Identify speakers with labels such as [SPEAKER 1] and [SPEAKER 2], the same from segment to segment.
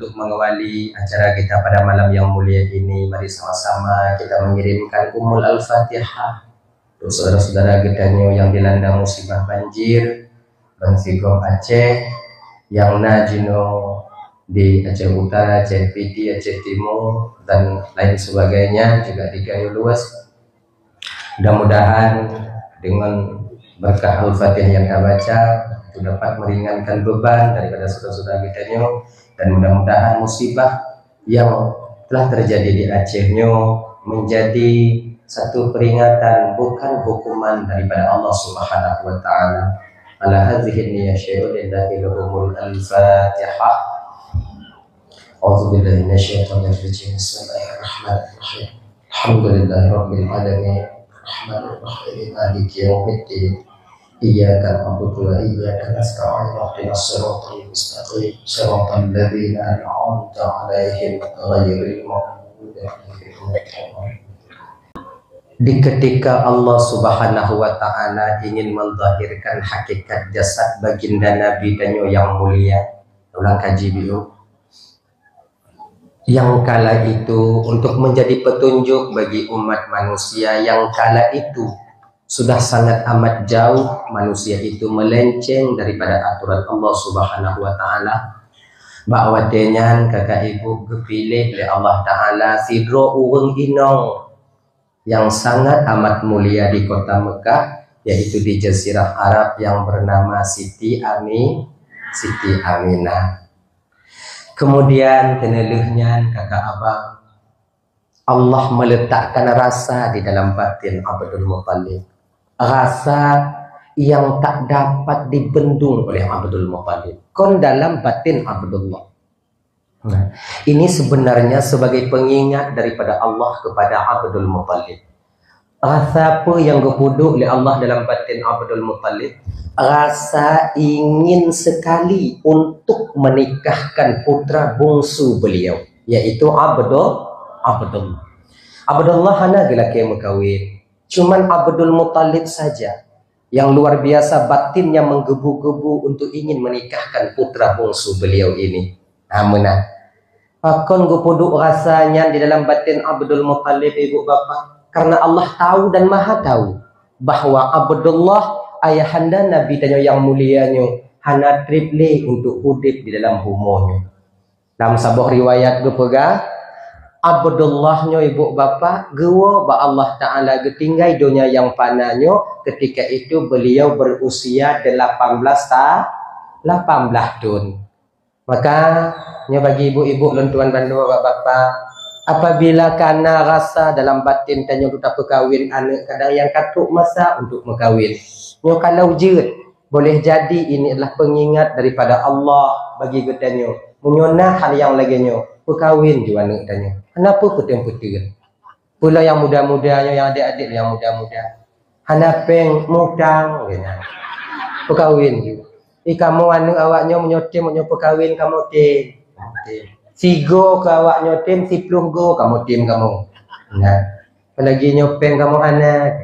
[SPEAKER 1] untuk mengawali acara kita pada malam yang mulia ini, mari sama-sama kita mengirimkan Ummul Al-Fatihah untuk saudara-saudara kita yang dilanda musibah banjir Bansigom Aceh, yang Najino di Aceh Utara, Aceh Piti, Aceh Timur, dan lain sebagainya, juga di Gayo Luas. Mudah-mudahan dengan berkah Al-Fatihah yang kita baca itu dapat meringankan beban daripada saudara-saudara kita, dan mudah-mudahan musibah yang telah terjadi di Aceh menjadi satu peringatan, bukan hukuman daripada Allah Subhanahu wa taala. Ala hadhihi niyyah syai'ulillahi lahumul al-Fatihah. A'udzu billahi minasyaitonir rajim. Bismillahirrahmanirrahim. Alhamdulillahi rabbil alamin. Rahmanir-rahim. Maliki yaumiddin. Iyyaka na'budu wa iyyaka nasta'in. Ihdinas siratal mustaqim. Siratal ladzina an'amta 'alaihim ghairil maghdubi 'alaihim. Di ketika Allah Subhanahu wa taala ingin menzahirkan hakikat jasad baginda Nabi Danyo yang mulia, ulang kaji dulu, yang kala itu untuk menjadi petunjuk bagi umat manusia, yang kala itu sudah sangat amat jauh manusia itu melenceng daripada aturan Allah Subhanahu wa taala. Bahwa dengan kakak ibu kepilih oleh Allah taala sidro urang inong yang sangat amat mulia di kota Mekah, yaitu di Jazirah Arab, yang bernama Siti Aminah. Kemudian kenelehnya kakak abang, Allah meletakkan rasa di dalam batin Abdul Muttalib, rasa yang tak dapat dibendung oleh Abdul Muttalib, kon dalam batin Abdullah. Nah, ini sebenarnya sebagai pengingat daripada Allah kepada Abdul Muttalib. Rasa apa yang dipuduk oleh Allah dalam batin Abdul Muttalib? Rasa ingin sekali untuk menikahkan putra bungsu beliau, yaitu Abdullah. Abdullah hana lelaki yang berkahwin, cuman Abdul Muttalib saja yang luar biasa batinnya menggebu-gebu untuk ingin menikahkan putra bungsu beliau ini. Amunah, akon gupuduk rasanya di dalam batin Abdul Muttalib, ibu bapa, karena Allah tahu dan maha tahu bahwa Abdullah ayahanda Nabi Danyo yang mulianya hana triple untuk hidup di dalam umurnya. Dalam sebuah riwayat berpegang Abdullahnya ibu bapa gewa ba Allah taala getinggai dunia yang pananyo ketika itu beliau berusia 18 tahun. Maka bagi ibu-ibu lentuan bandu bapak-bapak, apabila karena rasa dalam batin tanya untuk berkahwin anak kadang yang katuk masa untuk berkahwin, kalau jid boleh jadi ini adalah pengingat daripada Allah bagi kita menyona hal yang laginya berkahwin juga anak tanya. Kenapa puting-puting? Pula yang muda-mudanya, yang adik-adik yang muda-muda, hanapeng mudang berkahwin juga. Kamu anu awaknya menyotim perkahwin kamu tim. Sigo ke awaknya tim, si plunggo kamu tim kamu. Nah, apalagi nyopeng kamu anak.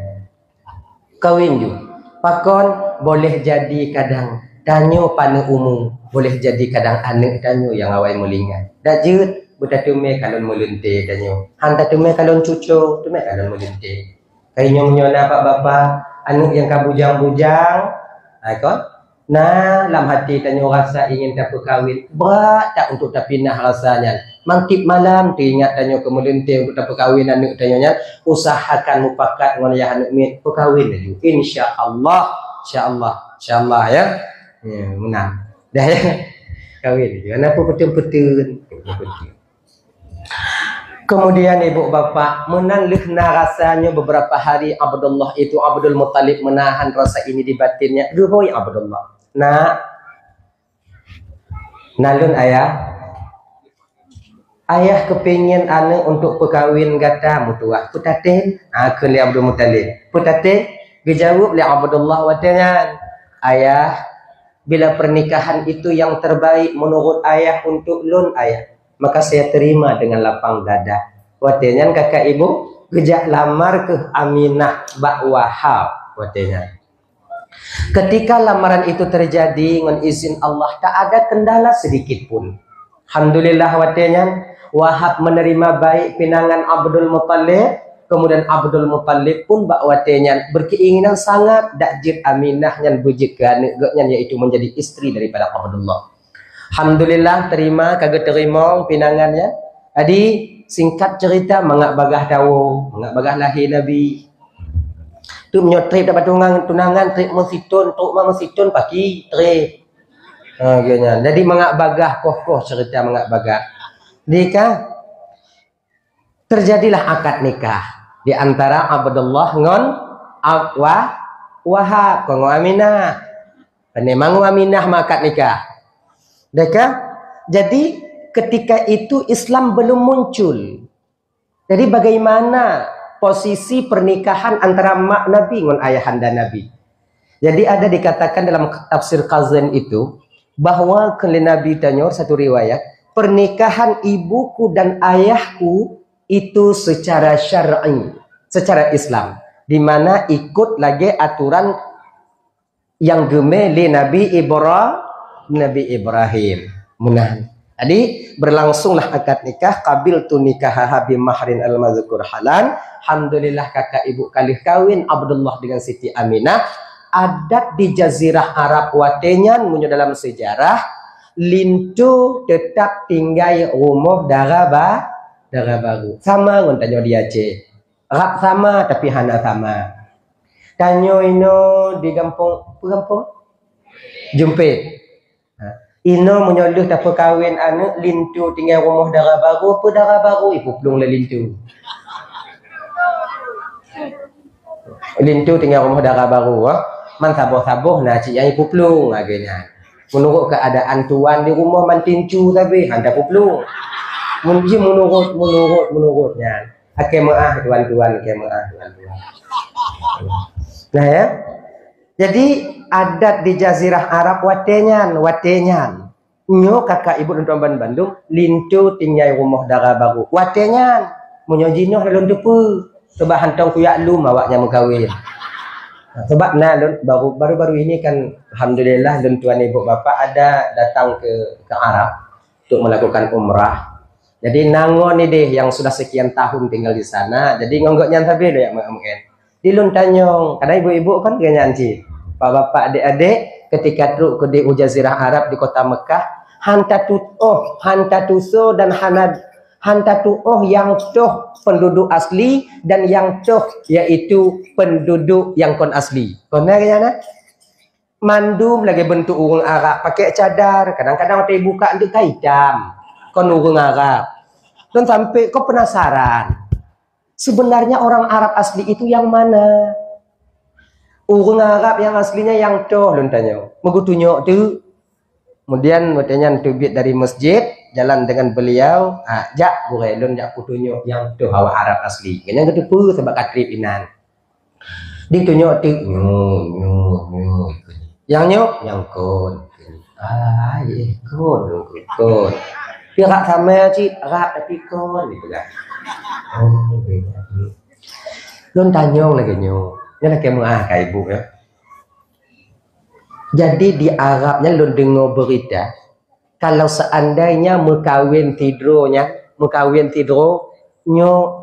[SPEAKER 1] Kawin juga. Pakon boleh jadi kadang tanyo pada umum, boleh jadi kadang anak tanyo yang awai melingat. Dak jeut betatume kalon melunte tanyo. Han tatume kalon cucu, tume kalon melunte. Kayaknya menyona pak bapa anak yang kabujang-bujang. Aikon nah, dalam hati tanya rasa ingin tak berkahwin, berat tak untuk tak pindah rasanya. Mangkip malam teringat tanya kemelente untuk tak berkahwin anak tanya, usahakan mufakat dengan ayah anak mit berkahwin lagi. Insya-Allah ya. Menang. Dah ya. Kahwin juga. Kenapa betul-betul? Kemudian ibu bapa menanlehna rasanya beberapa hari Abdul Muttalib menahan rasa ini di batinnya. Ruhoi Abdullah. Nak nalun ayah kepingin anak untuk perkahwin kata mutuah putatin ke li Abdul Muttalib putatin dijawab li Abdullah watangan ayah, bila pernikahan itu yang terbaik menurut ayah untuk lun ayah, maka saya terima dengan lapang dada. Watangan kakak ibu gejak lamar ke Aminah Bak Wahab watangan. Ketika lamaran itu terjadi dengan izin Allah, tak ada kendala sedikit pun. Alhamdulillah watenya Wahab menerima baik pinangan Abdul Muttalib. Kemudian Abdul Muttalib pun bak watenya berkeinginan sangat dakjit Aminah yang bujit ke anak-anaknya, yaitu menjadi istri daripada Abdullah. Alhamdulillah terima kagak terima pinangannya. Jadi singkat cerita mangak bagah tahu, mangak bagah lahir Nabi. Tu menyotrip dapat tunangan trip mesitun, tok mah mesitun pagi trip. Jadi mangak bagah kokoh cerita mangak bagah. Nikah terjadilah akad nikah di antara Abdullah ngon Wahab kongo Aminah. Memang Aminah akad nikah. Dekah? Jadi ketika itu Islam belum muncul. Jadi bagaimana posisi pernikahan antara mak Nabi dengan ayahanda Nabi? Jadi ada dikatakan dalam tafsir Qazan itu bahwa kalau Nabi tanya satu riwayat, pernikahan ibuku dan ayahku itu secara syar'i, secara Islam, di mana ikut lagi aturan yang gemeli Nabi Ibrahim. Munahan. Jadi berlangsunglah akad nikah, qabil tu nikah habi mahrin al-mazkur halan. Alhamdulillah kakak ibu kali kawin Abdullah dengan Siti Aminah. Adat di Jazirah Arab watenyan munyo dalam sejarah lintu tetap tinggal rumah darah baru. Sama ngon tanyo di Aceh. Arab sama tapi hana sama. Tanyo ino di kampung Jumpit. Ino menyoluh tak kawin anak lintu tinggal rumah darah baru, apa darah baru ibu pelung le lintu. Lintu tinggal rumah darah baru, man sabuh-sabuh nak cik yang ibu pelung agaknya. Menurut keadaan tuan di rumah man tincu tapi hendak ibu pelung. Mungkin menurutnya. Akemaah tuan-tuan, akemaah tuan-tuan. Nah ya. Jadi adat di Jazirah Arab watenyan. Nyo kakak ibu dan tuan Bandung lintu tinggal rumah darah baru. Watenyan. Munyo jinoh lalu depu. Sebab hantong kuyak lu mawaknya mengkawin. Sebab baru-baru ini kan alhamdulillah dan tuan ibu bapa ada datang ke Arab untuk melakukan umrah. Jadi nangon ni deh yang sudah sekian tahun tinggal di sana. Jadi ngonggoknya sabi deh ya mungkin. Di Luntanyong, kadang ibu-ibu kan ganyan sih. Bapak-bapak adik-adik ketika truk ke di Jazirah Arab di kota Mekah, hantatuso dan hantatuoh yang toh penduduk asli dan yang toh yaitu penduduk yang kon asli. Kona kayaknya mandum lagi bentuk urang Arab pakai cadar, kadang-kadang waktu buka untuk hitam. Kon urang Arab. Dan sampai kau penasaran. Sebenarnya orang Arab asli itu yang mana? Orang Arab yang aslinya yang toh lontanya. Megutunyok tu. Kemudian matanya tubit dari masjid, jalan dengan beliau, jak boleh lon jak putunyok yang toh awak Arab asli. Kena ketupu sebab katrip inan. Ditunyok tu yang nyok yang kon. Kon. Pihak sama cik Arab tapi kon gitu kan. Lontanyong lagi nyok. Ini kemah kak ibu ya. Jadi di Arabnya lu dengar berita kalau seandainya mengkawin tidronya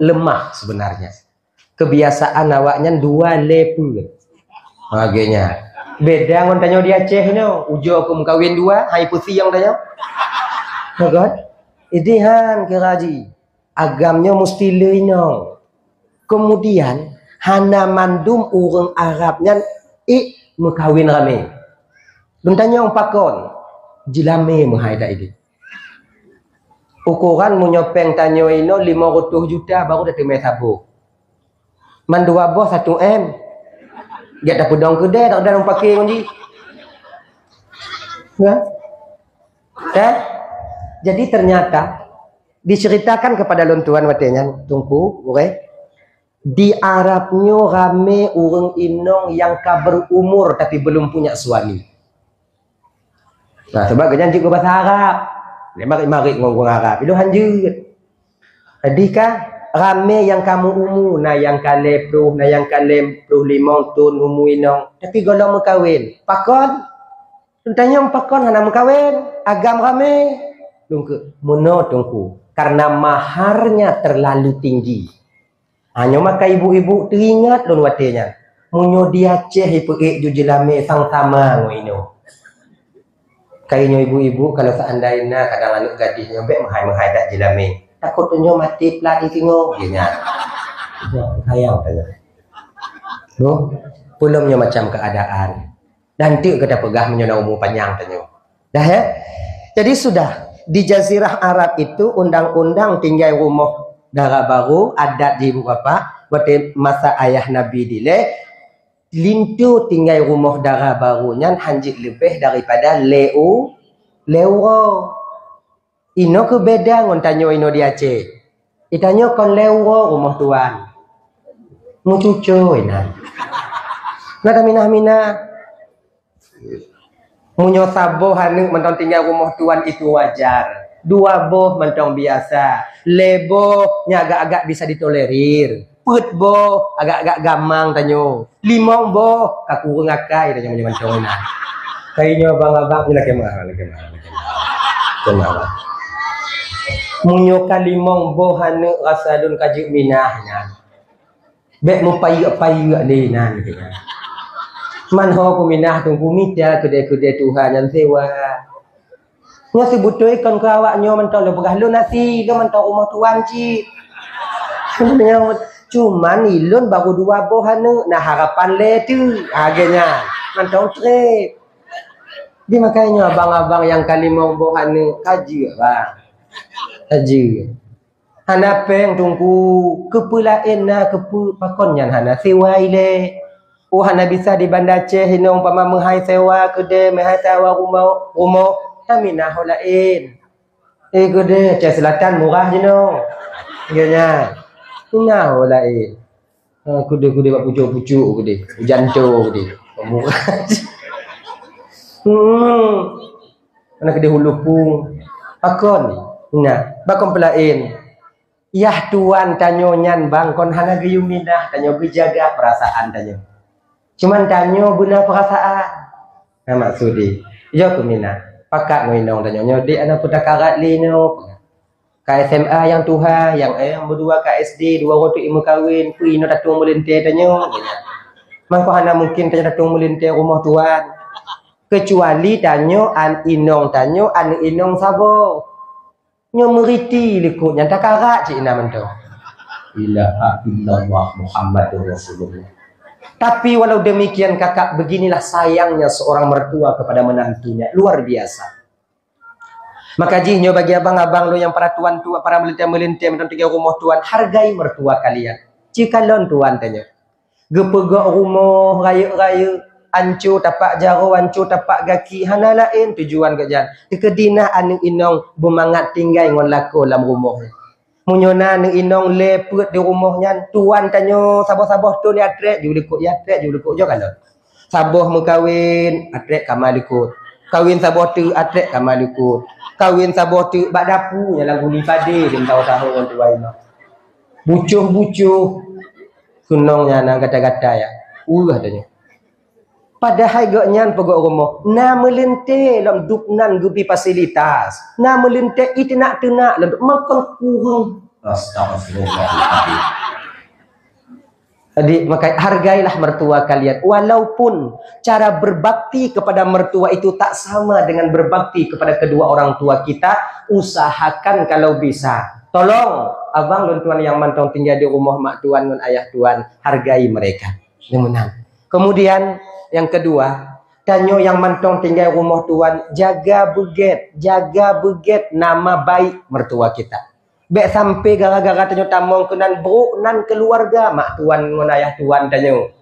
[SPEAKER 1] lemah sebenarnya. Kebiasaan awaknya dua lepu. Agaknya. Beda ngon tanyo di Aceh no, ujo aku mengkawin dua, hai putih yang tanyo. Nagot. Idihan keraji. Agamnya mesti lino. Kemudian hana mandum orang Arabnya mengkawin rame. Luntanya orang pakon jilame menghaidah ini. Ukuran menyopeng tanyo ino 500 juta baru dah terima sabu. Man 2 boh 1 M. Dia dah pedang kedai tak ada orang pakai kunci. Ya. Jadi ternyata diceritakan kepada lontuan watenya tungku, oke? Di Arabnya rame orang inong yang berumur tapi belum punya suami. Nah, sebab kenyan juga bahasa Arab. Dia mari ngomong Arab. Itu hanjut. Jadi kah rame yang kamu umur, na yang kale 25 tahun umur inong, tapi golong mengkawin. Pakon. Tentanya pakon hana mengkawin, agam rame. Tunggu, mono tunggu. Karena maharnya terlalu tinggi. Hanya maka ibu-ibu teringat don watenya. Munyo dia ceh ipeik jujilame sang sama ngoino. Kayaknya ibu-ibu kalau seandainya kadang anak gadisnya bek mahai-mahai tak jilame. Takutnya mati pelai tingo gini. Sayang tanya. Loh, belumnya macam keadaan. Nanti kita pegah menyona umur panjang tanya. Dah ya? Jadi sudah di Jazirah Arab itu undang-undang tinggal rumah darah baru adat di ibu bapa berarti masa ayah Nabi dile lintu tinggal rumah darah barunya hanjit lebih daripada lewo ino ke beda ngon tanyo ino di Aceh itanyo kon lewo rumah tuan mu cucu ina nada minah munyo sabo hanu mentong tinggal rumah tuan itu wajar. Dua boh mentong biasa. Lebo nya agak-agak bisa ditolerir. Put boh agak-agak gamang tanyo. Limong boh kaku ngakai tanyo mentong ina. Kayaknya abang-abang lagi mahal. Kenapa? Munyo kalimong boh hanu rasa dun kaji minahnya. Bek mu payu-payu ni nan gitu. Man ho kuminah tunggu mita kedai-kedai Tuhan yang sewa. Nya sebutoi kon ke awaknyo mentol begah lu nasi, lu mentol rumah tuan ci. Sebenarnya cuman ilun baru dua bohanu nah harapan le tu harganya. Mentol trip. Di makanya abang-abang yang kali mau bohanu kaji bang. Kaji. Hana peng tunggu kepulain na kepu pakonnya hana sewa ile. Oh hana bisa di Banda Aceh hina umpama menghai sewa kedai menghai sewa rumah tamina holain kedai Aceh Selatan murah je no ganya hina holain kedai buat pucuk-pucuk kedai jantung kedai murah mana kedai hulupung pakon nah bakon pelain yah tuan tanyo nyan bang kon hana gayung minah tanyo berjaga perasaan tanyo cuman tanyo guna perasaan. Nah maksudi, yo kumina. Pakak ngoinong tanyo nyo di anak putra karat lino. KSMA yang Tuhan, yang berdua KSD, dua waktu ilmu kawin, puino tatung melinte tanyo. Mangko hana mungkin tanyo tatung melinte rumah tuan. Kecuali tanyo an inong tanyo an inong sabo. Nyo meriti likut nyata karat cik ina mento. Ilaha illallah Muhammadur Rasulullah. Tapi walau demikian kakak beginilah sayangnya seorang mertua kepada menantunya luar biasa. Maka jinyo bagi abang-abang lo yang para tuan tua para melintir menantu rumah tuan hargai mertua kalian. Jika lon tuan tanya, gepegak rumah raya-raya ancu tapak jaro ancu tapak gaki hana lain tujuan gajan. Kekedina anu inong bermangat tinggal ngon lako dalam rumahnya. Munyona neng inong leput di rumahnya tuan tanyo saboh-saboh tu ni atrek ju lekuk ya atrek ju lekuk jo kalau saboh mengkawin atrek kamal lekut kawin saboh tu atrek kamal lekut kawin saboh tu bak dapu nya lagu ni pade dem tahu-tahu orang tua ino bucuh-bucuh kunongnya nang kata-kata ya katanya padahal gaknya pegok rumah na melinte lam duknan gupi fasilitas na melinte itinak tenak lam makan kurang astagfirullahaladzim. Jadi maka hargailah mertua kalian walaupun cara berbakti kepada mertua itu tak sama dengan berbakti kepada kedua orang tua kita usahakan kalau bisa tolong abang dan tuan yang mantong tinggal di rumah mak tuan dan ayah tuan hargai mereka dengan kemudian yang kedua, tanyo yang mantong tinggal rumah tuan, jaga beget nama baik mertua kita. Bek sampai gara-gara tanyo tamong kenan bro nan keluarga mak tuan ngan ayah tuan tanyo.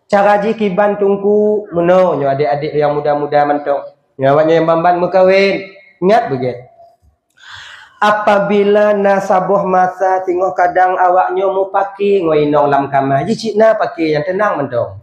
[SPEAKER 1] Cara ji kiban tungku meno nyo adik-adik yang muda-muda mantong. Nyawanya yang bamban mekawin. Ingat beget. Apabila nasabuh masa tengok kadang awaknyo mu paki ngoinong lam kamar. Ji cik paki yang tenang mantong.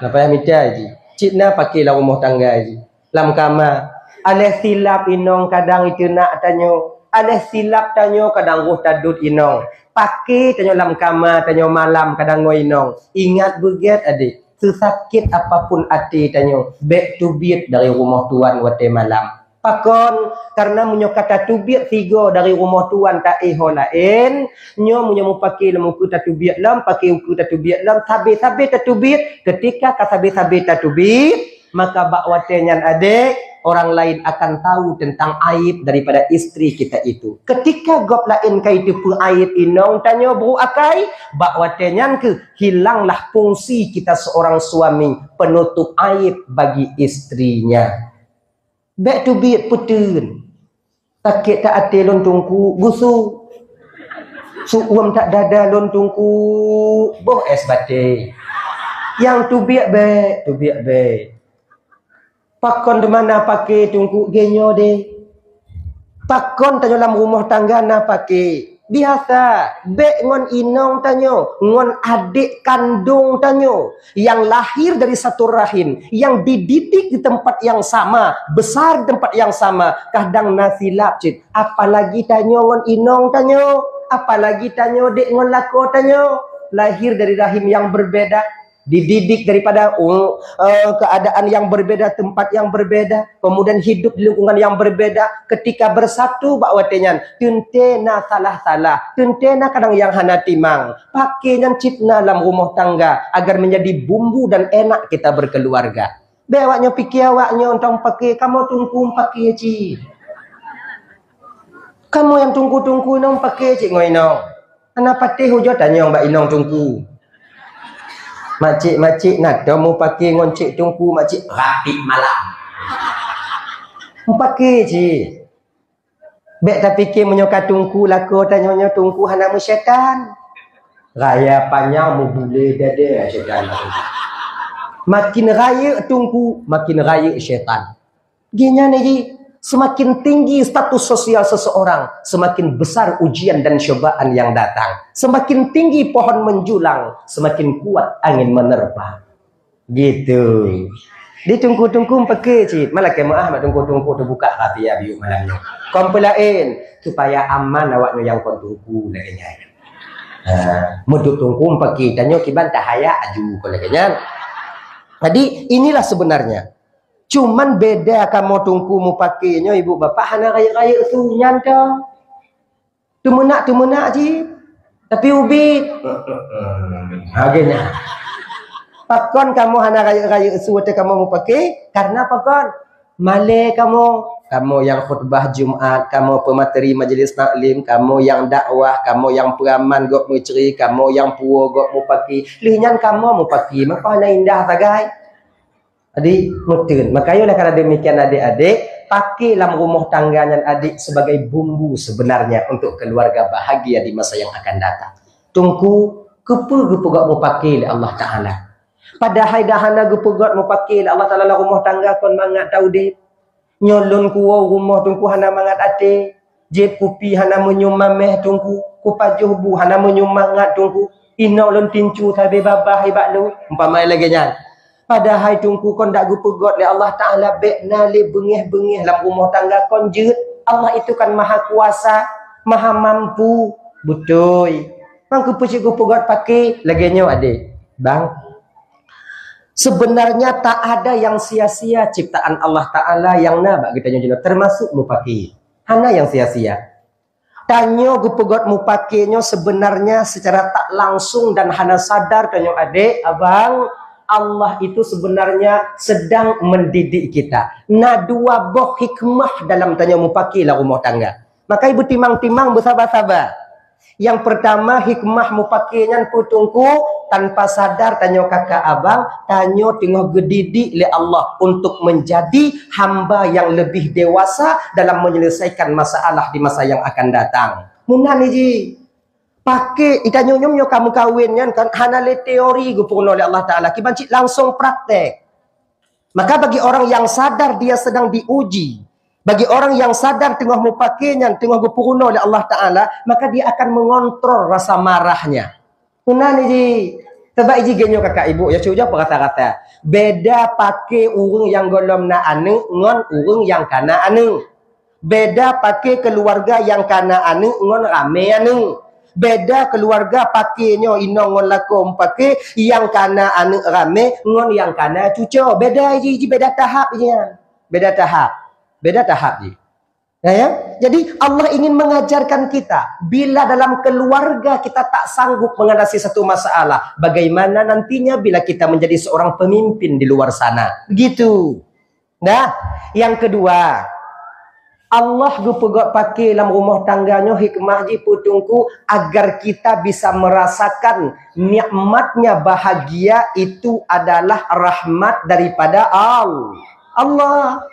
[SPEAKER 1] Napa yang minta ji? Cikna pakailah rumah tangga ji. Lam kama. Ada silap inong kadang itu nak tanyo. Ada silap tanyo kadang roh tadut inong. Pakai tanyo lam kama, tanyo malam kadang ngoinong. Ingat beget adik. Sesakit apapun hati tanyo. Back to beat dari rumah tuan wate malam. Pakon karena munyo kata tubik tiga dari rumah tuan tak lain, nyo munyo mu pakai lemuk tatubik lam, pakai uku tatubik lam, sabe-sabe tatubik, ketika kasabe-sabe tatubik, maka bakwatenyan adik, orang lain akan tahu tentang aib daripada istri kita itu. Ketika gop lain kai tipu aib inong tanyo buru akai, bakwatenyan ke hilanglah fungsi kita seorang suami penutup aib bagi istrinya. Back to beat putun. Sakit tak ate lon tungku, gusu. Suuam tak dada lon tungku, boh es bate. Yang tu biak baik. Pakon di mana pakai tungku genyo de. Pakon tanyo dalam rumah tangga na pakai. Biasa, bek ngon inong tanyo, ngon adik kandung tanyo, yang lahir dari satu rahim, yang dididik di tempat yang sama, besar di tempat yang sama, kadang nasilap cik. Apalagi tanyo ngon inong tanyo, apalagi tanyo dek ngon lako tanyo, lahir dari rahim yang berbeda, dididik daripada keadaan yang berbeda, tempat yang berbeda, kemudian hidup di lingkungan yang berbeda. Ketika bersatu bakwatenyan tentena salah-salah, tentena kadang yang hana timang, pakainya cipna dalam rumah tangga agar menjadi bumbu dan enak kita berkeluarga. Bewaknya pikir awaknya untuk pakai, kamu tunggu pakai cik, kamu yang tunggu-tunggu nong pakai cik ngoino, anak patih hujat tanya mbak inong tunggu. Makcik nak mau pakai ngoncik tungku makcik rapid malam. Pakai cik. Bek tak fikir menyokat tungku lako tanya tungku hana syaitan. Raya panjang mu boleh dada syaitan. Makin raya tungku, makin raya syaitan. Gini ni, semakin tinggi status sosial seseorang, semakin besar ujian dan cobaan yang datang. Semakin tinggi pohon menjulang, semakin kuat angin menerpa. Gitu. Ditunggu-tunggu pakai cik. Malah kemaah mak tunggu-tunggu tu buka rapi ya biu malamnya. Kompelain supaya aman awaknya yang kon tunggu laganya. Muduk tunggu pakai tanyo kiban tahaya aju kon laganya. Jadi inilah sebenarnya. Cuman beda kamu tunggu mu pakainya ibu bapak hana raya-raya tu nyanta. Tu menak je. Tapi ubit. Agaknya. Pakon kamu hana raya-raya suatu kamu mau pakai karena pakon male kamu yang khutbah Jumat, kamu pemateri majlis taklim, kamu yang dakwah, kamu yang peraman gok mu ceri, kamu yang puo gok mu pakai. Linyan kamu mu pakai, maka hana indah tagai. Adik mutun. Makanya kalau demikian adik-adik, pakai dalam rumah tangganya adik sebagai bumbu sebenarnya untuk keluarga bahagia di masa yang akan datang. Tunggu kepu-kepu mau pakai oleh Allah Ta'ala. Padahal dahana gepugot mau pakai oleh Allah Ta'ala rumah tangga kon mangat tahu deh. Nyolon kuau rumah tunggu hana mangat ate. Jep kupi hana menyumam meh tunggu. Kupajuh bu hana menyumangat tunggu. Inau lon tincu tabe babah hebat lu. Umpamai lagi nyan. Padahal tungku kon dak gupegot le Allah Taala bekna le bengih-bengih dalam rumah tangga kon jeut. Allah itu kan maha kuasa, maha mampu. Betul. Bang kepecik gupegot pakai laginya adik. Bang. Sebenarnya tak ada yang sia-sia ciptaan Allah Taala yang na bak kita nyuji termasuk mu pakai. Hana yang sia-sia. Tanyo gupegot mu pakainya sebenarnya secara tak langsung dan hana sadar tanyo adik, abang Allah itu sebenarnya sedang mendidik kita. Nah dua boh hikmah dalam tanya mupakilah rumah tangga. Maka ibu timang-timang bersabar-sabar. Yang pertama hikmah mupakinya putungku tanpa sadar tanya kakak abang, tanya tengah gedidik oleh Allah untuk menjadi hamba yang lebih dewasa dalam menyelesaikan masalah di masa yang akan datang. Munah ni ji. Pakai itanyonyom yo kamu kawinnya kan hana le teori gupurno oleh Allah Taala kibancik langsung praktek. Maka bagi orang yang sadar dia sedang diuji, bagi orang yang sadar tengah mau pakainya tengah gupurno oleh Allah Taala, maka dia akan mengontrol rasa marahnya. Kunan ji sebab iji genyo kakak ibu ya cuja kata-kata beda pakai urung yang golom na anu ngon urung yang kana anu, beda pakai keluarga yang kana anu ngon rame anu. Beda keluarga pakainya inong ngon lakom pakai yang kana anu rame ngon yang kana cuco. Beda ji beda tahap je. Beda tahap. Beda tahap je. Ya? Jadi Allah ingin mengajarkan kita, bila dalam keluarga kita tak sanggup mengatasi satu masalah, bagaimana nantinya bila kita menjadi seorang pemimpin di luar sana. Begitu. Nah, yang kedua, Allah gupegot pakai dalam rumah tangganya hikmah ji putungku agar kita bisa merasakan nikmatnya bahagia itu adalah rahmat daripada Allah.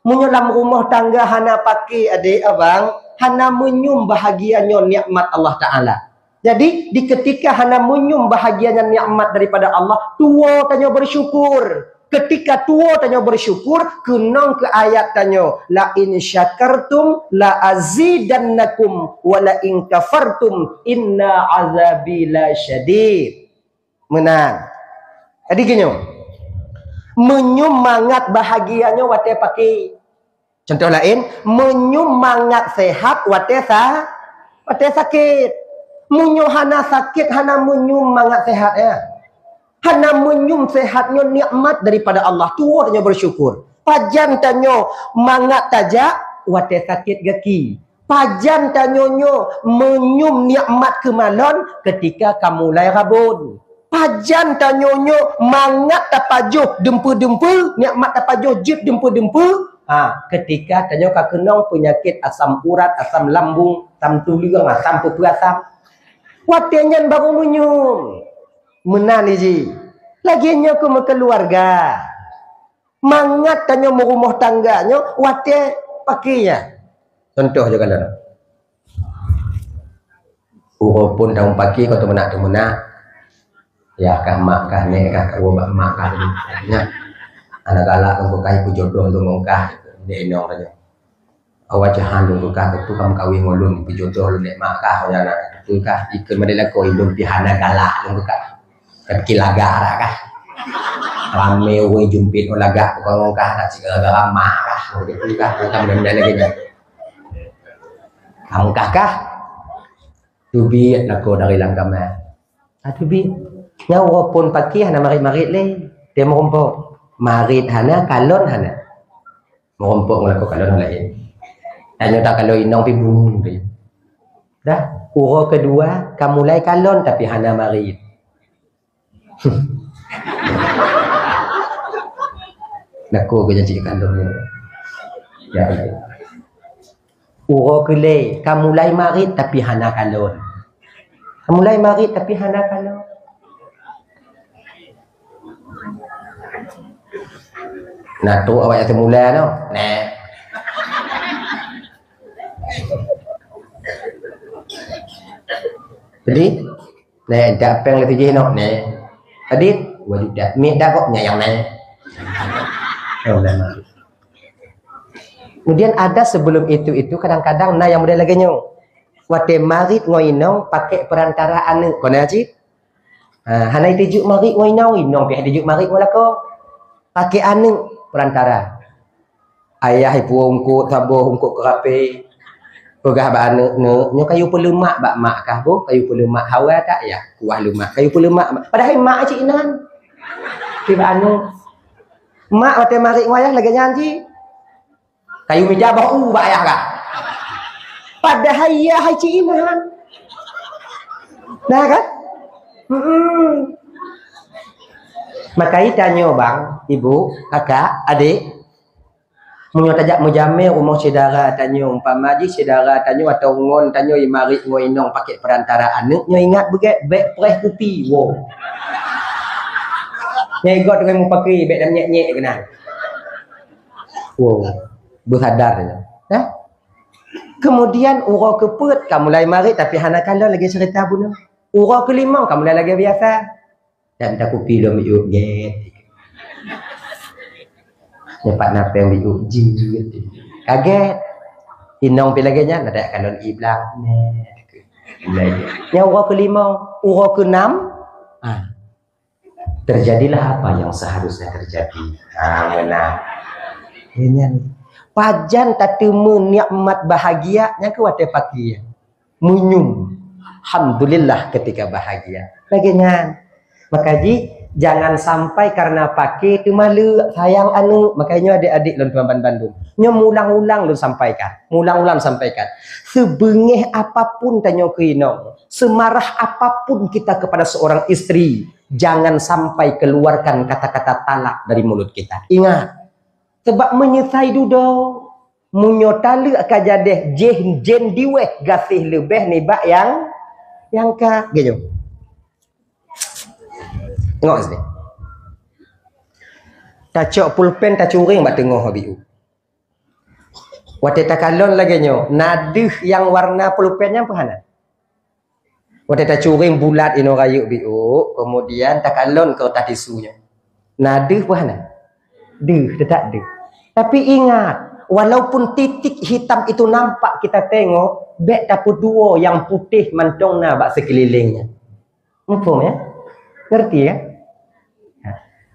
[SPEAKER 1] Menyelam rumah tangga hana pakai adik abang, hana menyum bahagianya nikmat Allah Ta'ala. Jadi di ketika hana menyum bahagianya nikmat daripada Allah, tua tanya bersyukur. Ketika tua tanya bersyukur, kenang ke ayat tanya, la in syakartum la azidannakum wa la in kafartum inna azabi la syadid. Menang. Jadi gini, menyumangat bahagianya wate pakai. Contoh lain, menyumangat sehat wate sakit. Munyo hana sakit, hana menyumangat sehat ya. Hana menyum sehatnya nikmat daripada Allah. Tua tanya bersyukur. Pajan tanya mangat tajak wate sakit gaki. Pajan tanyonyo menyum nikmat kemalon ketika kamu mulai rabun. Pajan tanyonyo mangat tapajuh dempu-dempu, nikmat tapajuh jip dempu-dempu. Ketika tanya ka kenong penyakit asam urat, asam lambung, asam tulang, asam peperasam. Watianyan baru menyum. Menang ji. Laginya ke keluarga. Mangat tanya mau rumah tangganya, wate pakainya. Contoh je kalau. Uro pun daun pakai kau tu menak. Ya kah mak kah nek kah kau mak kah ni. Anak galak kau kai ku jodoh tu mongkah de enong aja. Awak jahan lu kah tu kamu kawin ngolun pi jodoh lu nek mak kah kau anak tu kah ikut madela ko indung pihana galak lu kah. Tapi laga kah. Rame we jumpit olaga kau ngongkah nak segala ramah kah. Gitu kah kamu benda lagi ni. Kamu kah? Tubi nak ko dari langkama. Tubi nyawa pun pakai hana marit-marit le. Dia merompok. Marit hana kalon hana. Merompok ngelaku kalon lain. Hanya tak kalau inong pi bung dia. Dah, uro kedua kamu mulai kalon tapi hana marit. Naku ke janji kalon ni. Ya Allah. Uro kele kamu mulai marit tapi hana kalon. Kamu mulai marit tapi hana kalon. Nah tu awak yang semula tu. Nah. Jadi, nah dak peng le tujih nok nah. Adit, wajib dak mi dak kok nyayang nah. Kemudian ada sebelum itu kadang-kadang nah yang model lagi nyo. Wate marit ngoinong pakai perantara anu. Kona cik? Hanai tujuk marit ngoinong inong pi tujuk marit walako. Pakai anu perantara. Ayah ibu ungkut sabuh ungkut kerapi. Pegah ba anu nyo kayu pelemak bak mak kah bu? Kayu pelemak hawa tak ya? Kuah lemak. Kayu pelemak. Padahal mak cik nan. Tiba anu mak wate marit ngoyah lagi nyanji. Kayu meja bau bak ayah kah? Padahal ya hai cik inan. Nah kan? Makai tanya bang, ibu, kakak, adik. Munyo tajak mujamil rumah saudara tanya umpama ji saudara tanya atau ngon tanya imari ngoinong pakai perantara anak nyo ingat beget beg press kopi. Wow. Nyai god dengan mu pakai beg dan nyek-nyek kena. Wow. Bersadar dia. Nah. Kemudian urau keput kamu mulai marit tapi hana kalon lagi cerita bunuh. Urau kelima kamu mulai lagi biasa. Dan tak kopi dom yuk get. Nyepat napeng di uji gitu. Kaget. Inong pi lagi nya ada kalon iblang. Yang urau kelima, urau keenam terjadilah apa yang seharusnya terjadi. Benar. Ini pajan tatemu nikmat bahagianya ke wate pakai. Munyum. Alhamdulillah ketika bahagia. Laginya Maka ji jangan sampai karena pakai tu malu sayang anu. Makanya adik-adik lan tuan Bandung. Nyo mulang-ulang lu sampaikan. Mulang-ulang sampaikan. Sebengih apapun tanyo ke inong, semarah apapun kita kepada seorang istri, jangan sampai keluarkan kata-kata talak dari mulut kita. Ingat. Sebab menyesai duduk. Munyo tali akan jadi jen diweh gasih lebih ni bak yang ka gitu. Tengok sini. Tacok pulpen tak curing bak tengok habiu. Wate takalon lagi nyo, nadih yang warna pulpennya apa? Wate tak curing bulat ino rayu biu, kemudian takalon ke otak tisunya. Nadih apa? Deh, tak deh. Tapi ingat, walaupun titik hitam itu nampak kita tengok, bek dapur dua yang putih mantongna bak sekelilingnya. Mumpung ya? Ngerti ya?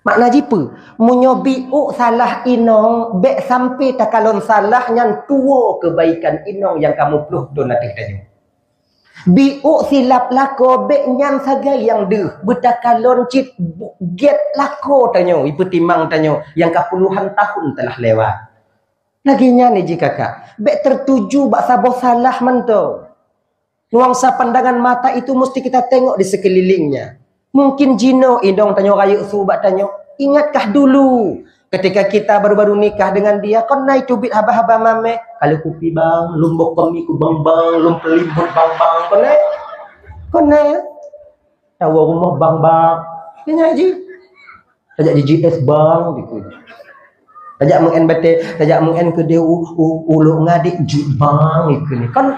[SPEAKER 1] Makna jipa, munyobiuk salah inong, bek sampai takalon salah yang tua kebaikan inong yang kamu peluh tu nanti tanya. Biuk silap lako, bek nyan sagai yang deh, betakalon cit get lako tanya, ibu timang tanya, yang kapuluhan tahun telah lewat. Laginya ni ji kakak, bek tertuju bak saboh salah mentau. Nuangsa pandangan mata itu mesti kita tengok di sekelilingnya. Mungkin jino indong tanyo rayu subat tanyo. Ingatkah dulu ketika kita baru-baru nikah dengan dia, kon naik cubit haba-haba mame, kalau kupi bang, lumbok kami ku bang, lum pelimbut bang, kon naik, tahu rumah bang, ini aja, tajak di GS bang, gitu. Tajak mengen-bete, tajak mengen ke dia ulu ngadik jibang itu ni. Kon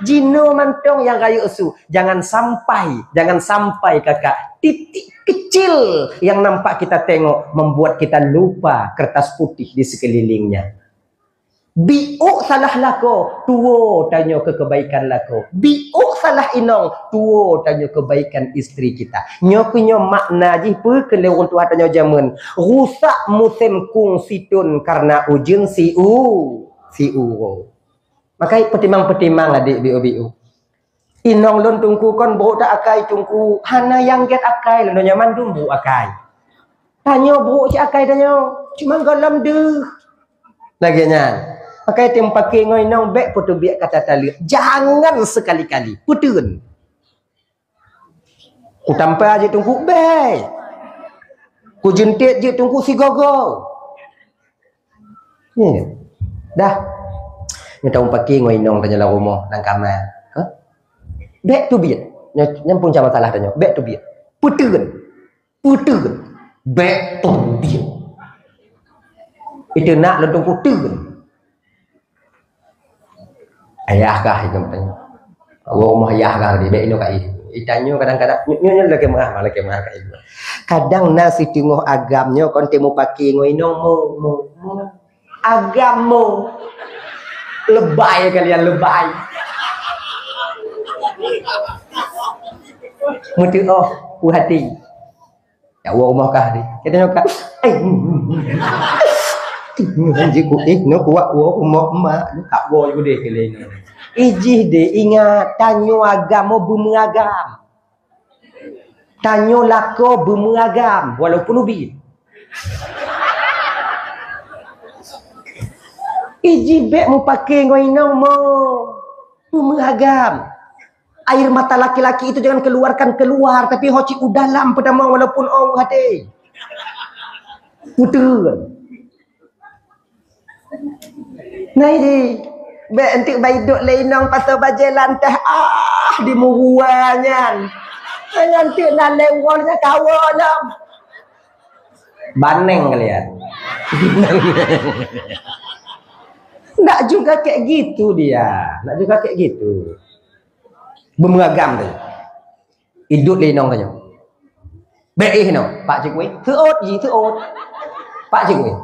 [SPEAKER 1] jino mantong yang kayu usu. Jangan sampai kakak titik kecil yang nampak kita tengok membuat kita lupa kertas putih di sekelilingnya. Biuk salah lako, tuo tanya ke kebaikan lako. Biuk salah inong, tuo tanya kebaikan istri kita. Nyo makna jipa kelewon Tuhan tanya jaman. Rusak musim kung situn karena ujun si u. Maka petimang-petimang adik biu. Inong lon tungku kon bro tak akai tungku. Hana yang get akai lon nyaman dumbu akai. Tanya bro si akai tanya. Cuma galam deh. Laginya. Pakai tim pakai ngoinong bek putu biak kata tali. Jangan sekali-kali putun. Ku tampar aja tungku bek. Ku jentit je tungku si gogo. Ni. Dah. Ni tahu pakai ngoinong tanya lah rumah nang kamar. Ha? Bek tu biak. Nyampun sama salah tanya. Bek tu biak. Putun. Bek tu biak. Itu nak lentung putun. Ayah kah itu tanya. Awak rumah ayah kah di bek ino kai. Itanyo kadang-kadang nyo lagi marah kai. Kadang nasi tengok agamnya kon temu paki ngoino mo. Agammu. Lebay kalian lebay. Mutu ku hati. Ya awak rumah kah di. Kita nyoka. Janji ku no kuat rumah mak lu tak boleh gede keleng. Ijih de ingat tanyo agama bermagam. Tanyo lako bermagam walaupun ubi. Ijih bek mu pakai ngoinong mo. Bermagam. Air mata laki-laki itu jangan keluarkan keluar tapi hoci dalam pertama walaupun hati. Betul. Nah ini bek entik baiduk leinong pasal bajai lantah di muruannya. Nanti nak lewalnya kawalam. Baneng kalian. Nak juga kayak gitu dia. Nak juga kayak gitu. Bermeragam tu. Hidup leinong tanya. Bek no, Pak Cikui. Thuot gì thuot. Pak Cikui.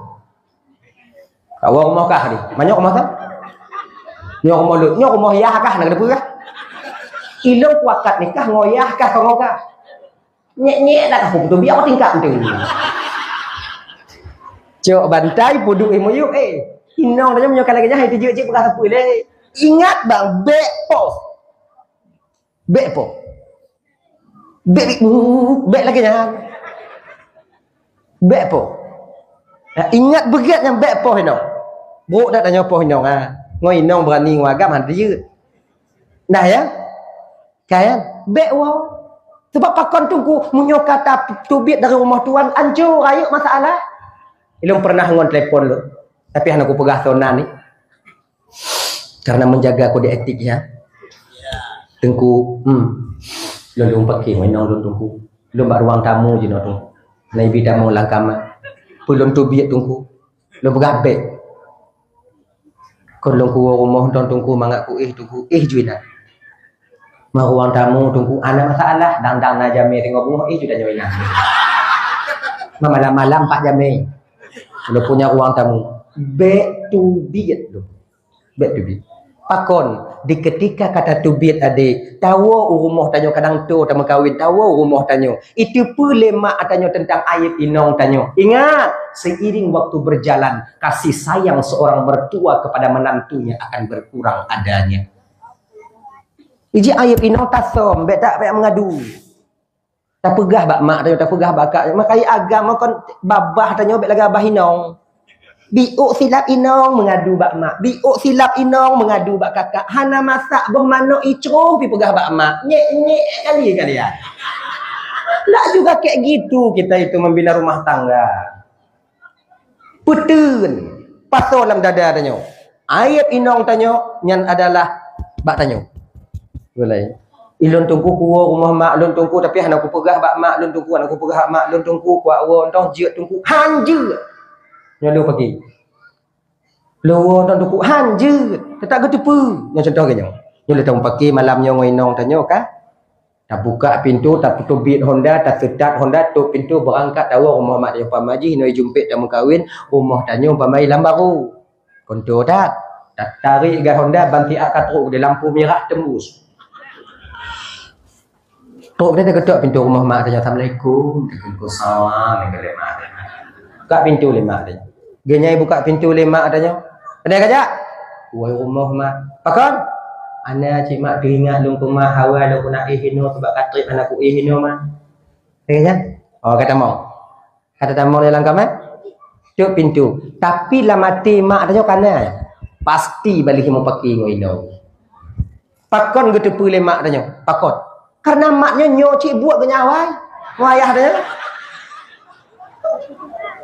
[SPEAKER 1] Awak rumah kah ni? Banyak rumah tak? Nyo rumah yah kah nak depu kah? Ilong kuakat nikah ngoyah kah kau kah? Nyek dah aku betul biar aku tingkat tu. Cok bantai pudu emoyu inong tanya menyokan lagi nyah itu je perkara apa le. Ingat bang bek po. Bek lagi jangan. Bek po. Ingat berat yang bek po hino. Bro dak tanya po hino ngoi nong berani ngagam han dia. Nah ya. Kan? Bek wow. Sebab pakon tunggu munyo kata tubit dari rumah tuan hancur ayo masalah. Ilum pernah ngon telefon lu. Tapi han aku pegah sonan ni. Karena menjaga kode etik ya. Tengku lulung pakai mainong lulung tungku. Lulung bak ruang tamu je no tungku. Nai bida mau langkama. Pulun tubit tungku. Lulung begabek. Kon lulung ku rumah tungku mangak ku tungku juina. Mau ruang tamu tunggu ana masalah dang na jame tengok bunga sudah join malam-malam Pak Jame kalau punya ruang tamu back to bid tu back to bid pakon di ketika kata to bid ade tahu rumah tanyo kadang tu tamu kawin tahu rumah tanyo itu pule mak tanyo tentang aib inong tanyo ingat seiring waktu berjalan kasih sayang seorang mertua kepada menantunya akan berkurang adanya. Iji ayat inong tasom, bet tak payah mengadu. Tak pegah bak mak tanya, tak pegah bak kak. Makai agama kon babah tanya bet lagi abah inong. Biuk silap inong mengadu bak mak. Biuk silap inong mengadu bak kakak. Hana masak boh mano icroh pi pegah bak mak. Nyek kali ya. Lah juga kayak gitu kita itu membina rumah tangga. Putun. Pasal dalam dada tanya. Ayat inong tanya nyan adalah bak tanya. Boleh. Ilun tungku kuwo rumah mak lun tungku tapi han aku pegah bak mak lun tungku aku pegah mak lun tungku kuat wo entong jeut tungku hanjeut. Nyalu pergi. Lo entong tungku hanjeut. Tak getepu. Yang contoh ganya. Nyalu tong pergi malamnya ngoinong tanyo kan. Tak buka pintu tak tutup bit Honda tak sedat Honda tutup pintu berangkat tahu rumah mak dia pamaji noi jumpit dah mengkawin rumah tanyo pamai lambaru. Konto tak. Tak tarik gas Honda banti akad truk di lampu merah tembus. Tok dia ketuk pintu rumah mak tanya assalamualaikum. Waalaikumsalam. Negeri mak dia. Buka pintu le mak dia. Genyai buka pintu le mak tanya. Ada kajak? Woi rumah mak. Pakon? Ana cik mak teringat lung rumah hawa lu nak ihino sebab katrip anakku ihino mak. Kaya? Oh kata mau. Kata tamu dalam kamar. Tutup pintu. Tapi lah mati mak tanya kana. Pasti balik mau pakai ngoino. Pakon getepu le mak tanya. Pakon. Karena maknya nyocik buat kenyawai. Wayah dia.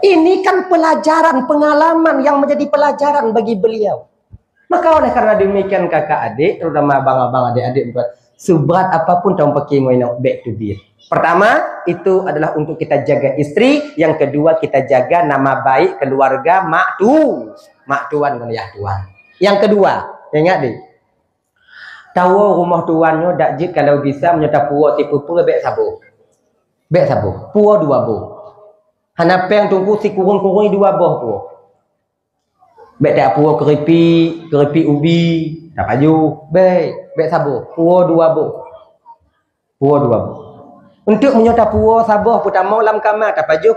[SPEAKER 1] Ini kan pelajaran, pengalaman yang menjadi pelajaran bagi beliau. Maka oleh karena demikian kakak adik, terutama abang-abang adik-adik buat seberat apapun tahun pakai ngoino back to beat. Pertama, itu adalah untuk kita jaga istri. Yang kedua, kita jaga nama baik keluarga mak tuan kan ya tuan. Yang kedua, ingat deh. Tahu rumah tuannya dak jid kalau bisa menyerta puo tipu pura bek sabo. Bek sabo. Puo dua bo. Hana peng tunggu si kurung-kurung dua boh puo. Bek tak puo keripi ubi, tak paju. Bek sabo. Puo dua bo. Puo dua bo. Untuk menyerta puo sabo pertama dalam kamar tak paju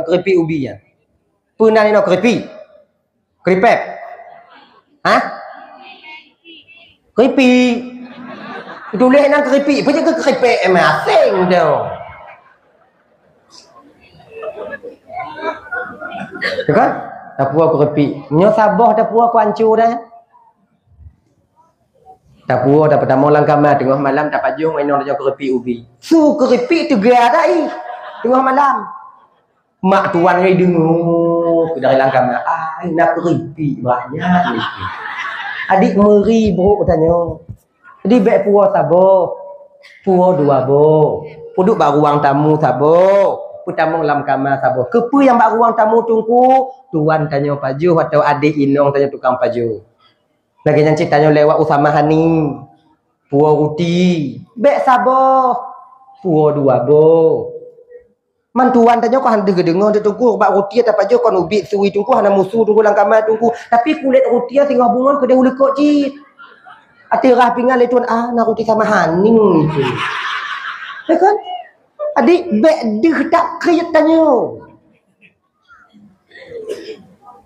[SPEAKER 1] keripi ubi ya. Pernah ni no keripi. Keripep. Hah? Keripik. Tulis nang keripik. Apa je ke keripik emang asing tu. Tu kan? Tak puas keripik. Nyo sabah tak puas aku hancur dah. Tak puas dah pertama lang kamar tengah malam tak pajung enong dia keripik ubi. Su keripik tu gerak dah tengah malam. Mak tuan ni dengar dari lang kamar. Nak keripik banyak ni. Adik meri bro tanya. Jadi baik puas sabo. Puas dua bo. Puduk bak ruang tamu sabo. Pertama dalam kamar sabo. Kepu yang bak ruang tamu tunggu. Tuan tanya paju atau adik inong tanya tukang paju. Lagi yang tanya lewat Usama Hani. Puas ruti. Baik sabo. Puas dua bo. Mantuan tanya kau hendak dengar dia tunggu bak roti atau paju kau ubit suwi tunggu hana musuh tunggu dalam kamar tunggu. Tapi kulit roti tengah bunga ke dia ulekok cit. Ati rah pingal tuan nak roti sama Hani tu. Ya kan? Adik bek deh tak kriat tanya.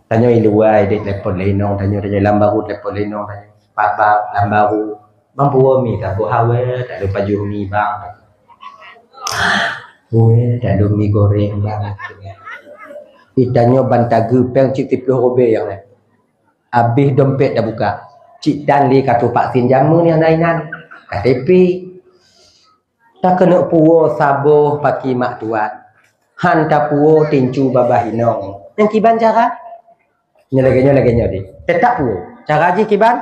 [SPEAKER 1] Tanya iluai dia telefon lenong tanya lambaru telefon lenong tanya. Papa lambaru Bang puo mi tak buah hawe, tak ada baju mi bang. Tak ada mi goreng bang. Itanyo bantagu peng cik 30 robe yang ni. Habis dompet dah buka. Cik Dan li kata vaksin jamu ni anak-anak. KTP. Tak kena puo sabuh paki mak tuan. Han tak puo tincu babah inong. Yang kiban cara? Nyalaganya di. Tetap puo. Cara je kiban?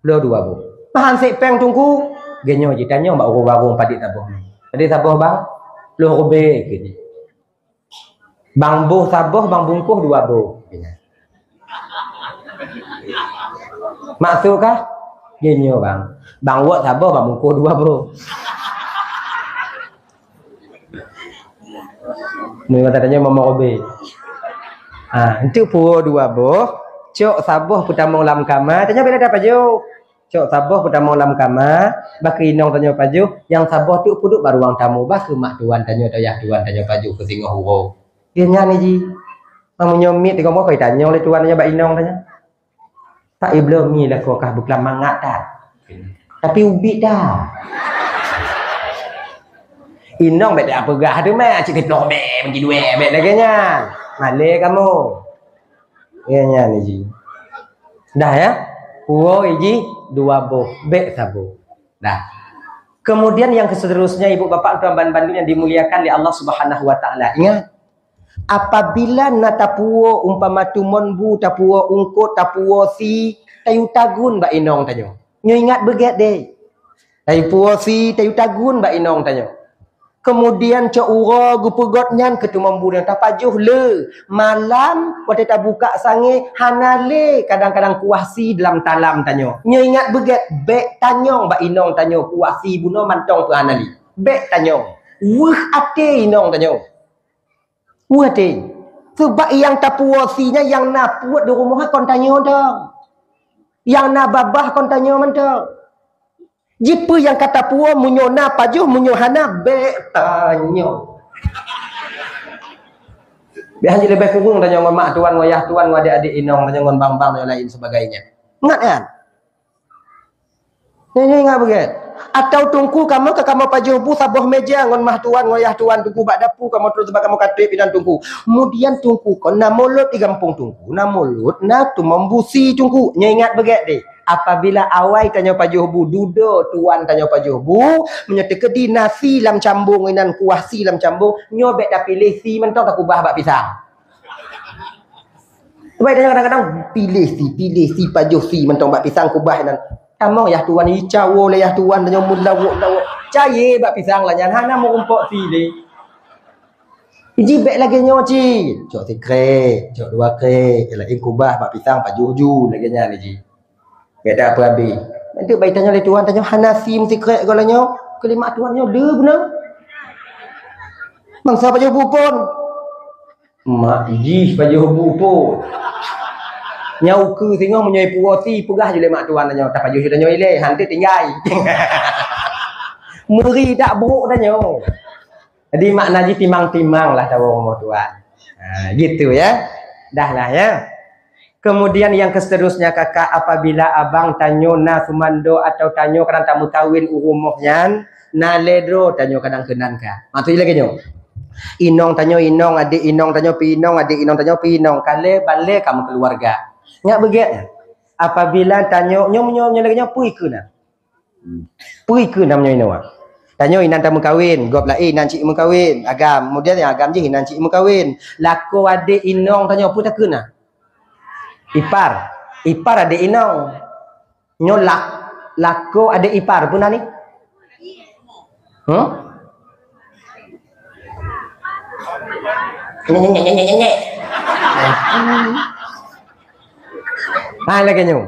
[SPEAKER 1] Lo dua bu. Mahan sepeng tungku. Genyo je tanya mbak warung padik sabuh ni. Padik sabuh bang? Lo robe ke je. Bang buh sabuh, bang bungkuh dua buh. Maksud kah? Genyo bang. Bang buat sabuh, bang bungkuh dua buh. Ni katanya mama robe. Untuk puo dua buh. Cok sabuh pertama lam kamar. Tanya bila dah paju. Cok sabuh pertama lam kamar. Baki inong tanya paju. Yang sabuh tu puduk baru ruang tamu. Bas ke mak tuan tanya ayah tuan tanya paju ke singa hurau. Dia nyanyi ji. Kamu nyomit di kamu kau tanya oleh tuan tanya bak inong tanya. Tak belum ni lah kau kah bukan mangat dah. Tapi ubi dah. Inong bet apa gah tu meh cik tiplok be bagi duit bet laganya. Malay kamu. Ya nyanyi ji. Dah ya? Puo iji dua buh bek sabu. Dah. Kemudian yang seterusnya ibu bapak tuan Bandung yang dimuliakan oleh Allah Subhanahu wa taala. Ingat, apabila natapuo umpama tumon bu tapuo ungkut tapuo si tayu tagun ba inong tanyo. Nyo ingat beget deh. Tayu puo si tayu tagun ba inong tanyo. Kemudian cak ura gupegot nyan ketumambu dan tapajuh le malam waktu tak buka sange hanale kadang-kadang kuasi dalam talam tanyo. Nya ingat beget bek tanyong ba inong tanyo kuasi buno mantong pe hanali. Bek tanyong. Wah ate inong tanyo. Wah ate. Sebab yang tapuasinya yang nak puat di rumah kon tanyo dong. Yang nak babah kon tanyo mantong. Jipa yang kata puo munyo na pajuh munyo hana be tanyo. Biar lebih kurung tanya ngon mak tuan ngoyah tuan ngode adik inong tanya ngon bang-bang dan lain sebagainya. Ingat kan? Ini ingat begitu. Atau tungku kamu ke kamu pajuh bu sabuh meja ngon mah tuan ngoyah tuan tungku bak dapu kamu terus sebab kamu katip pinan tungku. Kemudian tungku kon na mulut di kampung tungku. Na mulut na tu membusi tungku. Nya ingat begitu deh. Apabila awai tanya pajuh bu dudo tuan tanya pajuh bu menyata di nasi lam cambung inan kuah si lam cambung nyobek dah pilih si mentong tak kubah bak pisang. Sebab tanya kadang-kadang pilih si pajuh si mentong bak pisang kubah inan tamang ya tuan hicau le ya tuan tanya mulawuk caye bak pisang lah nyan hana mau umpok si le. Iji bek lagi nyoci cok tikre cok dua kre ialah kubah bak pisang pajuh ju lagi nyan ji. Tak ada apa habis. Nanti baik tanya oleh tuan tanya hanasi mesti krek golanya. Kelima tuannya de benar. Bangsa pajuh pun. Mak ji pajuh pun. Nyau ke tengok menyai puati pegah je le mak tuan tanya tak pajuh tanya ile hanti tinggal. Meri tak buruk tanya. Jadi makna ji timang-timang lah tahu rumah tuan. Gitu ya. Dah lah ya. Kemudian yang seterusnya kakak apabila abang tanyo na sumando atau tanyo kadang tamu kawin urumuhnya na ledro tanyo kadang kenan ka. Maksudnya lagi nyo. Inong tanyo inong adik inong tanyo pinong adik inong tanyo pinong kale bale kamu keluarga. Nyak beget. Apabila tanyo nyo lagi nyo pui ke na. Pui ke namanya ino. Tanyo inan tamu kawin, gop lai inan cik mu kawin, agam. Kemudian yang agam je inan cik mu kawin. Lako adik inong tanyo pu tak ke na. Ipar ada inong nyolak lako ada ipar pun ni lagi nyu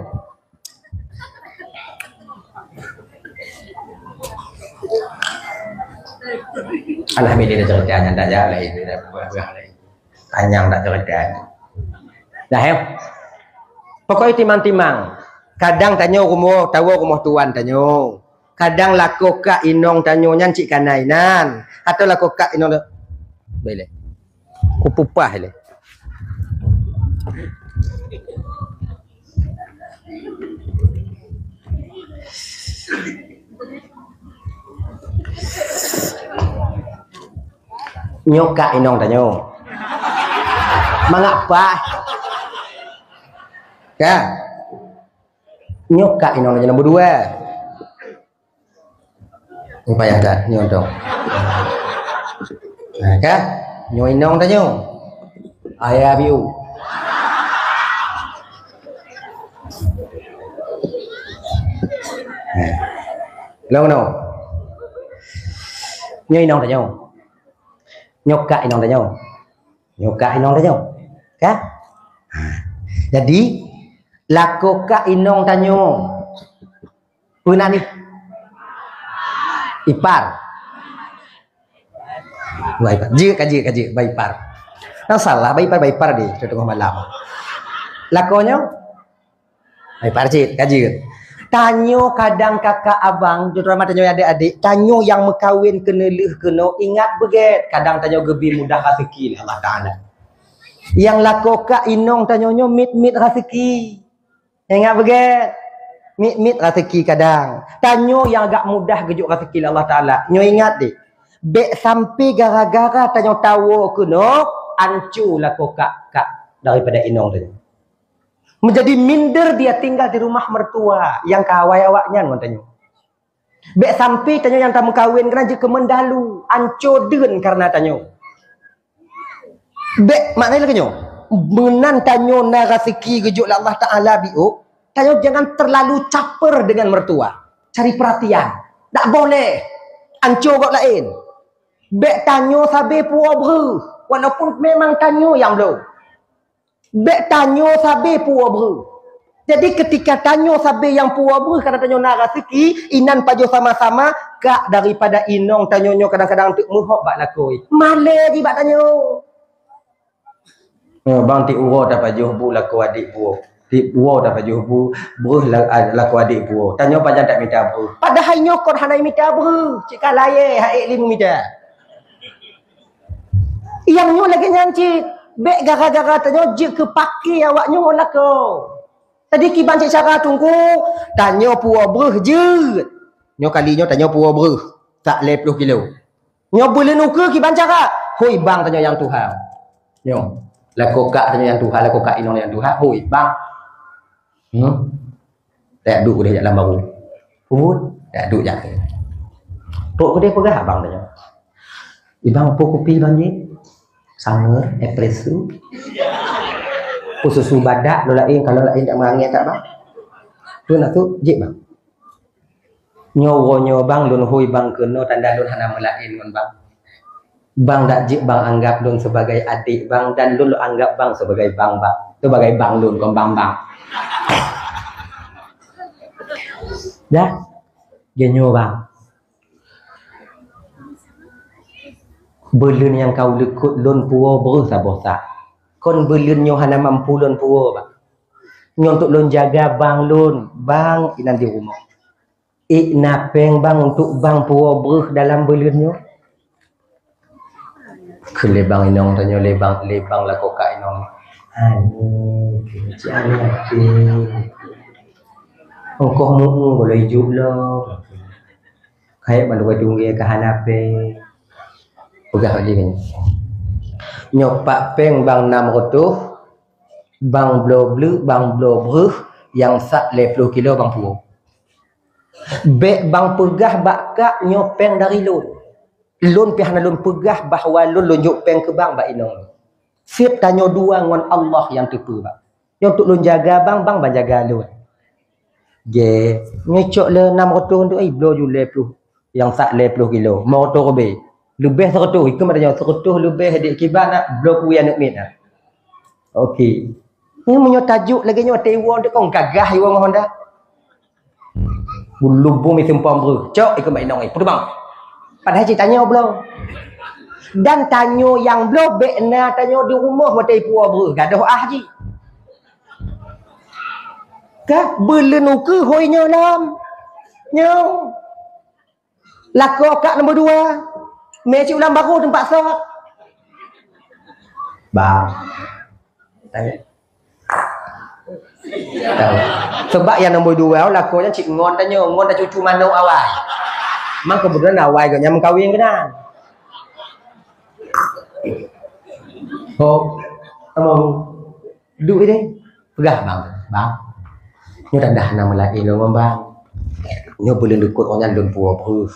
[SPEAKER 1] alhamdulillah ceritanya tak jalan ini panjang tak cerita dah ya. Pokoknya timang-timang. Kadang tanyo rumah, tahu rumah tuan tanyo. Kadang lako kak inong tanyo nyan cik kanainan. Atau lako kak inong boleh. Kupupah le. Nyoka inong tanyo. Mengapa? Kan? Nyoka inong tanyo nombor 2. Ini payah tak? Nyodong. Nah, kan? Nyo inong tanyo. Ayah biu. Lâu nào như nong tại nhau nhok cãi nong tại nhau nhok cãi nong tại nhau kan jadi lakoka inong tanyo puna ni ipar baik kaji baik ipar nah salah baik ipar di contoh malam lakonyo baik ipar cik kaji tanyo kadang kakak abang terutama tanyo adik-adik tanyo yang mekawin kena leh kena ingat beget kadang tanyo gebi mudah rezeki Allah Taala yang lakoka inong tanyonyo mit rezeki ingat beget mit rezeki kadang tanyo yang agak mudah gejuk rezeki Allah Taala nyo ingat deh bek sampai gara-gara tanyo tahu kena ancu lakoka kak daripada inong tanyo menjadi minder dia tinggal di rumah mertua yang kawai awaknya ngontanya. Bek sampai tanyo yang tak mengkawin kerana je kemendalu anco den karena tanyo. Bek maknanya lagi nyo. Menan tanyo na rezeki gejuk Allah Taala biuk, tanyo jangan terlalu caper dengan mertua. Cari perhatian. Tak boleh. Anco kok lain. Bek tanyo sabe puo bru, walaupun memang tanyo yang belum. Bek tanyo sabe puo bru. Jadi ketika tanyo sabe yang puo bru karena tanyo nak rezeki, inan pajo sama-sama kak daripada inong tanyonyo kadang-kadang tik muhok bak lakoi. Male di bak tanyo. Bang tik uro dah pajo bu lako adik puo. Tik puo dah pajo bu bru lako adik puo. Tanyo pajan tak minta bru. Padahal nyokot hanai minta bru. Cik kalaye haik 5 minta. Yang nyo lagi nyancit. Bek gara-gara tanyo je ke paki awaknya ngolah kau. Tadi kiban cik cara tunggu tanyo puo breh je. Nyo kali nyo tanyo puo breh tak 50 kilo. Nyo boleh nuker kiban cara. Hoi bang tanyo yang Tuhan. Nyo lakokak tanyo yang Tuhan, lakokak inong yang Tuhan. Hoi bang. Tak duk dia dalam baru. Put tak duk jak. Tok dia pegah bang tanyo. Ibang apa kopi bang je? Sanger, espresso, susu badak, lo lain kalau lain tak mengangi tak bang, tu nak tu jik bang, nyowo bang, don hui bang keno tanda don hana melain mon bang tak jik bang anggap don sebagai adik bang dan don lo anggap bang sebagai bang, sebagai bang don kon bang, dah, genyo bang. Belun yang kau lekut lon puo berusaha bosak. Kon belun nyo hana mampu lon puo bang. Nyo untuk lon jaga bang lon, bang inan di rumah. Napeng bang untuk bang puo beruh dalam belun nyo. Ke lebang inong tanyo lebang lah kokak inong. Kecik hati. Engkau mu boleh hidup lo. Kayak bandu dungge ke hanape. Pegah lagi ni. Nyopak peng bang 600 bang blo bruh yang sak 50 kilo bang puo. Bek bang pegah bakak nyopeng dari lon. Lon pihana lon pegah bahawa lon nyopeng ke bang bak inong. Fit tanyo dua ngon Allah yang tepu bang. Yang untuk lon jaga bang jaga lon. Ge nyocok le 600 untuk blo ju 50 yang sak 50 kilo. Motor be. Lebih 100 itu maknanya 100 lebih adik kibat nak blok kuih anak mit nak. Okey. Ni menyo tajuk lagi nyo Taiwan tu kong gagah iwang Honda. Bulu mi sempam bro. Cok ikut mak inong ni. Putu bang. Padahal cik tanya belum. Dan tanyo yang belum bekna tanyo di rumah matai puah bro. Gaduh ji. Ka belenu ke hoi nyo lam. Nyo. Lako kak nombor 2. Meja ulang baru tempat sok. Bang. Tahu. Sebab yang nombor 2 lakonya cik ngon tanya, ngon dah cucu mana awal. Mang kebetulan awal ke nyam kawin ke dah. Oh, mau duit deh. Pegah bang, bang. Nyo dah nama lain dong bang. Nyo boleh dukut orang dan puas perut.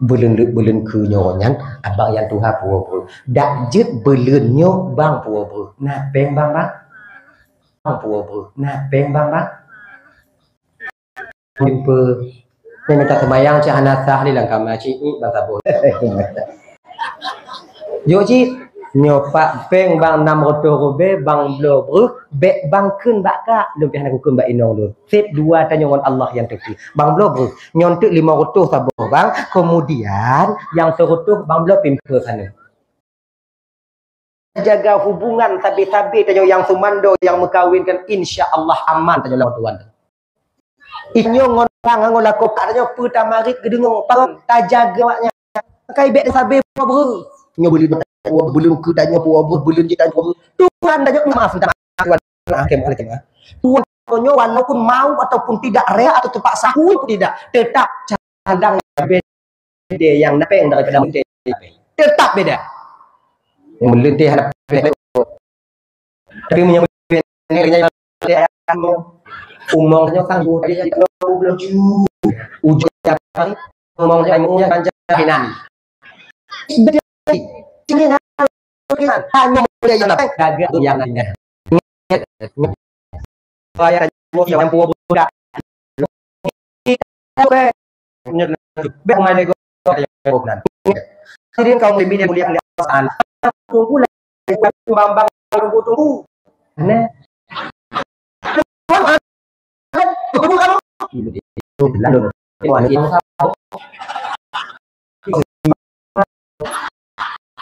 [SPEAKER 1] Belum ke nyonya abang yang Tuhan puas. Dak jet belum nyo bang puas. Nah peng bang bang. Bang puas. Nah peng bang bang. Jumpa. Ni minta semayang cak hanasah ni lang kamar cik bang sabun. Yo cik nyo pak peng bang 600 rupiah bang blur be bang kun bakka lebih nak kun bak inong dulu. Sip dua tanya dengan Allah yang tepi. Bang blur nyontek 500 sabun bang. Kemudian yang 100 bang blur pin ke sana. Jaga hubungan tabi-tabi tanya yang sumando yang mengkawinkan insya-Allah aman tanya lawan tuan. Inyo ngorang ngol lakok tanya pertamarit gedengung parang tajaga maknya. Kai bet sabe bro. Nyo boleh belum ke tanya puas belum kita Tuhan tanya maaf minta maaf Tuhan. Tuhan nyo walaupun mau ataupun tidak rea atau terpaksa pun tidak tetap cadang beda yang napeng daripada menteri tetap beda. Yang melintih hadap tapi menyebutnya umumnya kan dia belum ujian hari umumnya umumnya kan jahinan ini hanya mulai yang gagal yang lainnya saya yang puas budak oke bagaimana nego jadi kaum lebih dia mulia lihat tunggu lagi bambang tunggu nah tunggu kamu lalu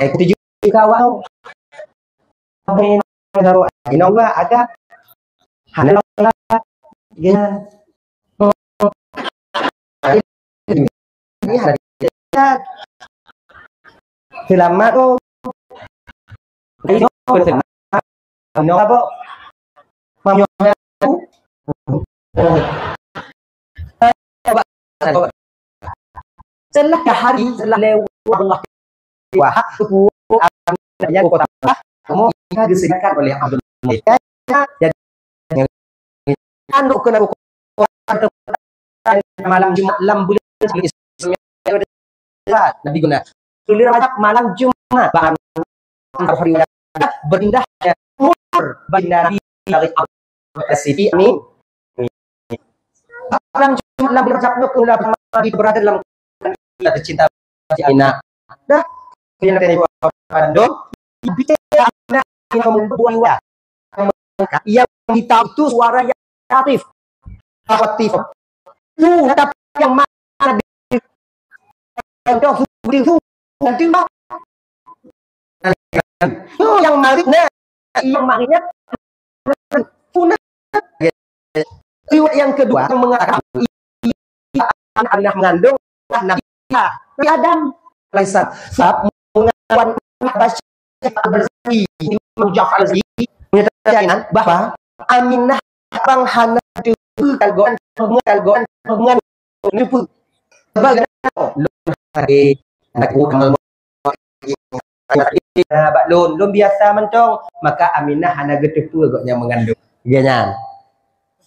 [SPEAKER 1] ikuti juga awal apa yang ada hanya ya selamat oh ini apa mamanya setelah hari setelah lewat Allah wah yang kota kamu disediakan oleh Abdullah jadi anduk kena malam Jumat bulan Nabi guna tulis Rajab malam Jumat bahan berindah umur bagi Nabi dari Siti amin malam Jumat bulan Rajab nukulah berada dalam cinta Cina dah yang tadi ando bicara anak yang membuat yang kita itu suara yang aktif aktif tapi yang mana di contoh itu nanti yang marinya punah yang kedua yang mengatakan anak mengandung anak Adam Laisat saat mengawan baca bersih menjafal bersih menyatakan bahwa Aminah bang hana debu kalgoan dengan nipu sebagai anak kamal lon biasa mencong maka Aminah hana getepu agaknya mengandung ganya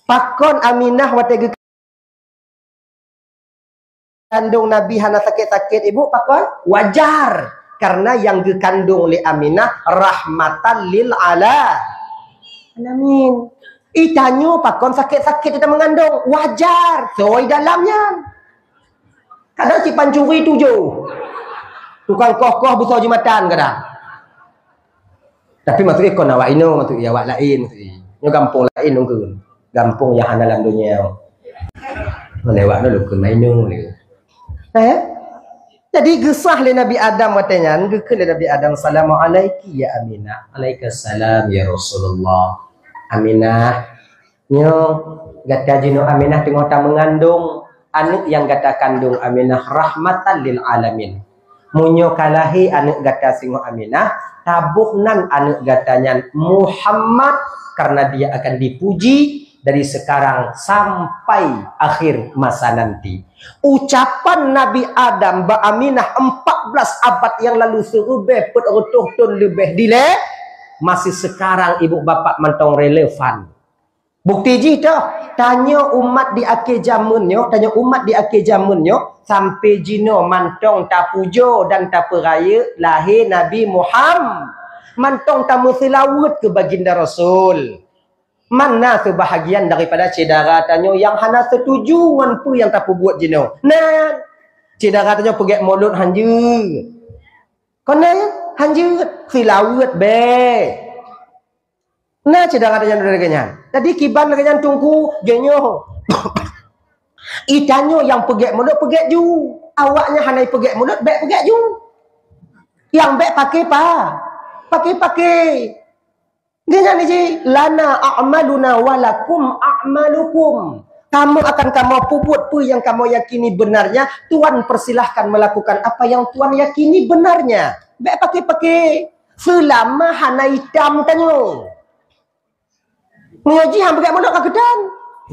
[SPEAKER 1] pakon Aminah watege kandung Nabi hana sakit-sakit ibu pakon wajar karena yang dikandung oleh Aminah rahmatan lil alamin. Itanyo pakon sakit-sakit kita mengandung wajar soy dalamnya. Kadang si pancuri tujuh tukang kokoh besar jumatan kadang. Tapi maksud ikon awak ino maksud ya awak lain maksudnya gampung lain nunggu gampung yang ana dalam dunia. Melewat dulu ke mainu ni. Jadi gesah le Nabi Adam katanya, ke Nabi Adam assalamualaikum ya Aminah. Waalaikumsalam ya Rasulullah. Aminah nyo gata jino Aminah tengok tak mengandung anak yang gata kandung Aminah rahmatan lil alamin. Munyo kalahi anak gata singo Aminah tabuhnan anak gatanya Muhammad karena dia akan dipuji dari sekarang sampai akhir masa nanti. Ucapan Nabi Adam ba Aminah 14 abad yang lalu serubeh perutuh tun lebih dile masih sekarang ibu bapak mantong relevan. Bukti ji tu tanya umat di akhir zamannya, sampai jino mantong tak pujo dan tak peraya lahir Nabi Muhammad. Mantong tak selawat ke baginda Rasul. Mana kebahagiaan daripada cedara tanya yang hana setuju dengan apa yang tak buat jino. Nah, cedara tanya pergi mulut hanja. Kena hanja selawat be. Nah, cedera tanya dengannya. Jadi kiban dengannya tunggu jenyo. Itanyo yang pergi mulut pergi ju. Awaknya hanai pergi mulut bek pergi ju. Yang bek pakai pa. Pakai. Dia ni ji lana a'maluna walakum a'malukum. Kamu akan kamu buat apa yang kamu yakini benarnya. Tuhan persilahkan melakukan apa yang Tuhan yakini benarnya. Bek pakai. Selama hanai hitam tanyo. Mengaji han pergi mulut ke kedan.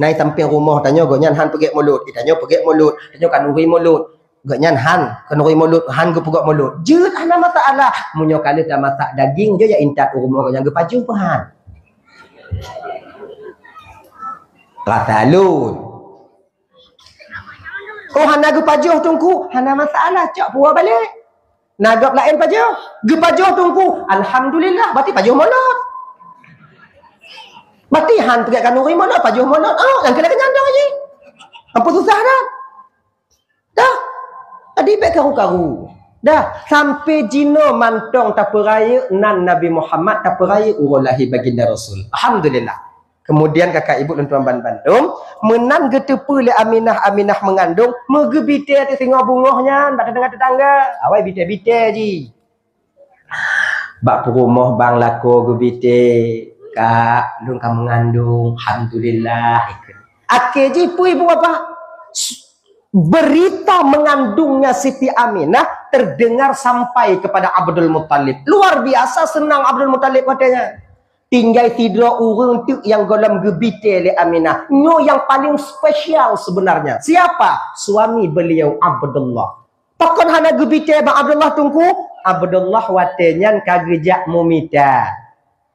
[SPEAKER 1] Nai tampil rumah tanya gonyan han pergi mulut. Tanya pergi mulut. Tanya kanuri mulut. Gonyan han kanuri mulut. Han ke pergi mulut. Jeut ana masalah. Munyo kali dah masak daging je ya intat rumah gonyan ke paju pe han. Rasa lun. Oh han nak paju tungku. Han masalah cak puas balik. Nagap lain paju. Ge paju tungku. Alhamdulillah berarti paju mulut. Berarti han pergi kanuri mana, pajuh mana. Yang kena kenyandang aja. Apa susah dah? Dah. Tadi baik karu-karu. Dah. Sampai jino mantong tak peraya nan Nabi Muhammad tak peraya urul lahir baginda Rasul. Alhamdulillah. Kemudian kakak ibu dan tuan Bandung menan getepu le Aminah mengandung megebite te tengok bungohnya pada tetangga. Awai bite-bite ji. Bak rumah bang lako gebite. Kak, lu kamu mengandung, alhamdulillah. Akhir je ibu bapa berita mengandungnya Siti Aminah terdengar sampai kepada Abdul Muttalib. Luar biasa senang Abdul Muttalib katanya. Tinggal tidur orang tu yang golem gebite le Aminah. Nyo yang paling spesial sebenarnya. Siapa? Suami beliau Abdullah. Takkan hana gebite bang Abdullah tunggu. Abdullah watenyan kagejak mumita.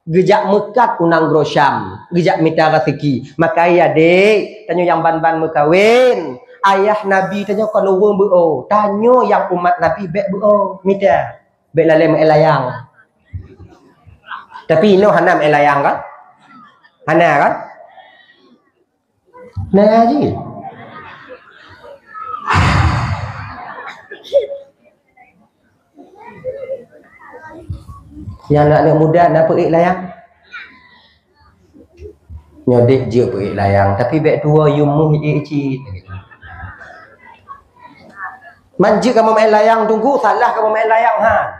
[SPEAKER 1] Gejak mekat unang grosyam, gejak mita rezeki. Maka ya dek, tanya yang ban-ban mekawin. Ayah Nabi tanya kalau orang berau, tanya yang umat Nabi bek berau, mita. Bek lalai melayang. Tapi ini hana melayang kan? Hana kan? Nah je. Yang anak muda nak pergi layang. Nyodek je pergi layang. Tapi bek tua you muh ici. Manja kamu main layang tunggu. Salah kamu main layang ha.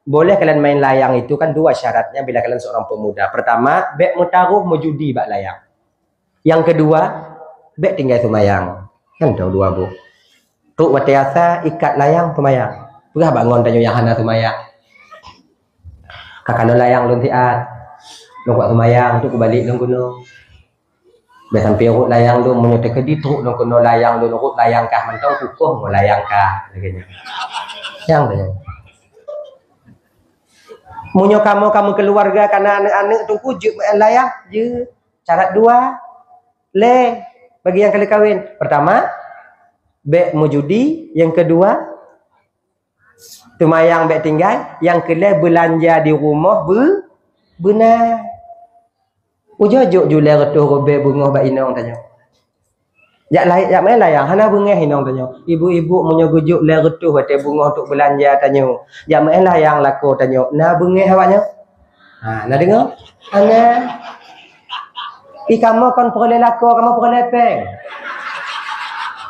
[SPEAKER 1] Boleh kalian main layang itu kan dua syaratnya bila kalian seorang pemuda. Pertama, bek mutaruh mejudi bak layang. Yang kedua, bek tinggal semayang. Kan tahu dua bu. Tuk watiasa ikat layang semayang. Pernah bangun tanya yang hana semayang. Kakak layang lun tiat. Lun kuat semayang tu kebalik lun kuno. Biar sampai urut layang tu menyutai ke ditruk lun kuno layang lun urut layang kah mantau kukuh mau layang kah. Yang tu. Munyo kamu keluarga karena anak-anak tunggu je layang je. Syarat dua. Le bagi yang kali kahwin. Pertama, bek mujudi. Yang kedua, tumayang bek tinggal. Yang kedua belanja di rumah benar. Ujuk julai retuh robe bunga bak inong tanya. Jak main layang hana bunga inong tanya. Ibu-ibu menyogujuk le retuh bate bunga untuk belanja tanya. Jak main layang lako tanya. Na bunga awaknya? Ha, nak dengar? Hana. Kamu kan perle lako, kamu perle peng.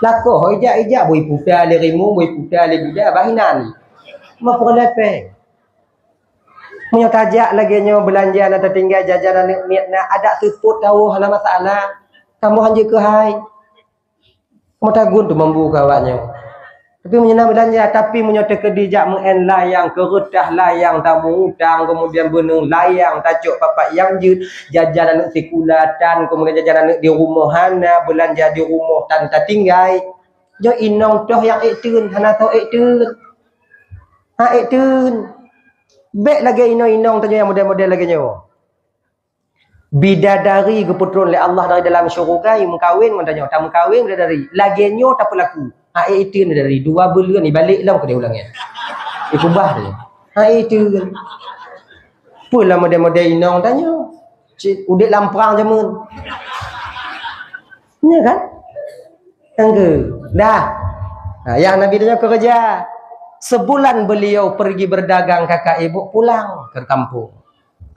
[SPEAKER 1] Lako ijak bui puda le rimu, bui puda le budak bahinan. Mau perle peng. Punya tajak lagi nyo belanja nak tertinggal jajan anak miat nak ada seput tahu hana masalah. Kamu hanya ke hai. Kamu tagun tu membuka awaknya. Tapi menyenang belanja, tapi menyota kedijak muen layang, keretah layang, tamu utang, kemudian benung layang, tajuk papak yang jut, jajan anak sekulatan, kemudian jajan anak di rumah hana, belanja di rumah tanta tinggai. Jo inong toh yang iktun, hana toh iktun. Ha iktun. Bek lagi inong-inong tanya yang model-model lagi nyo. Bidadari keputusan oleh Allah dari dalam syurga, yang mengkawin, tanya, tak mengkawin bidadari. Lagi nyo tak pelaku. Ha itu dari 2 bulan ni balik lah ke dia ulangnya. Ikubah dia. Ha itu. Pula model-model inong tanya. Udik lamprang jamun. Ya kan? Tangga. Dah. Ha, yang Nabi tanya kerja. Sebulan beliau pergi berdagang, kakak ibu pulang ke kampung.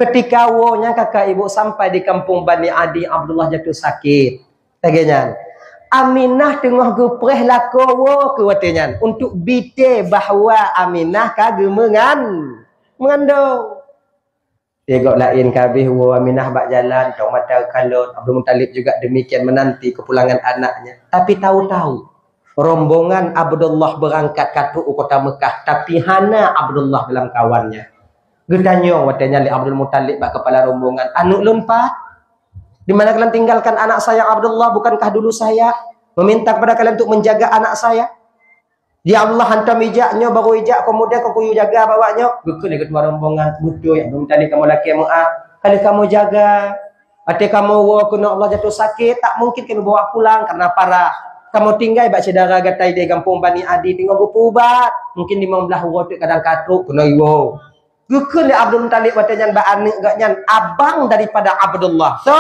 [SPEAKER 1] Ketika awalnya kakak ibu sampai di kampung Bani Adi, Abdullah jatuh sakit. Taganya. Aminah tengah gepreh lakowo ke watenya untuk bite bahawa Aminah kage mengandung. Tengok lain kabeh wo Aminah bak jalan tong mata kalut. Abdul Muttalib juga demikian menanti kepulangan anaknya. Tapi tahu-tahu rombongan Abdullah berangkat ke kota Mekah, tapi hana Abdullah dalam kawannya. Gedanyo watenya li Abdul Muttalib bak kepala rombongan, anu lunpat. Di mana kalian tinggalkan anak saya Abdullah? Bukankah dulu saya meminta kepada kalian untuk menjaga anak saya? Ya Allah hantar ijaknya baru ijak kemudian kau kuyu jaga bawanya. Betul ikut rombongan betul ya belum tadi kamu laki maaf. Kali kamu jaga, hati kamu kena Allah jatuh sakit, tak mungkin kamu bawa pulang karena para kamu tinggal bak saudara gatai di kampung Bani Adi tinggal berubat. Mungkin di membelah waktu kadang katruk kena iwo. Gukun ya Abdul Muttalib watanya ba anak gaknya abang daripada Abdullah. So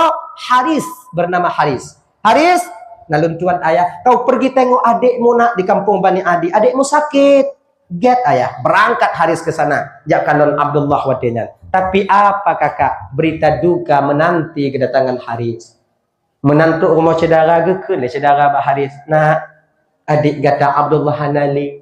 [SPEAKER 1] Haris bernama Haris. Haris nalun tuan ayah, kau pergi tengok adikmu nak di kampung Bani Adi. Adikmu sakit. Get ayah, berangkat Haris ke sana. Jak kalon Abdullah watanya. Tapi apa kakak? Berita duka menanti kedatangan Haris. Menantu rumah saudara gukun ya saudara Pak Haris. Nah, adik kata Abdullah Hanali.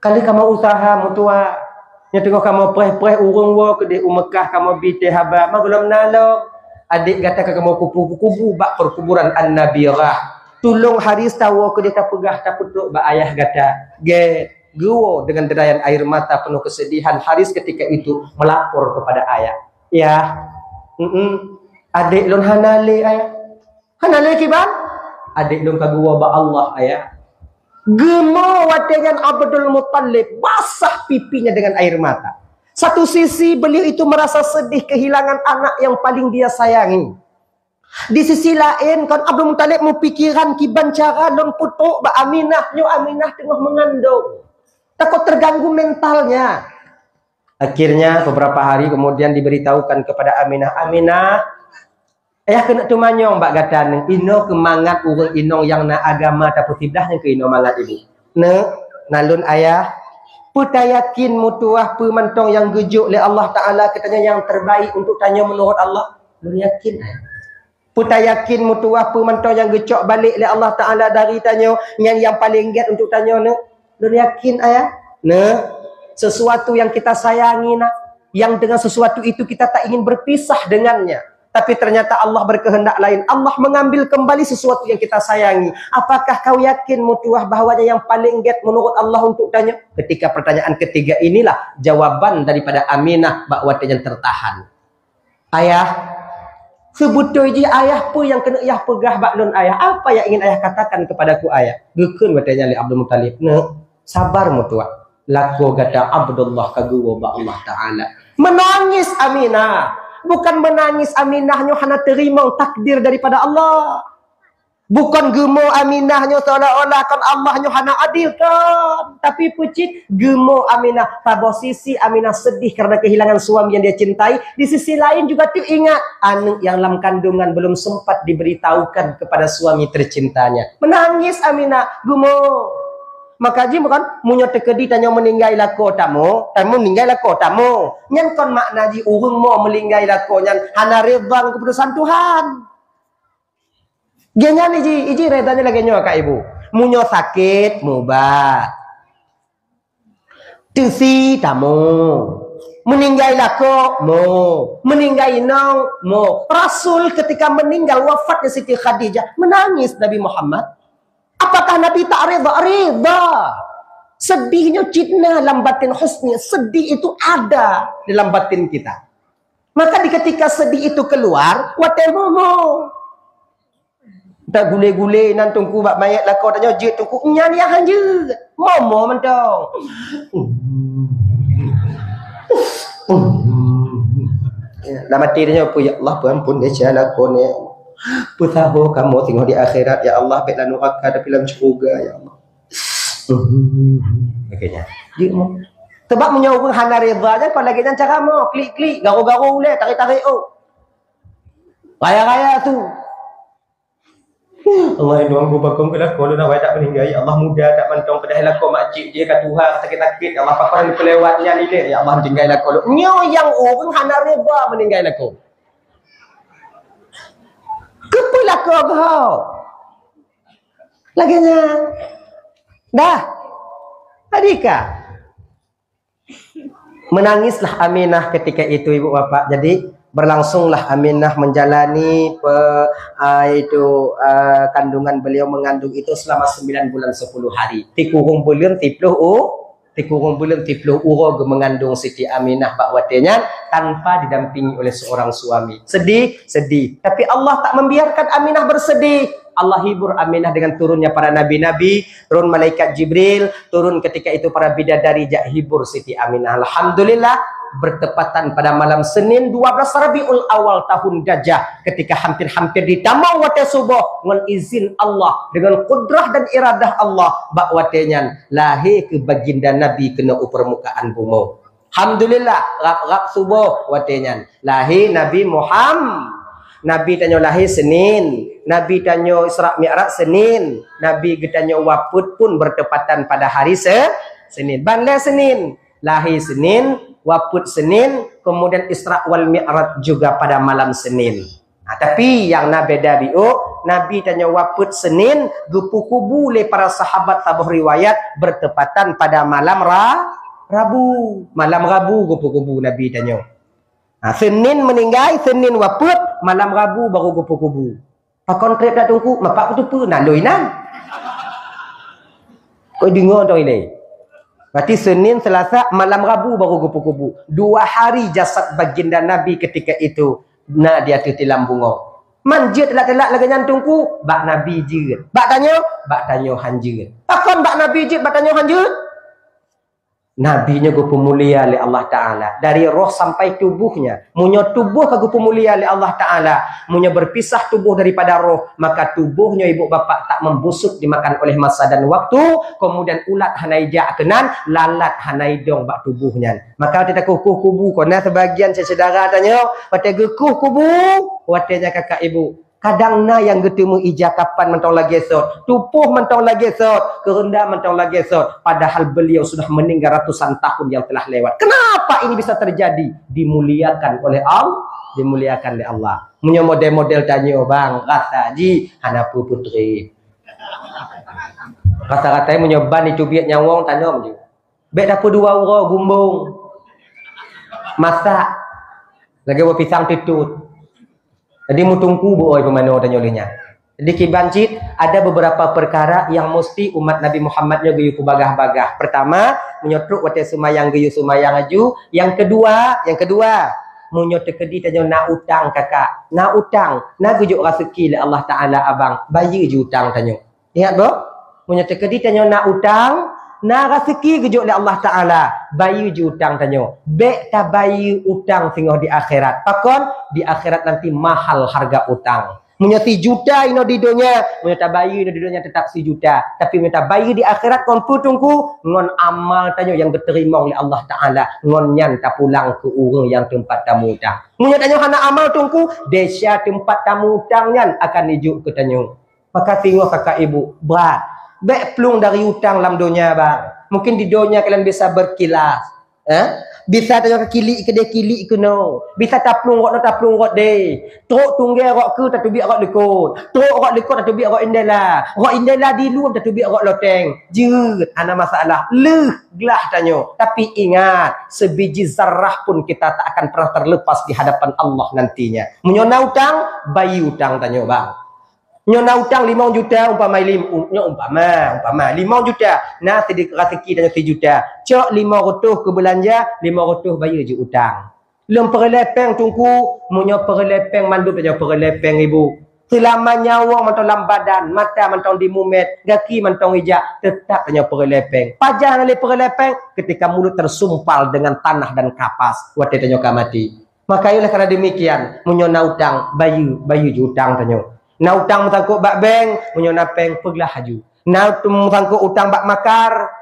[SPEAKER 1] Kali kamu usaha mutua. Yang tengok kamu preh-preh urung wo ke di Mekah kamu bite haba magulum nalo. Adik kata kamu kubu-kubu bak perkuburan An-Nabirah. Tolong Haris tahu ke dia tak pegah tak putuk bak ayah kata. Get guo dengan derayan air mata penuh kesedihan. Haris ketika itu melapor kepada ayah. Ya. Adik lun hanale ayah. Hanale kiban? Adik lun kaguwa bak Allah ayah. Gemo watengan Abdul Muttalib basah pipinya dengan air mata. Satu sisi beliau itu merasa sedih kehilangan anak yang paling dia sayangi. Di sisi lain kan Abdul Muttalib memikirkan kiban cara lon putuk ba Aminah tengah mengandung. Takut terganggu mentalnya. Akhirnya beberapa hari kemudian diberitahukan kepada Aminah, ayah kena tumanyong mbak gatan ino kemangat urang inong yang na agama tapi tidaknya ke ino mangat ini. Nalun ayah puta yakin mutuah pemantong yang gejuk oleh Allah Taala katanya yang terbaik untuk tanya menurut Allah. Lu yakin ayah? Puta yakin mutuah pemantong yang gecok balik oleh Allah Taala dari tanya yang paling get untuk tanya ne. Lu yakin ayah? Sesuatu yang kita sayangi nak, yang dengan sesuatu itu kita tak ingin berpisah dengannya. Tapi ternyata Allah berkehendak lain. Allah mengambil kembali sesuatu yang kita sayangi. Apakah kau yakin mutuah bahwanya yang paling get menurut Allah untuk tanya? Ketika pertanyaan ketiga inilah jawaban daripada Aminah bahwa yang tertahan. Ayah, sebutu je ayah pun yang kena ayah pegah baklun ayah. Apa yang ingin ayah katakan kepadaku ayah? Gekun katanya li Abdul Muttalib. Sabar mutuah. Laku kata Abdullah kaguwa ba Allah Taala. Menangis Aminah. Bukan menangis Aminahnya hanya terima takdir daripada Allah. Bukan gemo Aminahnya seolah-olah kan Allahnya hanya adil kan. Tapi pucit gemo Aminah. Pada sisi Aminah sedih karena kehilangan suami yang dia cintai. Di sisi lain juga teringat anak yang dalam kandungan belum sempat diberitahukan kepada suami tercintanya. Menangis Aminah. Gemo. Maka ji bukan munyo tekedi tanya meninggal lako tamu meninggal lako tamu nyan kon makna ji urung mo meninggal lako nyan hana redha keputusan Tuhan. Genyan iji redanya lagi nyo kak ibu. Munyo sakit mubat. Tisi tamu. Meninggal lako mo, meninggal inong mo. Rasul ketika meninggal wafatnya Siti Khadijah menangis Nabi Muhammad. Apakah Nabi tak reda? Reda. Sedihnya citna dalam batin husni. Sedih itu ada dalam batin kita. Maka di ketika sedih itu keluar, whatever. Tak gule-gule nan tungku bak mayat lah kau tanya jit tungku nyan yang hanja. Momo mentong. Dah mati dia apa ya Allah ampun dia jalan pun ya. Putaho kamu tengok di akhirat ya Allah baiklah neraka tapi dalam syurga ya Allah. Okeynya. Dia mau sebab menyuruh hana reza je kau lagi jangan cara mau klik-klik garu-garu boleh tarik-tarik oh. Raya-raya tu. Allah yang doang gubakong kedah kau nak tak meninggal ya Allah muda tak mantong pedah lah kau makcik dia kat Tuhan sakit-sakit ya Allah apa yang pelewatnya ni dia ya Allah tinggal lah kau nyo yang orang hana reza meninggal lah kau kepala kau laginya dah adika menangislah Aminah ketika itu ibu bapak. Jadi berlangsunglah Aminah menjalani kandungan beliau mengandung itu selama 9 bulan 10 hari. Tikurung bulan 30 urog mengandung Siti Aminah Pak Watenya tanpa didampingi oleh seorang suami. Sedih. Tapi Allah tak membiarkan Aminah bersedih. Allah hibur Aminah dengan turunnya para nabi-nabi, turun malaikat Jibril, turun ketika itu para bidadari jak hibur Siti Aminah. Alhamdulillah bertepatan pada malam Senin 12 Rabiul Awal tahun Gajah ketika hampir-hampir ditamau wate subuh dengan izin Allah dengan kudrah dan iradah Allah bak watenya lahir ke baginda Nabi kena permukaan bumi. Alhamdulillah rap subuh watenya lahir Nabi Muhammad. Nabi tanya lahir Senin, Nabi tanya Isra Mi'raj Senin, Nabi tanya wafat pun bertepatan pada hari Senin. Bandar Senin, lahir Senin, wafat Senin, kemudian Isra wal Mi'raj juga pada malam Senin. Tapi yang Nabi Nabi tanya wafat Senin, gupu-kubu le para sahabat sabuh riwayat bertepatan pada malam Rabu. Malam Rabu gupu-kubu Nabi tanya. Senin meninggal, Senin wafat, malam Rabu baru kupu-kupu. Pak kontrak dah tunggu, mapak tu pun nak loinan. Kau dengar tu ini. Berarti Senin, Selasa, malam Rabu baru kupu-kupu. 2 hari jasad baginda Nabi ketika itu nak dia tilam bunga. Manjit telak-telak lagi nyantungku, bak Nabi jerit. Bak tanya hanjerit. Pakon bak Nabi jerit, bak tanya hanjerit. Nabinya gupu mulia oleh Allah Ta'ala. Dari roh sampai tubuhnya. Munya tubuh ke gupu mulia oleh Allah Ta'ala. Munya berpisah tubuh daripada roh. Maka tubuhnya ibu bapak tak membusuk dimakan oleh masa dan waktu. Kemudian ulat hanai ja'kenan. Lalat hanai dong bak tubuhnya. Maka kita kukuh kubu. Kona sebagian saya saudara tanya. Wata gekuh kubu. Watanya kakak ibu. Kadang na yang ketemu ija kapan mentong lagi esok, tupuh mentong lagi esok, kerendah mentong lagi esok, padahal beliau sudah meninggal ratusan tahun yang telah lewat. Kenapa ini bisa terjadi? Dimuliakan oleh Allah, dimuliakan oleh Allah. Punya model-model tanya bang, rasa ji hanapu putri. Kata-katanya punya ban itu biak nyawang tanya je. Bek dapur 2 orang gumbung. Masak. Lagi buat pisang tutut. Jadi mutungku boy pemano tanya olehnya. Jadi kibancit ada beberapa perkara yang mesti umat Nabi Muhammadnya geyu ku bagah-bagah. Pertama, menyotruk wate sumayang geyu sumayang aju. Yang kedua, munyot tekedi tanya nak utang kakak. Nak utang, nak gujuk rezeki le Allah Taala abang. Bayi je utang tanya. Lihat boh? Munyot tekedi tanya nak utang, nak rezeki gujuk le Allah Taala. Bayi je utang tanya. Bek ta bayi utang singoh di akhirat. Pakon di akhirat nanti mahal harga utang. Punya 1 juta ino di dunia, punya bayi ino di dunia tetap 1 juta. Tapi punya bayi di akhirat kon putungku ngon amal tanya yang diterima oleh Allah Taala, ngon nyan ta pulang ke urang yang tempat tamu utang. Punya tanya hana amal tungku, desa tempat tamu utang nyan akan dijuk ke tanya. Maka tengok kakak ibu, berat. Bek pelung dari utang dalam dunia bang. Mungkin di dunia kalian bisa berkilas. Bisa tanya kili ke dia kili ke no. Bisa taplung rot deh. Truk tunggal rot ke tak tubi rot lekot. Truk rot lekot tak tubi rot indela. Rot indela di luar tak tubi rot loteng. Jut ana masalah. Gelah tanya. Tapi ingat, sebiji zarrah pun kita tak akan pernah terlepas di hadapan Allah nantinya. Menyona utang, bayi utang tanya bang. Nyo nak hutang 5 juta umpama umpama 5 juta. Nah sedekah rezeki dan 1 juta. Cok 500 ke belanja, 500 bayar je hutang. Lem perlepeng tungku, munyo perlepeng mandu saja perlepeng ibu. Selama nyawa mantong dalam badan, mata mantong di mumet, kaki mantong ijak, tetap hanya perlepeng. Pajah nali perlepeng ketika mulut tersumpal dengan tanah dan kapas, waktu tanyo mati. Maka ialah kerana demikian, munyo na hutang, bayu je hutang tanyo. Na hutang mutangkuk bak bank, munyo na peng pergilah haju. Na mutangkuk hutang bak mekar.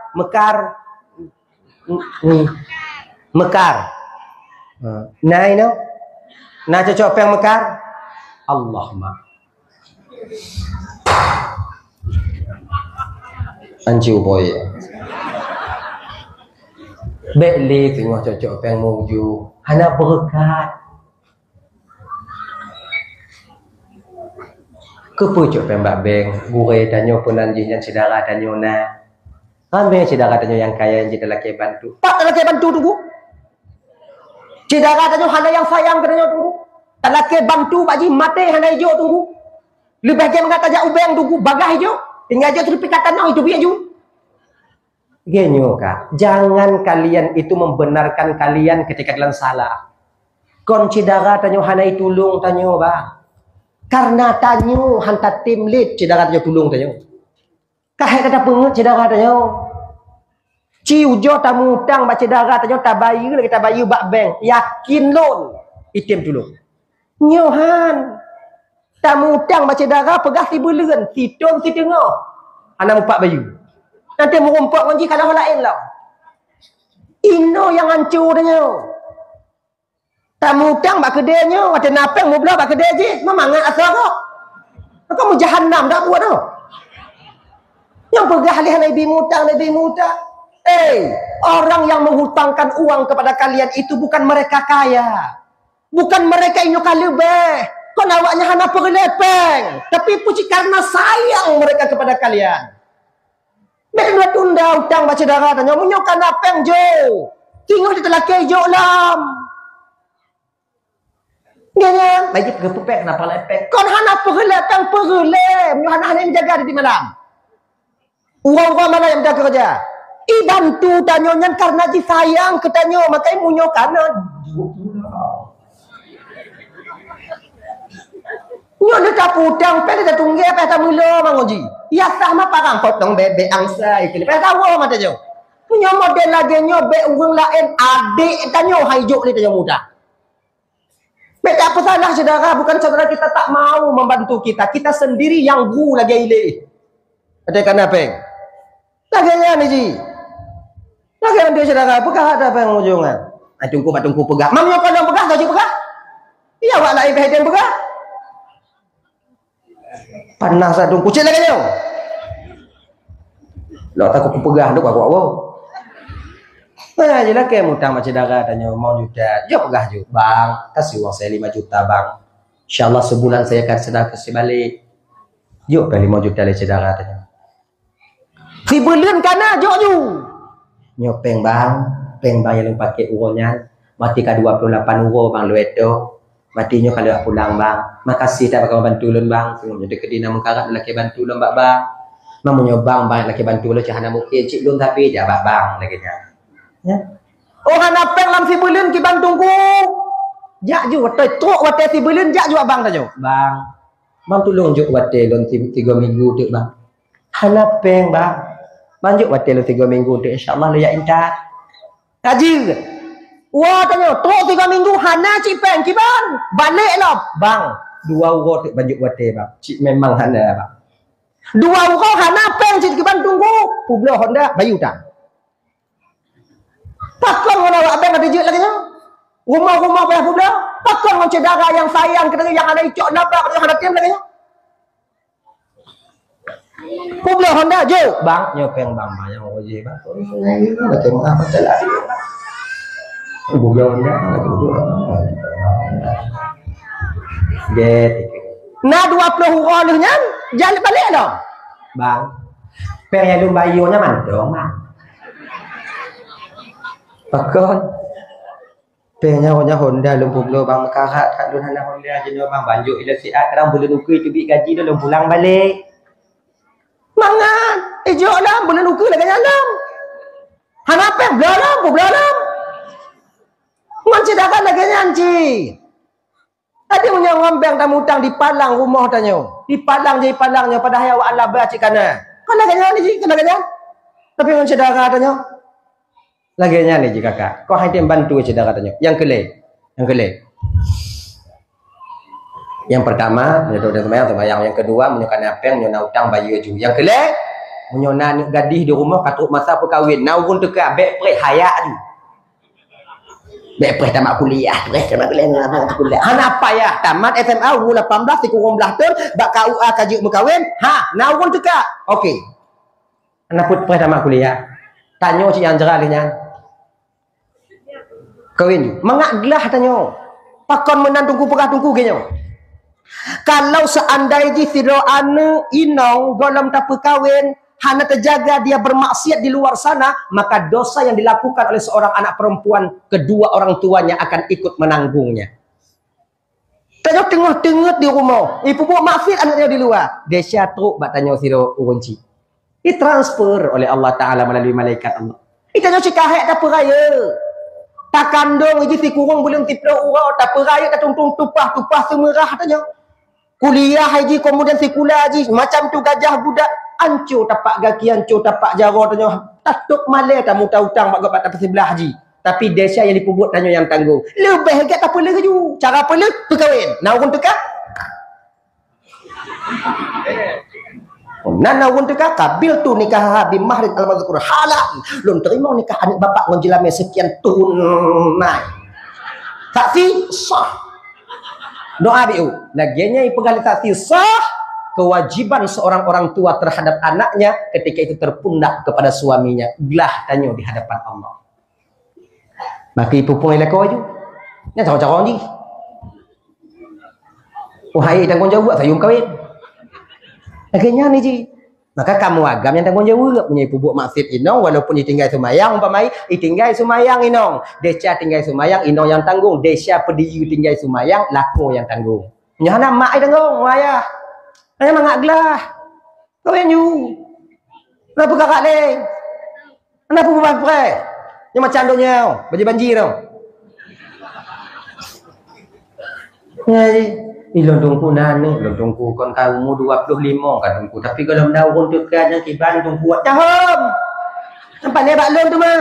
[SPEAKER 1] Nah ini, nah cocok peng mekar. Allahumma. Anju boy. Beli tengok cocok peng muju. Hana berkat. Kepucuk peng bak beng. Gure tanyo punan jinjan saudara tanyo na. Ambil saudara tanyo yang kaya yang laki bantu. Tak laki bantu tunggu. Saudara tanyo hana yang sayang tanyo tunggu. Tak laki bantu baji mati hana hijau tunggu. Lebih dia mengata jak ubeng tunggu bagah hijau. Tinggal je terupi kata nak itu biar ju. Genyo kak. Jangan kalian itu membenarkan kalian ketika kalian salah. Kon saudara tanyo hana tulung tanyo bang. Karena tanyo hantar tim lead saudara tanyo tulung tanyo. Kahai kata pengut saudara tanyo. Ciujo tamu hutang bak saudara tanyo tabayu lagi tabayu bak bank. Yakin loan item tulung. Nyohan. Tamu hutang bak saudara pegah si bulan, si tong si tengah. Anak empat bayu. Nanti merompak kunci kalau orang lain lah. Ino yang hancur tanyo. Tamu hutang bak kedainya, macam napeng mau belah bak kedai je. Memangat asal kok. Kau mau jahannam dah buat tu. Yang pegah lihat Nabi hutang. Orang yang menghutangkan uang kepada kalian itu bukan mereka kaya. Bukan mereka inyo kalebeh. Kau nawaknya hana perlepeng. Tapi puji karena sayang mereka kepada kalian. Mereka tunda hutang baca darah tanya. Menyokan napeng jo. Tinggal di telaki jo lam. Gaya, bagi pegepek kenapa lepeng? Kau hana perlepeng perlep. Hana yang menjaga di malam. Uang-uang mana yang menjaga kerja? Bantu tanyonya karena disayang ke tanyo. Makanya munyo karena nyo dekat putang pe dekat tunggak pe ta mula mangoji. Ya sama parang potong bebek angsa iki. Pe tahu mata jo. Punya model lagi nyo be urang lain adik tanyo haijuk ni tanyo muda. Be tak apa salah saudara, bukan saudara kita tak mau membantu kita. Kita sendiri yang gu lagi ile. Ada kan apa? Laganya ni ji. Lagi dia saudara, pegah ada apa yang ujungan? Tungku pegah. Mamnya kalau pegah gaji pegah. Iya wak lain beheden pegah. Panas adung kucing lagi nyo. Lo takut pegah duk aku. Nah, je lah ke mutang macam saudara tanya mau juta. Jom pegah je. Bang, kasih uang saya 5 juta bang. InsyaAllah sebulan saya akan sedar kasih balik. Jom pe 5 juta le saudara tanya. Si bulan kana jok ju. Nyo peng bang yang pakai uangnya. Mati ka 28 euro bang lu itu. Matinya kalau pulang bang. Makasih tak bakal bantu lun bang. Tengok jadi kedina mengkarat laki bantu lun bang. Mamunya bang laki bantu lun cahana mungkin cik lun tapi dia bang lagi nya. Ya. Orang napeng lam si bulan ki bantungku. Jak ju watai tok watai si bulan jak ju bang tajo. Bang. Bang tolong juk watai lun 3 minggu tu bang. Hana peng bang. Banjuk watai lun 3 minggu tu insya-Allah lu ya inta. Kaji. Wah tanya, tok 3 minggu hana cik peng kiban. Balik lah. Bang, 2 euro tu banjuk watai bang. Cik memang hana bang. 2 euro hana peng cik kiban tunggu. Publo Honda bayu tak. Pakon orang awak abang ada je lagi nya. Rumah-rumah payah publo. Pakon orang saudara yang sayang kita yang ada icok nabrak yang ada tim lagi nya. Publo Honda je. Bang, nyopeng bang yang oje bang. Macam apa salah. Publo Honda lagi tu. Get. Nah 20 euro ni nya. Jalan balik dah. Bang. Peng yang lu bayunya mantong bang. Pakon Penya Honda lumpur lo bang mekarat kat lu hana Honda jenis bang banjuk ila siat kadang bulan ukui tu bik gaji dah pulang balik. Mangan ejok lah bulan ukui lagi nyalam. Hana apa belalam. Ngan cedakan lagi nyanci. Tadi punya ngambang dan utang di palang rumah tanya. Di palangnya pada hayat awak Allah baca kana. Kan lagi nyan ni kan lagi nyan. Tapi ngan cedakan tanya. Lagi nyan ni kakak. Kau hanya bantu cedakan tanya. Yang kelai. Yang pertama menyedot sembahyang. Yang kedua menyukan apeng menyona utang bayu ju. Yang kelai menyona gadis di rumah katuk masa perkahwin. Naurun teka bek pre hayat tu. Bek pre tamat kuliah. Hana apa ya? Tamat SMA umur 18 kurang belah tahun bak KUA kaji berkahwin. Naurun teka. Okey. Anak put pre tamat kuliah. Tanya si yang jerah ni kawin ju. Mangak gelah tanya. Pakon menan tunggu perah tunggu genyo. Kalau seandainya siro anu inong golom tak perkahwin hana terjaga dia bermaksiat di luar sana, maka dosa yang dilakukan oleh seorang anak perempuan kedua orang tuanya akan ikut menanggungnya. Tanya tengah-tengah di rumah, ibu buat maksiat anaknya di luar. Dia syatruk bak tanya siro urunci. Ditransfer oleh Allah Taala melalui malaikat Allah. Tanya si kahek tak peraya. Tak kandung je si kurung belum tiplo urau tak peraya tak tung tupah semerah tanya. Kuliah haji kemudian sekolah haji macam tu gajah budak ancur tapak gaki ancur tapak jara tanya tatuk malai tak muta utang bak gapat tak sebelah haji tapi desa yang dipubut tanya yang tanggung lebih agak tak perlu ju cara perlu berkahwin naurun teka nana urun teka kabil tu nikah bi mahrin al-mazkur halal lun terima nikah anak bapak ngon jelame sekian tunai saksi sah doa biu laginya ipegali saksi sah kewajiban seorang orang tua terhadap anaknya ketika itu terpundak kepada suaminya belah tanya di hadapan Allah maka ipu pun elak kau ju nya cara-cara ni wahai tanggung jawab sayum kawin laginya ni ji maka kamu agam yang tanggung jawab punya ibu buat maksud inong walaupun ditinggal semayang umpamai ditinggal semayang inong deca tinggal semayang inong yang tanggung deca pediyu tinggal semayang lako yang tanggung nya anak mak ai tanggung ayah ayah mangak gelah kau yang you kenapa kakak le kenapa buat pre yang macam donya banjir tau ya lontongku nane lontongku kon kamu 25 kadungku tapi kalau daun tu kan yang kiban tungku caham nampak ni bak lon tu mah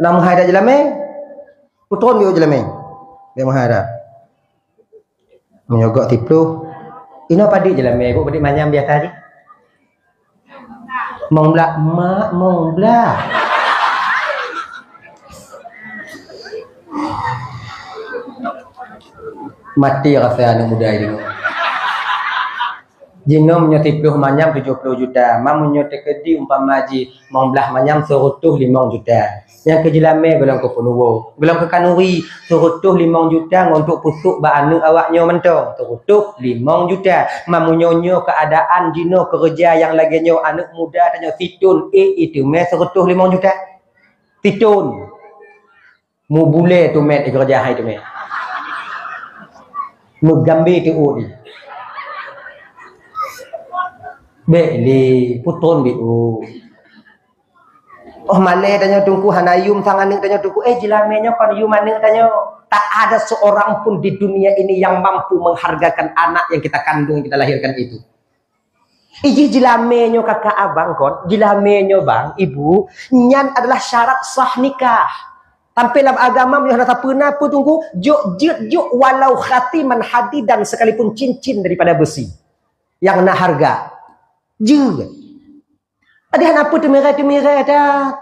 [SPEAKER 1] nak menghadap jelame putron dia jelame dia menghadap menyogok tiplu ino padik jelame kok padik manyam biasa je mong blak mak mong blak mati rasa anak muda ini. Jino menyoti puluh manyam 70 juta. Mam menyoti kedi umpama haji membelah manyam 105 juta. Yang kejelame golong ke Punuwo, golong ke Kanuri 105 juta untuk pusuk ba anu awaknya mentong 105 juta. Mam menyonyo keadaan jino kerja yang laginya anak muda tanya situn itu me 105 juta. Situn. Mu bule tu met kerja hai tu met. Mugambi tu udi. Beli putron biu. Oh malai tanya tungku hanayum sanganing tanya tungku jilamenya kan yu maning tanya tak ada seorang pun di dunia ini yang mampu menghargakan anak yang kita kandung yang kita lahirkan itu. Iji jilamenyo kakak abang kon, jilamenyo bang ibu, nyan adalah syarat sah nikah. Sampai dalam agama yang rasa pernah apa tunggu juk walau khatiman hadidan sekalipun cincin daripada besi yang nak harga juga. Ada apa tu merah dah.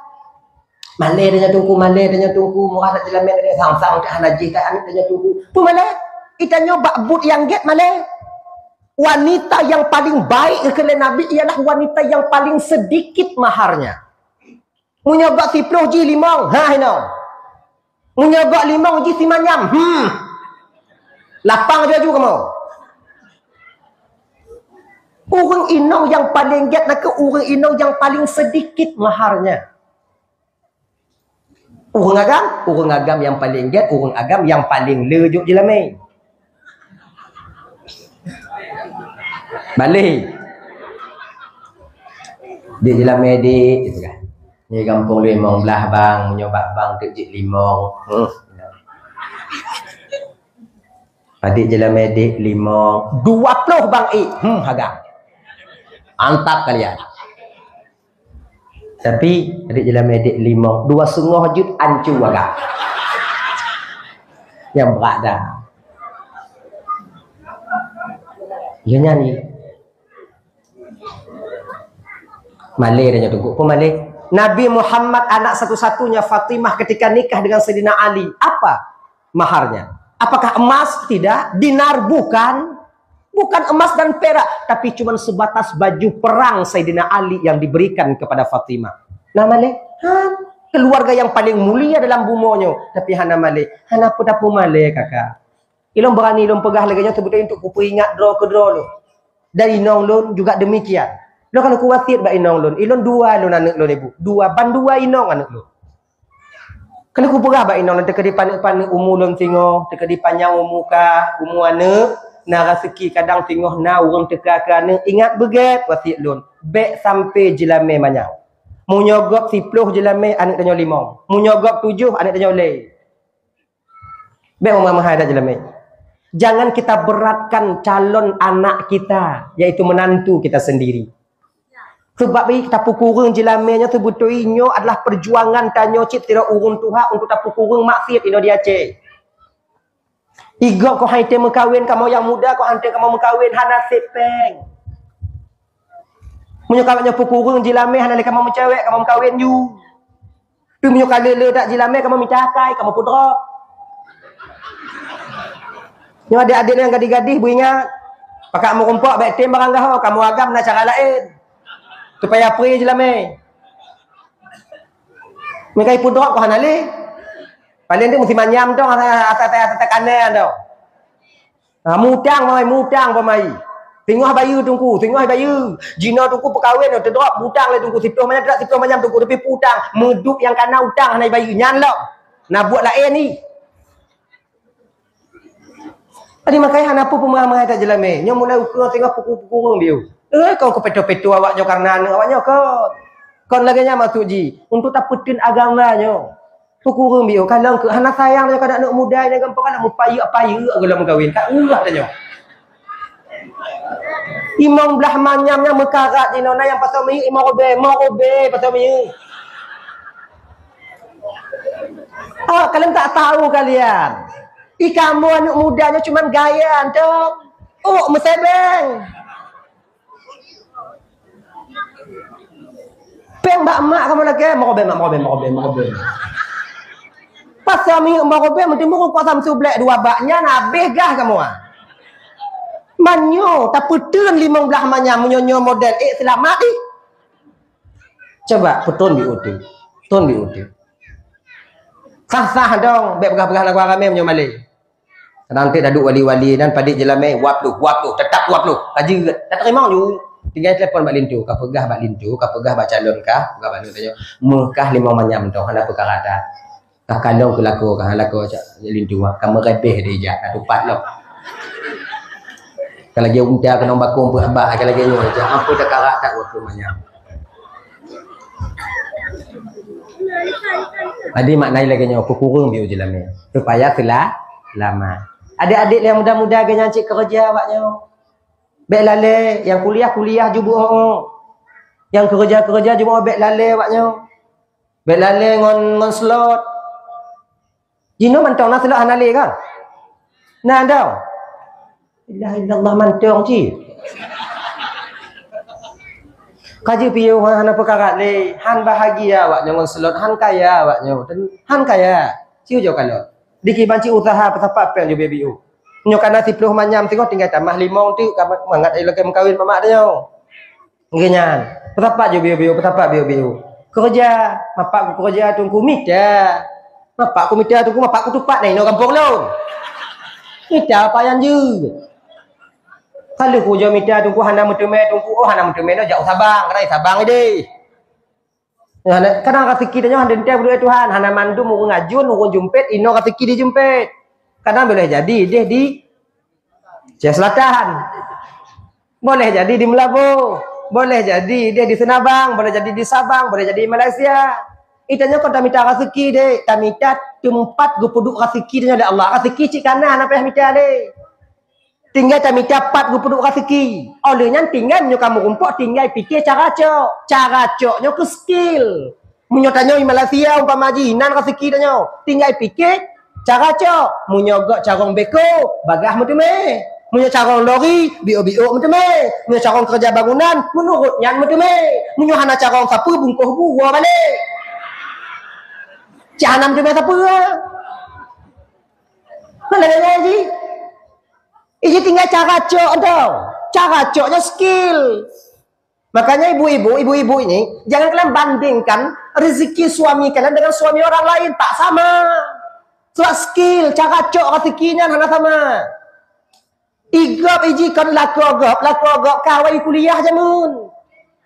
[SPEAKER 1] Malai dia tunggu murah nak jelamen dia sang-sang dah haji kat anak dia tunggu. Tu malai itanya bakbut yang get malai. Wanita yang paling baik kepada Nabi ialah wanita yang paling sedikit maharnya. Menyogok 10 ji limau. Ino. Menyogok 5 ji si manyam. Lapang je kamu. Orang inong yang paling get nak ke orang inong yang paling sedikit maharnya. Orang agam yang paling get, orang agam yang paling lejuk je lamai. Balik. Dia je lamai dik, gitu kan. Ni kampung limong belah bang, menyobak bang tek limong. Adik je lamai dik limong. 20 bang harga. Antap kalian. Tapi adik je lamai dik limong. 2,5 juta ancu agak. Yang berat dah. Dia nyanyi. Malay dia tunggu. Apa Malay? Nabi Muhammad anak satu-satunya Fatimah ketika nikah dengan Sayyidina Ali. Apa maharnya? Apakah emas? Tidak. Dinar? Bukan. Bukan emas dan perak. Tapi cuma sebatas baju perang Sayyidina Ali yang diberikan kepada Fatimah. Nah Malay? Keluarga yang paling mulia dalam bumonyo. Tapi hana Malay. Hana pun Malay kakak. Ilong berani ilong pegah lagi betul untuk kupu ingat draw ke draw lo. Dari nong lun juga demikian. Lo kalau kuatir ba inong lun, ilon 2 lun anak lun ibu. 2 ban 2 inong anak lun. Kalau ku pegah ba inong lun teka di panik-panik umu lun tingoh, teka di panjang muka, umu anak, na rezeki kadang tingoh na urang teka ke anak, ingat beget wasit lun. Bek sampai jelame manyau. Mu nyogok 10 jelame anak tanyo 5. Mu nyogok 7 anak tanyo le. Bek mama ada jelame. Jangan kita beratkan calon anak kita, yaitu menantu kita sendiri. Sebab kita pukurung jelamenya sebutuinyo adalah perjuangan tanyo cip tira urung Tuhan untuk tak pukurung maksiat ino dia ce. Igo ko haite mekawin kamu yang muda ko hante kamu mekawin hana sepeng. Munyo kawanya pukurung jelame hana le kamu cewek kamu mekawin you. Tu munyo kalele tak jelame kamu micakai kamu pudrok. Nyo adik-adik yang gadis-gadis bu ingat. Pakak mu rumpok baik tim barang gaho kamu agam nak cara lain. Supaya pri je lah meh. Mereka pun drop kau hanali. Paling dia mesti manyam tu atas kanan tu. Mutang pemai. Tengok bayu tunggu, tengok bayu. Jina tunggu perkahwin tu drop butang le tunggu 10 macam tak 10 macam tunggu tapi putang meduk yang kana utang hanai bayu nyan lah. Nak buat lain ni. Tadi makai hana apa pemaham tak jelas meh. Nyo mulai ukur tengok pukul-pukul dia. Kau ke peto-peto awaknya karena anak awaknya kau. Kau lagi nya masuk ji untuk tak putin agamanya. Pukurung bio kalau ke anak sayang dia kada anak muda ni gampang kan mau payu kalau mengkawin kat urah tanya. Imam belah manyamnya mekarat di nona yang pasal mi imam obe pasal mi. Kalian tak tahu kalian. Kamu anak mudanya cuma gaya antum. Mesebeng. Peng bak mak kamu lagi mokobe. Pas kami mokobe mesti mu kuat samsu blek 2 baknya habis gah kamu ah. Manyo tak putun 15 manya menyonyo model selamat ih. Coba putun biuti. Tun biuti. Sah dong bek begah-begah lagu rame menyo malai. Nanti daduk wali-wali dan padik jelame wap lu tetap wap lu. Kaji tak terima ju. Tinggal telefon bak lintu, ka pegah bak lintu, ka pegah bak calon kah, pegah bak lintu tanya, mekah 5 manyam tu, hendak perkara dah. Kah kalau ke laku, kah laku lintu, kamu rebeh dia je, tupat lo. Kalau dia unta kena bakung pun abah, kalau dia nyo je, apa tak karak tak waktu manyam. Adi maknai lagi nyo, kurung biu je lama, supaya telah lama. Adik-adik yang muda-muda ganya cik kerja awaknya. Bek lale yang kuliah jubuh. Yang kerja jubuh bek lale awaknya. Bek lale ngon slot. Jino mantong nak slot hanale kan? Nah dah. La ilallah mantong ci. Kaji piu hana perkara le, han bahagia awaknya ngon slot, han kaya awaknya. Han kaya. Ciu jo kalau. Diki banci usaha petapa pel jo bebiu. Nyokana 10 manyam tengok tinggal tambah 5 tu mangat ai lagi mengkawin mamak dia. Ngenyan. Petapa jo bio petapa bio. Kerja, mapak ku kerja tunggu mita. Mapak ku mita tunggu mapak ku tupat ni no kampung lo. Mita apa yang je. Kalau ku jo mita tunggu hana mutume tunggu hana mutume no jauh Sabang, rai Sabang ide. Kadang rezeki dia hanya hendak berdoa Tuhan, hana mandum urang ngajun, urang jumpet, ino rezeki dia jumpet. Kadang boleh jadi dia di Aceh Selatan. Boleh jadi di Melabu, boleh jadi dia di Senabang, boleh jadi di Sabang, boleh jadi di Malaysia. Itanya kau tak minta rezeki deh, tak minta tempat gupuduk rezeki dia ada Allah. Rezeki cik kanan apa yang minta deh. Tinggal tak minta pat gupuduk rezeki. Olehnya tinggal menyo kamu rumput, tinggal fikir cara cok. Cara coknya ke skill. Menyo tanya di Malaysia umpama jinan rezeki dia. Tinggal fikir cara cok. Menyo gak carong beko, bagah macam ni. Menyo carong lori, bio-bio macam ni. Menyo carong kerja bangunan, menurut nyan macam ni. Menyo hana carong sapu bungkuh buah balik. Jangan macam siapa lah. Mana lagi? Ini tinggal cara cok tau. Cara coknya skill. Makanya ibu-ibu ini jangan kalian bandingkan rezeki suami kalian dengan suami orang lain, tak sama. Sebab skill, cara cok rezekinya mana sama. Igap iji kan laku agap kawai kuliah jamun.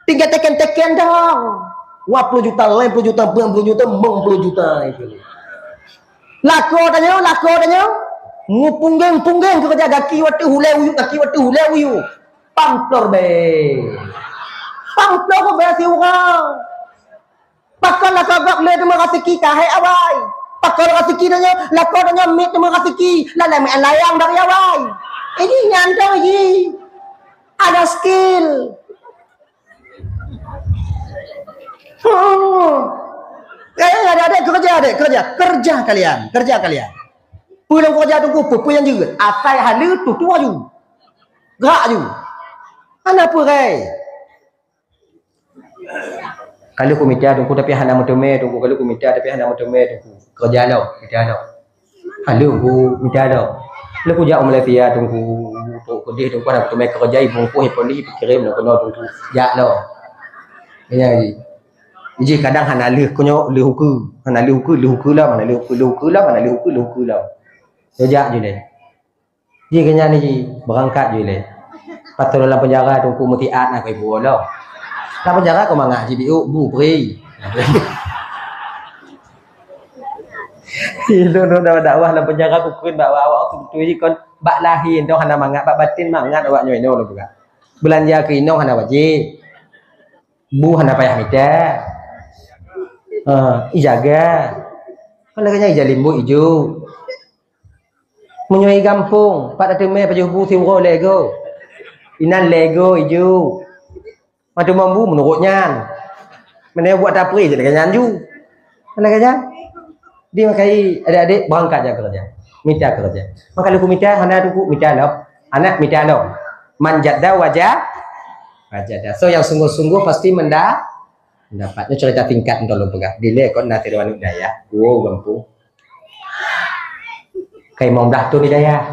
[SPEAKER 1] Tinggal teken dong. 20 juta, 50 juta, 40 juta, 50 juta itu. Laku tanya. Punggeng ke kerja gaki waktu hulai uyu. Pamplor be. Pamplor ko berarti orang. Pakon laku agak le tu rezeki kahai awai. Pakon rezeki tanya, laku tanya mit tu rezeki, lalai main layang dari awai. Ini nyantau lagi. Ada skill. Kerja kalian. Pulang kerja tunggu apa yang juga. Asal hala tu aju. Gerak aju. Ana apa kai? Kalau ku minta tunggu tapi hana mutome tunggu kalau ku minta tapi hana mutome tunggu. Kerja lau, minta lau. Hala ku minta lau. Lu ku jauh Malaysia tunggu kedih tunggu hana mutome kerja ibu ku hepoli kirim nak kena tunggu. Jak lau. Ini jadi kadang hana leh kunyo lehuku, hana lehuku lah, mana lehuku lah. Sejak je le. Ji kenya ni berangkat je le. Patut dalam penjara tunggu mutiat nak ibu lah. Dalam penjara kau mangak ji biu bu pri. Itu dah dakwah dalam penjara ku kun bawa awak tu ji kon bak lahir tu hana mangak bak batin mangat awak nyoy no juga. Belanja ke inong hana wajib. Bu hana payah minta. Ijaga. Kalau kanya ijalimbu ijo. Menyuai kampung, pak datang mai paju bu siuro lego. Inan lego ijo. Macam mambu menurutnya. Mana buat tapri je dengan nyanju. Mana kanya? Dia makai adik-adik berangkat je kerja. Minta kerja. Maka lu minta hana tu minta lah. Anak minta lah. Manjada wajah. So yang sungguh-sungguh pasti mendapatnya cerita tingkat untuk lo pegang. Dile kon nak tirwan daya. Wow kampung. Kayak mau dah tu ni daya,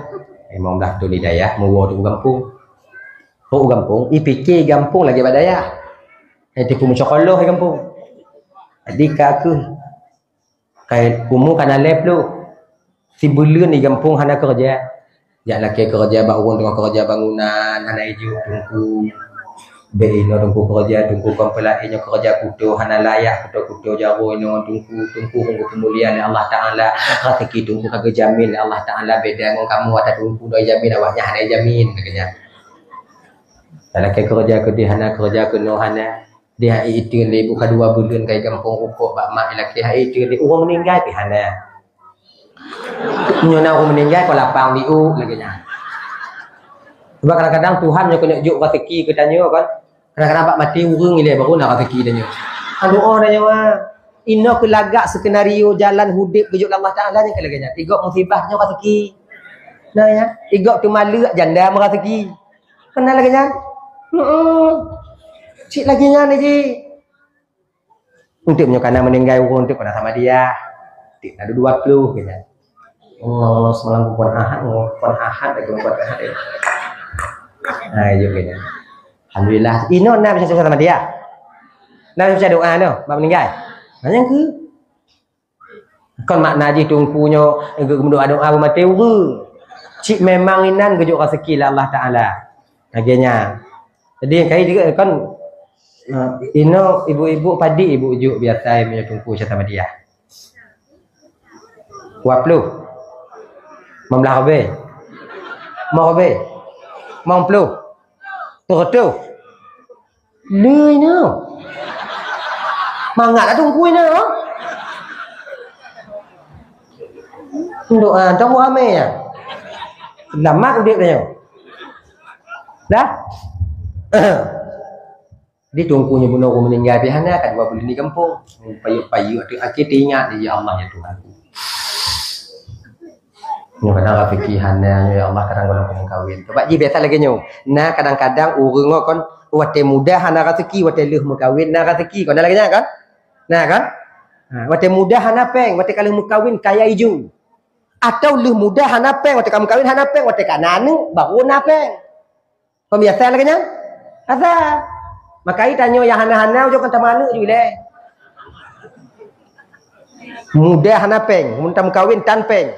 [SPEAKER 1] mau tu kampung. Kampung, IPK kampung lagi badaya. Tipu mencokolloh kampung. Adik aku. Kayak kumu kana lep lu. Si bulan di kampung hana kerja. Jak laki kerja bangun dengan kerja bangunan, hana hijau tunggu. Beino tunggu kerja, tunggu kompelainya kerja kudo, hana layak kudo jauh ino tunggu kemuliaan Allah Taala. Rezeki tunggu kagak jamin Allah Taala beda dengan kamu ada tunggu doi jamin awaknya hana jamin katanya. Kalau kerja ke dia hana kerja ke no hana dia itu le buka 2 bulan kai kampung rukuk bak mak laki itu le orang meninggal pi hana. Nyona orang meninggal ko lapang diu laganya. Sebab kadang-kadang Tuhan yang kena juk rezeki ke tanya kan. Kadang-kadang pak mati urang ile baru nak rezeki tanya. Doa tanya wah. Ino ke lagak skenario jalan hidup ke juk Allah Taala ni kalaganya. Igok musibahnya rezeki. Nah ya, igok tu malak janda rezeki. Kenal laganya? Cik lagi nya ni ji. Untuk menyokana meninggal urang untuk kena sama dia. Tik ada 20 kena. Oh, semalam puan ahad lagi puan ahad. Nah, juga. Alhamdulillah. Ino nak bisa sama dia. Nak bisa doa no, bab meninggal. Nanya ke? Kon makna ji tungkunyo doa mati urang. Cik memang inan gejuk rezeki lah Allah Taala. Agaknya. Jadi kai juga kan Ino ibu-ibu padi ibu ujuk biasa punya tungku sama dia. Waplu. Membelah be. Mau be. Mau plu. Tu. Lười nào. Mà ngã đã tungku ini no. Doa trong ame ya. Lama dia tanya. Dah. Di tungkunya bunuh aku meninggal di sana kan 2 bulan di kampung. Payu-payu tu akhir ingat ya Allah ya Tuhan. Nyo kadang fikihannya ya Allah kadang kalau kawin. Coba ji biasa lagi nyo. Nah kadang-kadang urang kon wate mudah hana rezeki wate leuh mekawin nah rezeki kon lagi kan? Nah kan? Wate mudah hana peng wate kalau mekawin kaya hijau. Atau leuh mudah hana peng wate kamu kawin hana peng wate kananu baru na peng. Kon biasa lagi nya? Asa makai tanyo yang hana-hana jo kan tamanu ju le. Mudah hana peng, muntam kawin tan peng.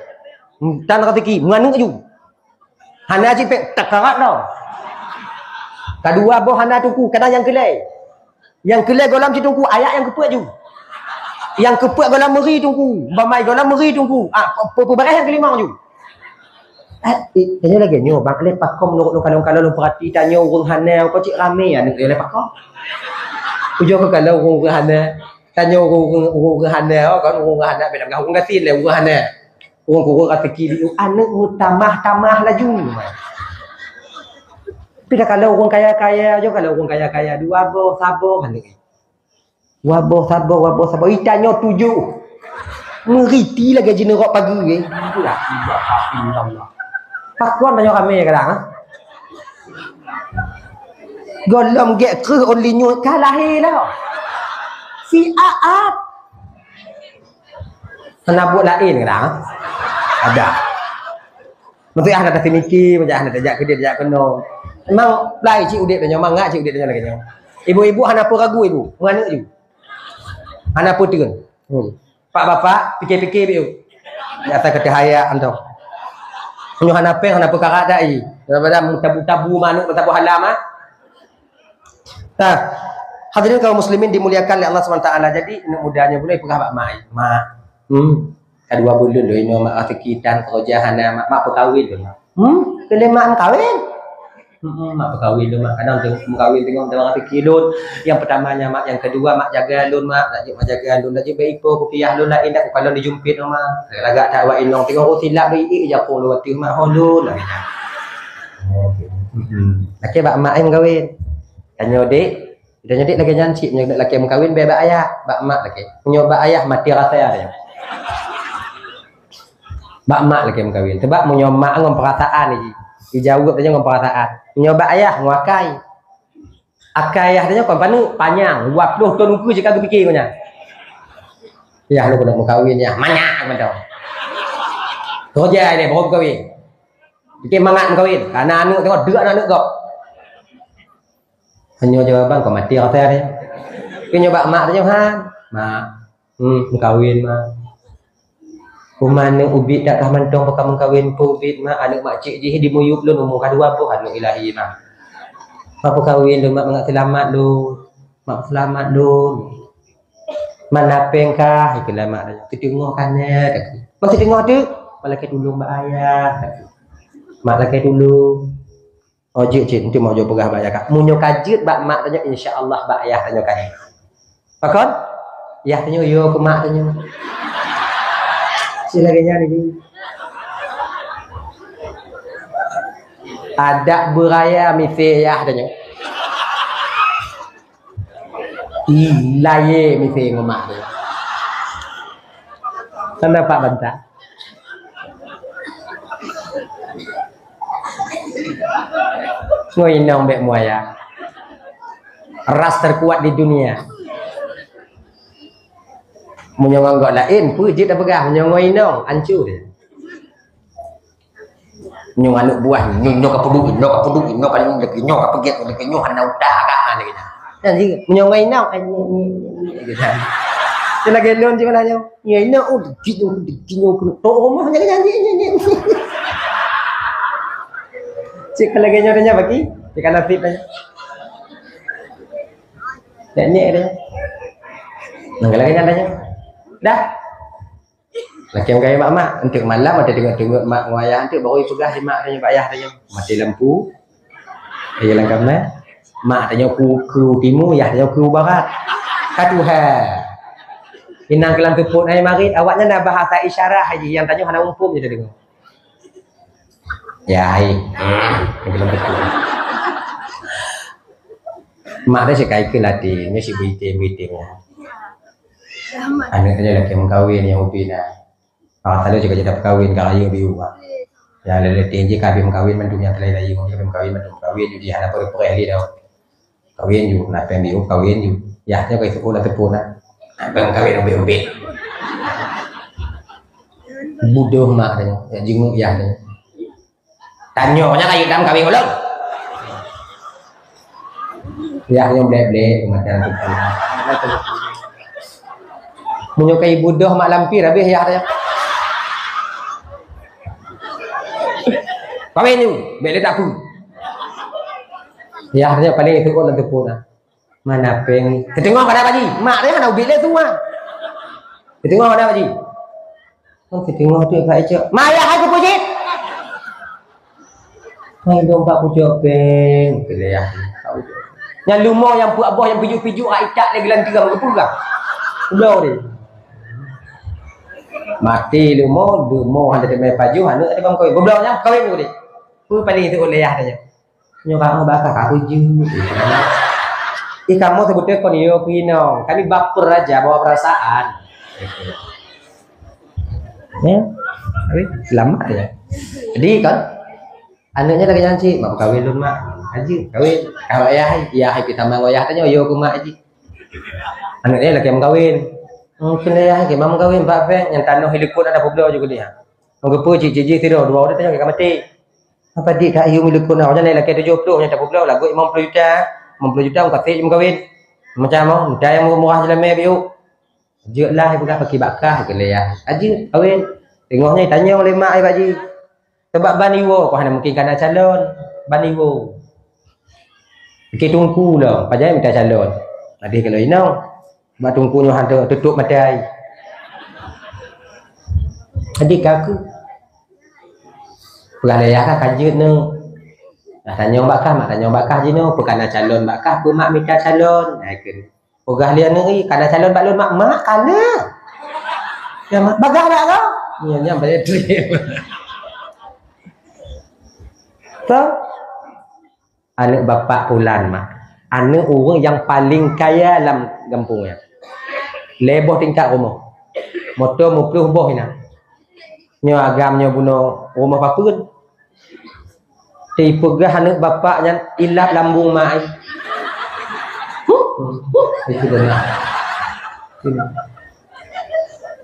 [SPEAKER 1] Tan rezeki nganu ju. Hana ji peng tak karat dah. Kedua boh hana tungku kadang yang kelai. Yang kelai golam ci tungku ayat yang kepek ju. Yang kepek golam meri tungku, bamai golam meri tungku. Perbarang yang kelima ju. Tanya lagi nyo bang le pakom lu kalau perhati tanya urang hana kau cik rame ya nek le pakom. Ujo ko kalau urang hana tanya urang hana kan urang hana beda ngau ngasin le urang hana. Urang rezeki di anak mutamah laju. Tapi kalau urang kaya-kaya jo kalau urang kaya-kaya dua boh sabo kan ni. Wabo sabo itanyo 7. Meriti lagi jenerok pagi ke. Itulah Allah. Pakuan banyak kami kadang. Golom gek ke only nyut kalah lah. Si aat. Penabuk lain kadang. Ada. Mesti ada tak mikir, macam ada tajak ke dia tajak kena. Memang lai cik udik tanya, memang ngak cik udik tanya lagi tanya. Ibu-ibu hana apa ragu ibu? Mana je? Hana apa turun? Pak bapak fikir-fikir biu. Biasa kata haya antau. Punya hana peng hana perkara dai. Daripada tabu-tabu manuk tabu halam ah. Nah, hadirin kaum muslimin dimuliakan oleh Allah SWT. Jadi mudahnya boleh pegah pak mai. Mak. Kedua bulan doi no mak sekitan kerja hana mak perkawin tu. Kelemaan kawin. Mak berkahwin lu mak kadang tengok berkahwin tengok kilo. Yang pertamanya mak, yang kedua mak jaga lun mak jaga lun dak baik po rupiah lun lain dak kalau dijumpit mak lagak tak wa inong tengok oh silap baik je pun lu wati mak holun lah. Laki bak mak ai berkahwin. Tanya dik, dia dik lagi nyancik nya laki berkahwin be bak ayah, bak mak laki. Punya bak ayah mati rasa dia. Bak mak laki berkahwin. Sebab punya mak ngom perasaan ni. Dijawab tanya ngom perasaan. Nyoba ayah nguakai. Akai ayah tanya kon panu panjang 20 tahun ku je kagak fikir punya. Ya lu kena kawin ya. Manyak macam. Kerja ni baru kawin. Fikir mangat kawin. Karena anu tengok deuk anak kau. Hanya jawaban kau mati rasa dia. Ke nyoba mak tanya han. Mak. Kawin mak. Kumana ubit dak kah mantong pakam kawin ubit mak anak mak cik je di muyup lu umur kadua po anu ilahi mak. Apa kawin lu mak mengat selamat lu. Mak selamat lu. Mana pengkah itulah mak tanya. Tengok kana dak. Masih tengok tu. Malaki tolong mak ayah. Mak laki dulu. Oh cik nanti mau jawab pegah mak ayah kak. Munyo kajut bak mak tanya insya-Allah bak ayah tanya kai. Pakon? Ya tanya yo ke mak tanya. Silaganya ni. Ada beraya miseyah tanya. Ilaye misey ngomak dia. Sana Pak Banta. Ngoinong bek muaya. Ras terkuat di dunia. Menyongong gak lain, pujit dah pegah, menyongong inong, hancur dia. Nyong anak buah, nyong kepeduin, nyong paling lagi, nyong kepeget, lagi nyong anak udah kan lagi. Nanti menyongong inong, gitu. Dia lagi lon je mana nyong, inong, oh, nyong kena tok rumah, jangan. Cik lagi nyong dia bagi, ikan nasib aja. Nyek dia. Nang lagi tanya. Dah. Laki yang kaya mak untuk malam ada tengok-tengok mak wayah nanti baru pegah si mak tanya pak ayah tanya mati lampu. Dia dalam kamar. Mak tanya ku timur, ayah tanya ku barat. Katuha. Inang kelam tepuk naik marit awaknya nak bahasa isyarat haji yang tanya hana umpum je dengar. Ya hai. Kelam tepuk. Mak dia sekai ke latih, ni si biting. Anaknya lagi mengkawin yang ubina. Tadi juga jadi kawin kalau biu pak. Ya lele tinggi kami mengkawin mendung yang terlalu lagi kami mengkawin mendung kawin jadi hana perli dah. Kawin juga nak biu kawin juga. Ya dia kayak sekolah tepuna. Bang kawin ubin. Bodoh mak dia. Ya jenguk ya dia. Tanyanya kayu dam kawin ulang. Ya yang blek macam tu. Menyukai bodoh mak lampir habis ya dia. Kawin tu, beli tak pun. Ya, dia paling itu orang tepuk dah. Mana peng? Ketengok pada Pak Ji. Mak dia mana ubil tu ah. Ketengok pada Pak Ji. Oh, ketengok tu Pak Ejok. Maya aku pujit. Hai dong Pak pujok peng. Pilih ya. Yang lumah yang buat abah yang pijuk-pijuk hak itak dia gelan tiga betul ke? Udah dia. Mati lumah ada temai paju anak ada bang kawin. Beblaunya kawin tu dia. Ku paling itu oleh ya dia. Nyoba bakar aku ju. Kamu sebutnya kon yo pinong. Kami baper aja bawa perasaan. Ya. Tapi selamat ya. Jadi kan anaknya lagi janji mak kawin lu mak. Haji kawin. Kalau ya kita mang wayah tanya yo ku mak haji. Anaknya lagi mau kawin. Mungkin ya ke mam kawin Pak Feng yang tanah helikopter ada poblo juga dia. Nggepo ciji tidur dua orang tanya ke mati. Apa dik dak yu milik kuna macam ni laki 70 nya tak poblo lagu 50 juta. 50 juta orang kata jom kawin. Macam mau muda yang murah je lama biu. Jeklah bukan pakai bakah ke ya. Haji kawin. Tengoknya tanya oleh mak ai Pak Ji. Sebab baniwo kau hanya mungkin kena calon baniwo. Kita tunggu lah, pajai minta calon. Ada kalau inau, mak tunggunya hantar tutup mata ai. Adik aku. Peralaya kah kajut ni. Nah tanya bakah, mak tanya bakah je no, bukan calon bakah, mak minta calon. Nah kan. Ogah dia ni kana calon balon mak kana. Ya mak bagah dak kau? Nya balik tu. So, anak bapa pulan mak. Anak orang yang paling kaya dalam kampungnya. Leboh tingkat rumah. Motor 50 boh ina. Nyo agamnya bunuh rumah papun. Tipu gah anak bapa yang ilap lambung mak ai. Itu benar.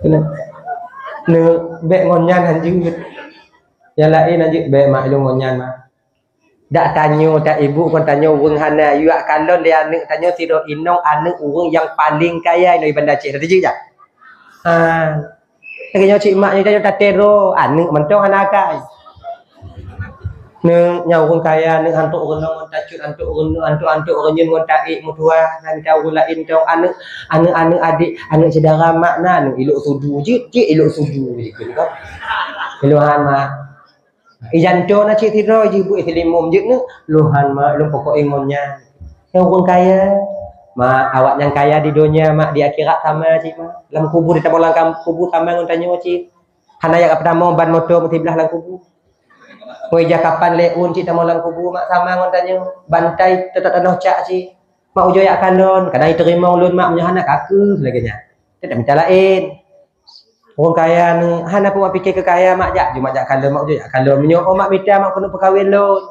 [SPEAKER 1] Kena. Ne bek ngonyan anjing. Yang lain anjing bek mak lu ngonyan mak. Dak tanya tak ibu kon tanya urang hana you kalon dia anak tanya tido inong anak urang yang paling kaya dari bandar Aceh tadi je. Kaya cik mak ni tanya tatero anak mentong anak kai. Ne nya urang kaya ne hantuk urang tacut hantuk urang hantuk urang nyen ngon taik mutua nan tahu lain tong anak adik anak saudara mak nan ilok sudu je ilok sudu je kan. Keluhan mak ijan to na cik tiro je bu limum je ne luhan mak lu pokok ingonnya yang orang kaya mak awak yang kaya di dunia mak di akhirat sama cik mak dalam kubur di tabolang kubur sama ngon tanya cik hana yang pertama ban motor mesti belah dalam kubur koi ja kapan leun cik tabolang kubur mak sama ngon tanya bantai tetap tanah cak cik mak ujo yak kandon kadang terima ulun mak punya hana kaku laganya tidak minta lain. Orang kaya ni, hana pun fikir kekaya mak jak, cuma jak kalau mak jak kalau menyo mak minta mak kena perkahwin lon.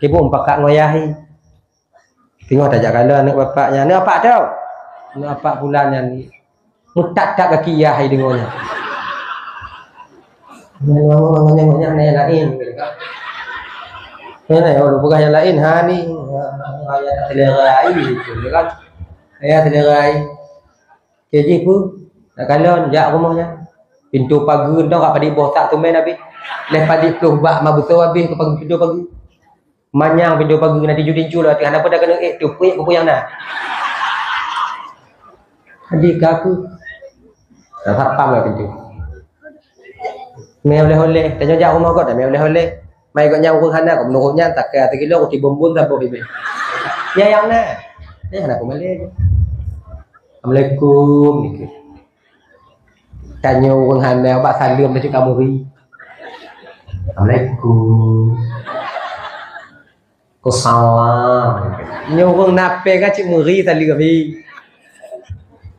[SPEAKER 1] Kibu pakak ngoyahi. Tengok tak jak kalau anak bapaknya, ni apa tau? Ni apa bulannya ni. Mutak tak kaki ya hai dengonya. Ngomong-ngomongnya yang lain. Ni orang bukan yang lain ha ni. Ayat telerai gitu kan. Ayat telerai. Jadi pun nak kalon jak rumahnya. Pintu pagar dah kat padik boh tak tu main habis. Leh padik peluh bak ma betul habis ke pagar pintu pagar. Manyang pintu pagar nanti tinju lah. Tiada apa dah kena tu puik yang dah. Adik aku. Dah sapam lah pintu. Mai oleh-oleh, tanya jak rumah kau dah mai oleh-oleh. Mai kau nyau urang hana kau menurutnya tak kira 3 kilo roti bombon tak boleh. Ya yang na. Ya nak kembali. Assalamualaikum ni. Tanya urang hana bak salam macam kamu ri. Assalamualaikum. Ko salam. Nyo urang nape ka cik muri salam ri.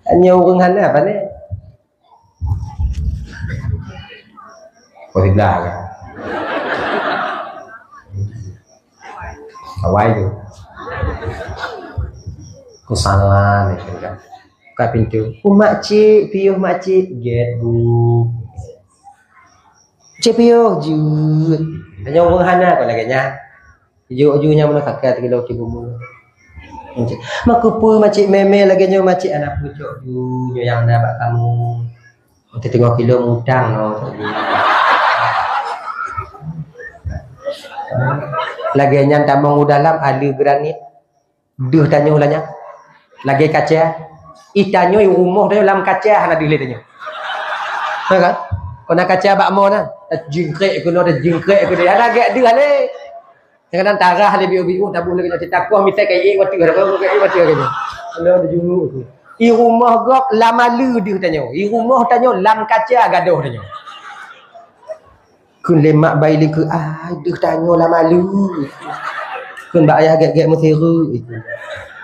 [SPEAKER 1] Tanya urang hana apa ni? Kau tidak kan? Kawai tu. Kau salah ni kan? Kat pintu. Makcik, piuh makcik. Get bu. Cik piuh jut. Tanya orang hana kau lagi nya. Juk-juknya mana kakak kilo tibu mulu. Makupu makcik meme lagi nya makcik anak pucuk ju yang dah bak kamu. Nanti tengok kilo mudang no. Lagi yang tamang dalam ada granit. Duh tanya ulanya. Lagi kaca. Itanyo rumah dia dalam kaca hana dile tanya. Ha kan? Kau nak kaca bak mo nah. Jingkrek aku ada jingkrek aku dia. Ada gak dia le. Kadang tarah le biu-biu tabu lagi nak takuh misal kai waktu berapa kai waktu kayaknya. Kalau ada juru tu. I rumah gok lamalu dia tanya. I rumah tanya lam kaca gaduh tanya. Kun lemak bayi ke aduh tanya lah malu. Kun bak ayah gek-gek musiru itu.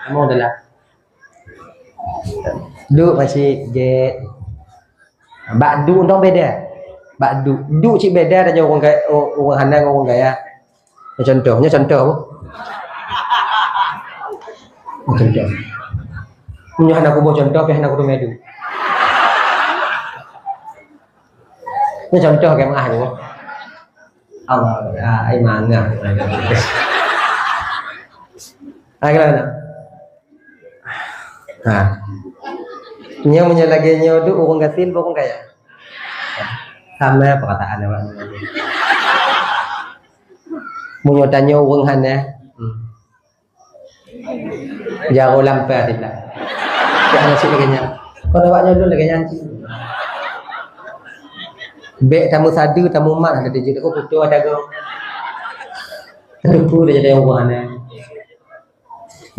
[SPEAKER 1] Kamu adalah. Duk masih gek. Bakdu ndong beda. Bakdu. Du cik beda tanya orang handang orang gaya. Contohnya contoh apa? Contoh. Punya anak aku buat contoh ke anak aku tu medu. Ini contoh kayak mana ni? Allah, ai mangga. Ah kena. Ha. Nyo menyalagi nyo tu orang gatin orang kaya. Sama perkataan awak. Munyo tanya orang hana. Jauh lampai tidak. Jangan nasi lagi nya. Kau awaknya dulu lagi nyanyi. Bek tamu sadu tamu mak ada dijik aku putu ada go. Aku dia jadi orang mana.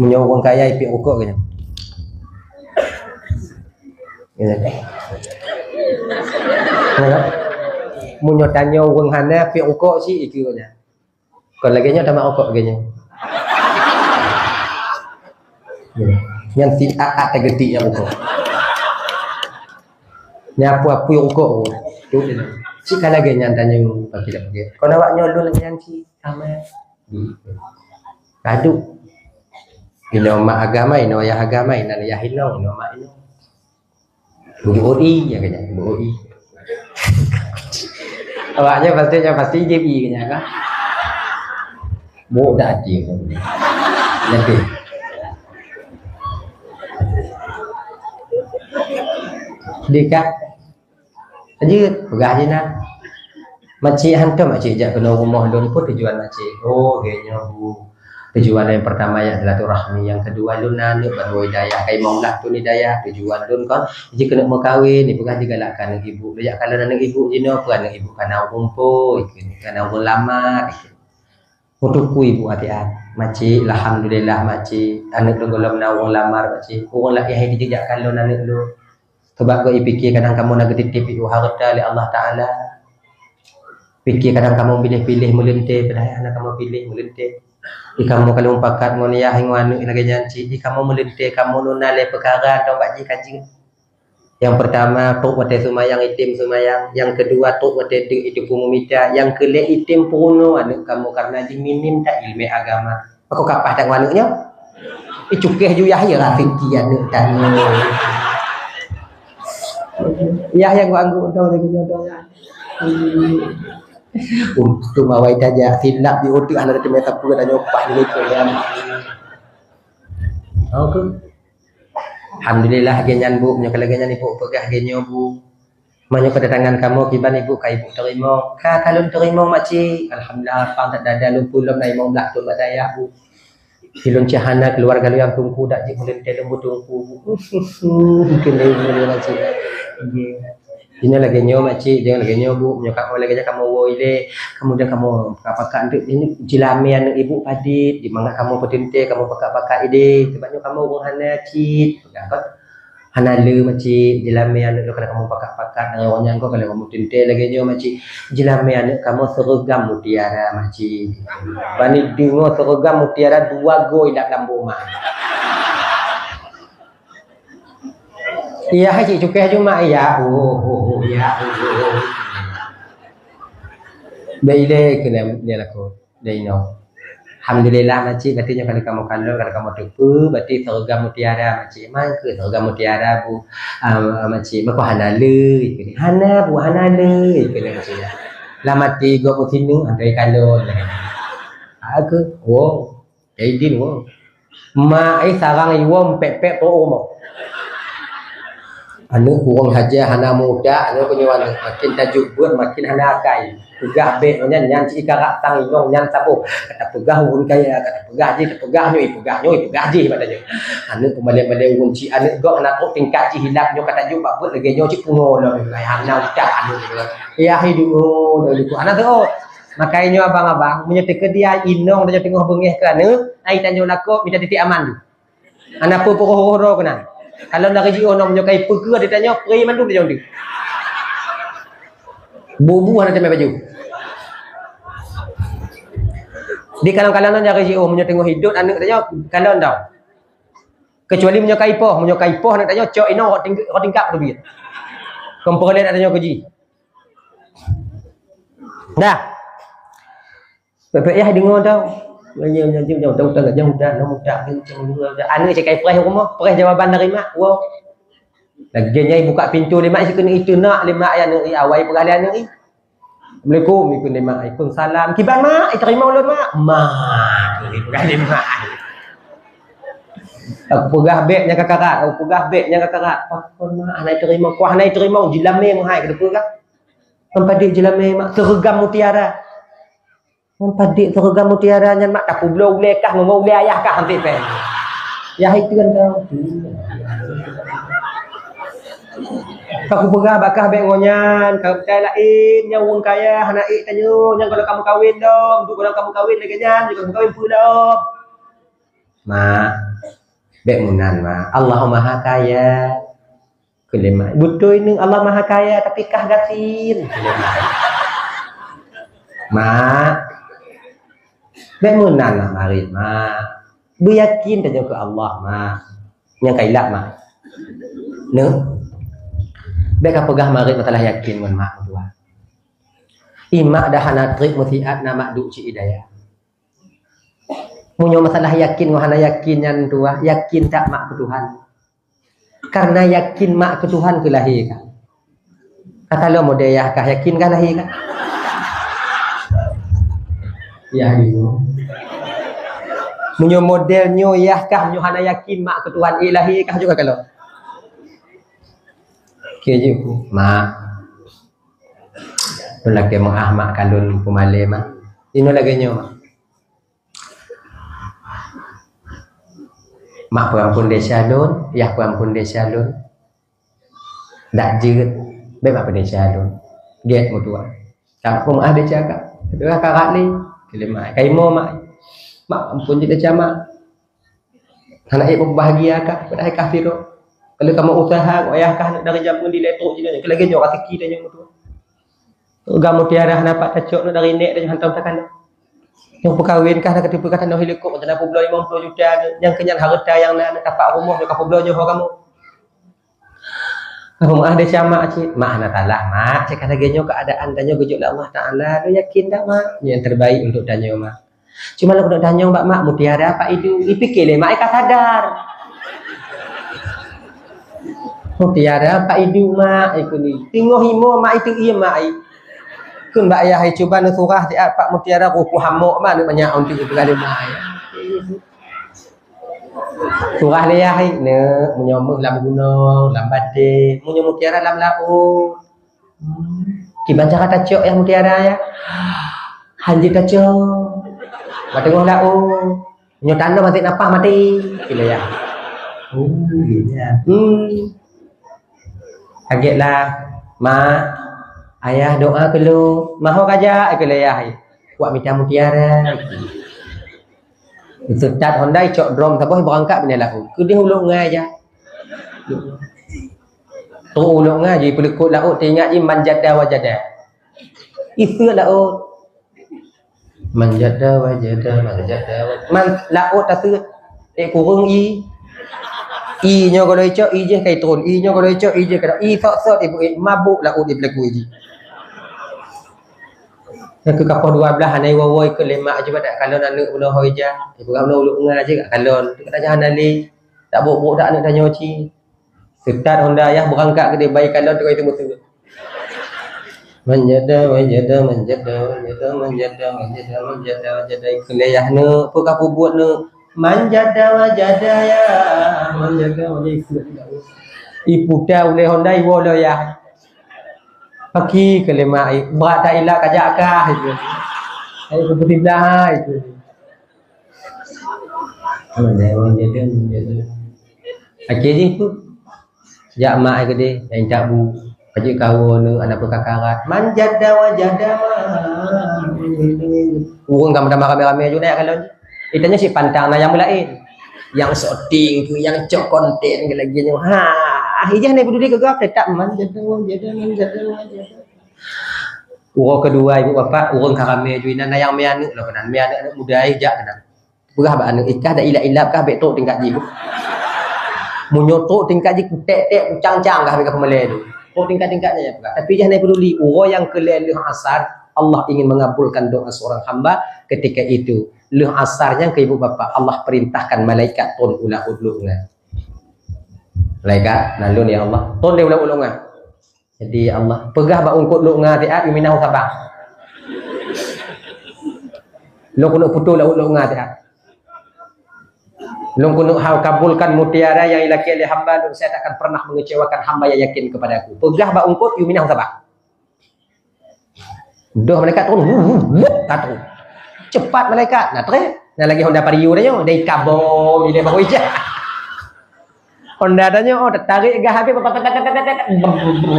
[SPEAKER 1] Munyo orang kaya ipik ukok kena. Ya. Munyo tanya orang hana ipik ukok si iku nya. Kalau lagi nya tamak ukok genya. Yang si aak tegeti yang ukok. Nyapu-apu yang ukok. Tu si kala genya tanya bagi dak pergi. Kau nak buat nyolong lagi nanti sama. Kadu. Ino mak agama ino ayah agama ino ayah ino mak ino. Bu OI ya kenya, Bu OI. Awaknya pasti JB kenya kan. Bu dah ada. Nanti. Dekat aja pegah je nak. Makcik hantar makcik jak kena rumah lun pun tujuan makcik. Oh, kayaknya bu. Tujuan yang pertama ya silaturahmi, yang kedua lun nak baru hidayah. Kai maulah tu hidayah. Tujuan lun kan jika kena berkahwin ni pegah digalakkan dengan ibu. Lejak kalau nak ibu jino peran dengan ibu kana rumpo ikut. Kana orang lama ikut. Untukku ibu hati-hati. Makcik alhamdulillah makcik anak lu golong nawang lamar makcik. Orang laki hai dijak kalau anak lu. Sebab kau fikir kadang kamu nak titip itu harta oleh Allah Ta'ala. Fikir kadang kamu pilih-pilih melintir. Padahal anak kamu pilih melintir. Kamu kalau umpakat ngonia hingwan lagi janji. Kamu melintir, kamu nunale perkara atau bakji kaji. Yang pertama, tuk wate sumayang itim sumayang. Yang kedua, tuk wate itu pumumita. Yang kelima, itim puno anak kamu karena diminim tak ilmu agama. Aku kapah tak wanuknya? Cukeh juyah ya lah fikir anak tanya. Ya yang gua anggap tahu lagi jodohnya. Untuk mawai saja silap di otak anak itu meta pula dan nyopak di itu ya. Oke. Alhamdulillah genyan bu, nyoka lagi nyan ibu pegah genyo bu. Manyo kedatangan kamu kiban ibu kai ibu terima. Ka kalau terima makcik, alhamdulillah fang tak ada lu pulum nai mau belak tu badaya bu. Silon cahana keluarga lu yang tungku dak je kemudian lembu tungku. Mungkin dia macam ini lagi nyo makcik, jangan lagi nyo bu, nyo kamu lagi kamu woile, kemudian kamu pakai untuk ini jilame anak ibu padit, di mana kamu petinte, kamu pakai ide, sebabnya kamu orang hana cit, dapat hana le makcik, jilame anak lo kalau kamu pakai dengan orang kau kalau kamu tinte lagi nyo makcik, jilame anak kamu seragam mutiara makcik, bani dengar seragam mutiara 2 goi dalam rumah. Iya, hai cik cukai cuma ya. Ya. Baile kena dia laku. Dia ino. Alhamdulillah makcik berarti kalau kamu kalau tepu berarti seragam mutiara makcik. Mang ke seragam mutiara bu. Makcik mako hana le ikut. Hana bu hana le ikut makcik. Lah mati go mutinu andai kalau. Aku jadi wo. Ma ai sarang iwo pek-pek po mo. Anu kurang haja hana muda anu penyuan makin tajuk buat makin hana kai pegah be nyan ikarak tang inong nyan sapo kata pegah urun kaya kata pegah nyoi ji padanya anu pemale-male unci anu go anak tok tingkat ji hilap nyo kata ju buat lagi nyo ci pungo lo lai hana ucap anu ya hidu dulu anak tu makai nyo abang-abang punya teke dia inong dia tengah bengeh ke anu ai tanyo lakok minta titik aman tu anak pu horo kena. Kalau nak kerja orang menyukai pergi dia tanya pergi mana dia jauh dia. Bubu ada tempat baju. Di kalang-kalangan nak kerja orang menyukai tengok hidup anak tanya kalau dah. Kecuali menyukai poh nak tanya cok ino tingkap tu dia. Komponen nak tanya kerja. Dah. Bapak ya dengar tau. Jauh dah mudah anu cakap fresh rumah fresh jawapan dari mak wow lagi nyai buka pintu lima isi kena itu nak lima ayat ni awai peralihan ni Assalamualaikum ikut lima ikut salam kiban mak terima ulun mak ikut lima aku pegah beg nya kakak aku pegah beg nya kakak pakon mak anai terima kuah anai terima jilame mahai ke pegah tempat dia jilame mak seragam mutiara padik seragam mutiara nyan mak tak pulau lekah mau le ayah kah nanti pe. Ya itu kan kau. Aku pegah bakah bek ngonyan, kau percaya lain nyawung kaya anak tanyo yang kalau kamu kawin dong, untuk kalau kamu kawin lagi nyan, kalau kamu kawin pulong. Ma bek munan ma. Allah Maha Kaya. Kelima. Betul ini Allah Maha Kaya tapi kah gasin. Ma Bemunan lah mari ma, beryakin saja ke Allah ma, yang kailak ma, Beka pegah mari masalah yakin mon mak dua. Imak dah hana trik mutiat nama duk ci idaya. Munyo masalah yakin wahana yakin yang dua, yakin tak mak ke Tuhan. Karena yakin mak ke Tuhan ke lahir kan. Kata lo modeyah kah yakin kan lahir kan? Ya itu. Munyo modelnya yahkah munyo hana yakin mak ke Tuhan ilahi kah juga kalau. Okey ku mak. Tu lagi mak kalun pemale mak. Ino lagi nyo mak. Mak pun desa lun, yah pun desa lun. Dak jeut be mak desa lun. Get mutua. Kak pun ada cakap. Dua kakak ni kelima kaimo mak ampun jadi cama anak ibu bahagia kak pada kafir kalau kamu usaha ayah kah dari jam di letok je kalau lagi nyo rezeki dah yang tu gamu tiara dapat tacok dari nek dan hantam takkan yang perkahwin kah nak ketipu kata no helikop macam 50 juta yang kenyang harta yang nak tapak rumah nak kablo je kamu rumah ada sama cik mak nak talah mak cik kata genyo keadaan tanya gejok Allah Taala tu yakin tak mak yang terbaik untuk tanya mak cuma kalau nak tanya mak mutiara apa itu dipikir le mak ikat sadar mutiara apa itu mak ikut ni tengok himo mak itu iya mak kun mbak ayah cuba nak surah di pak mutiara ruku hamok mak nak banyak untuk berada mak surah dia ne menyomong dalam gunung dalam badai menyomong mutiara dalam laut kiban cara tacok yang mutiara ya hanji tacok tengok laut Nyo tanam mati napa mati. Gila ya. Kagetlah. Ma, ayah doa kelu. Maho kaja gila ya. Kuat minta mutiara. Setat Honda cok drum saboh berangkat benda laut. Ku dia ulung ngai aja. Tu ulung ngai je pelekut laut teringat je manjada wajada. Itu laut. Manjada wajada man laut tak tu kurung i nyo kalau icok i je kai tron i nyo kalau icok i je kada i sok ibu mabuk laut di belakang ji yang ke kapal 12 anai wawoi ke lemak je pada kalau anak ulah hoja ibu kamu uluk ngah je kat kalon tu kata jangan ali tak bok dak anak tanya ci setat Honda ayah berangkat ke dia baik kalon tu kai temu tu manjada keleyah ne apa kapu buat ne manjada wajada ya manjada wajada iputa oleh Honda iwo lo ya pagi kelemai berat tak elak kajakah itu ai seperti belah itu manjada akhirnya itu jak mak gede yang cabu Pajik kawan ni anak perkakarat manjada wajada urung gambar ramai-ramai juga kalau itanya si pantang na yang lain yang shooting tu yang cok konten lagi nya hijah ni peduli kegap tetap manjada wajada urung kedua ibu bapa urung karamai juga na yang mianu lah kan mianu anak muda ijak kan berah ba anak ikah dak ilap-ilap kah betok tingkat ji munyotok tingkat ji tek-tek cang-cang kah mereka pemelai tu tingkat-tingkatnya ya Pak. Tapi jangan peduli orang yang keleleh asar Allah ingin mengabulkan doa seorang hamba ketika itu leh asarnya ke ibu bapa Allah perintahkan malaikat ton ulah-ulungan malaikat nalun ya Allah ton dia ulah-ulungan jadi Allah pegah ba ungkut lunga tiat yuminahu sabah lo kuno putu ulah-ulungan tiat Long kuno hal kabulkan mutiara yang ilaki oleh hamba dan saya tak akan pernah mengecewakan hamba yang yakin kepadaku. Pegah ba ungkut yuminah sabah. Doh malaikat turun. Katu. Cepat malaikat. Nah tre, nah lagi Honda Vario dah nyo, dai kabom ile baru ija. Honda dah nyo oh tarik gah habis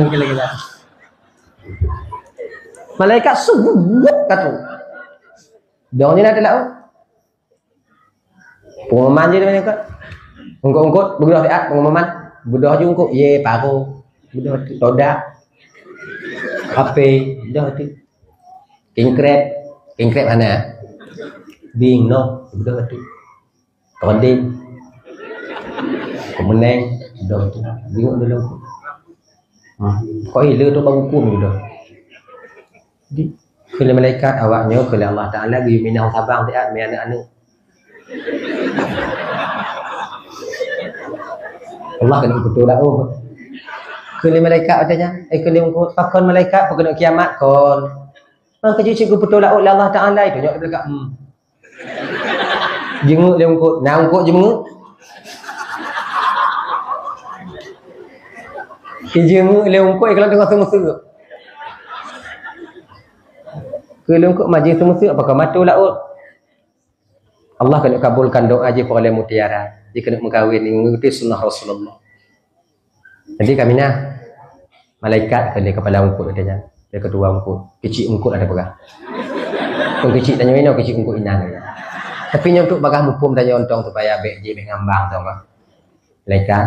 [SPEAKER 1] gila-gila. Malaikat subut katu. Doh ni nak telak. Pengumuman je dia kata. Ungkut-ungkut bergerak tiat pengumuman. Budah je ungkut. Ye paru. Budah tu todak. Kafe. Budah tu. King crab mana? Bing no. Budah tu. Toding. Kemeneng. Budah tu. Bingung dulu. Kau hilang tu kau hukum budah. Jadi kalau malaikat awaknya kalau Allah Taala bi minau sabang tiat me anak-anak. Allah kena betul lah oh. Kali malaikat katanya, kali pakon malaikat pakon kiamat kon. Kerja cikgu betul lah Allah Taala itu nyok dekat. Jenguk dia ungkut, nah ungkut jenguk. Jenguk dia ungkut kalau tengok semua. Kalau ungkut majlis semua apakah matu lah oh. Allah kena kabulkan doa je oleh mutiara. Dia kena mengkawin mengikuti sunnah Rasulullah. Jadi kami nak malaikat kali kepala ungkut katanya. Dia kedua ungkut, kecil ungkut ada berah. Kau kecil tanya mana kecil ungkut inang. Tapi yang untuk bagah mupum tanya ontong supaya bek je bek ngambang tahu kan. Malaikat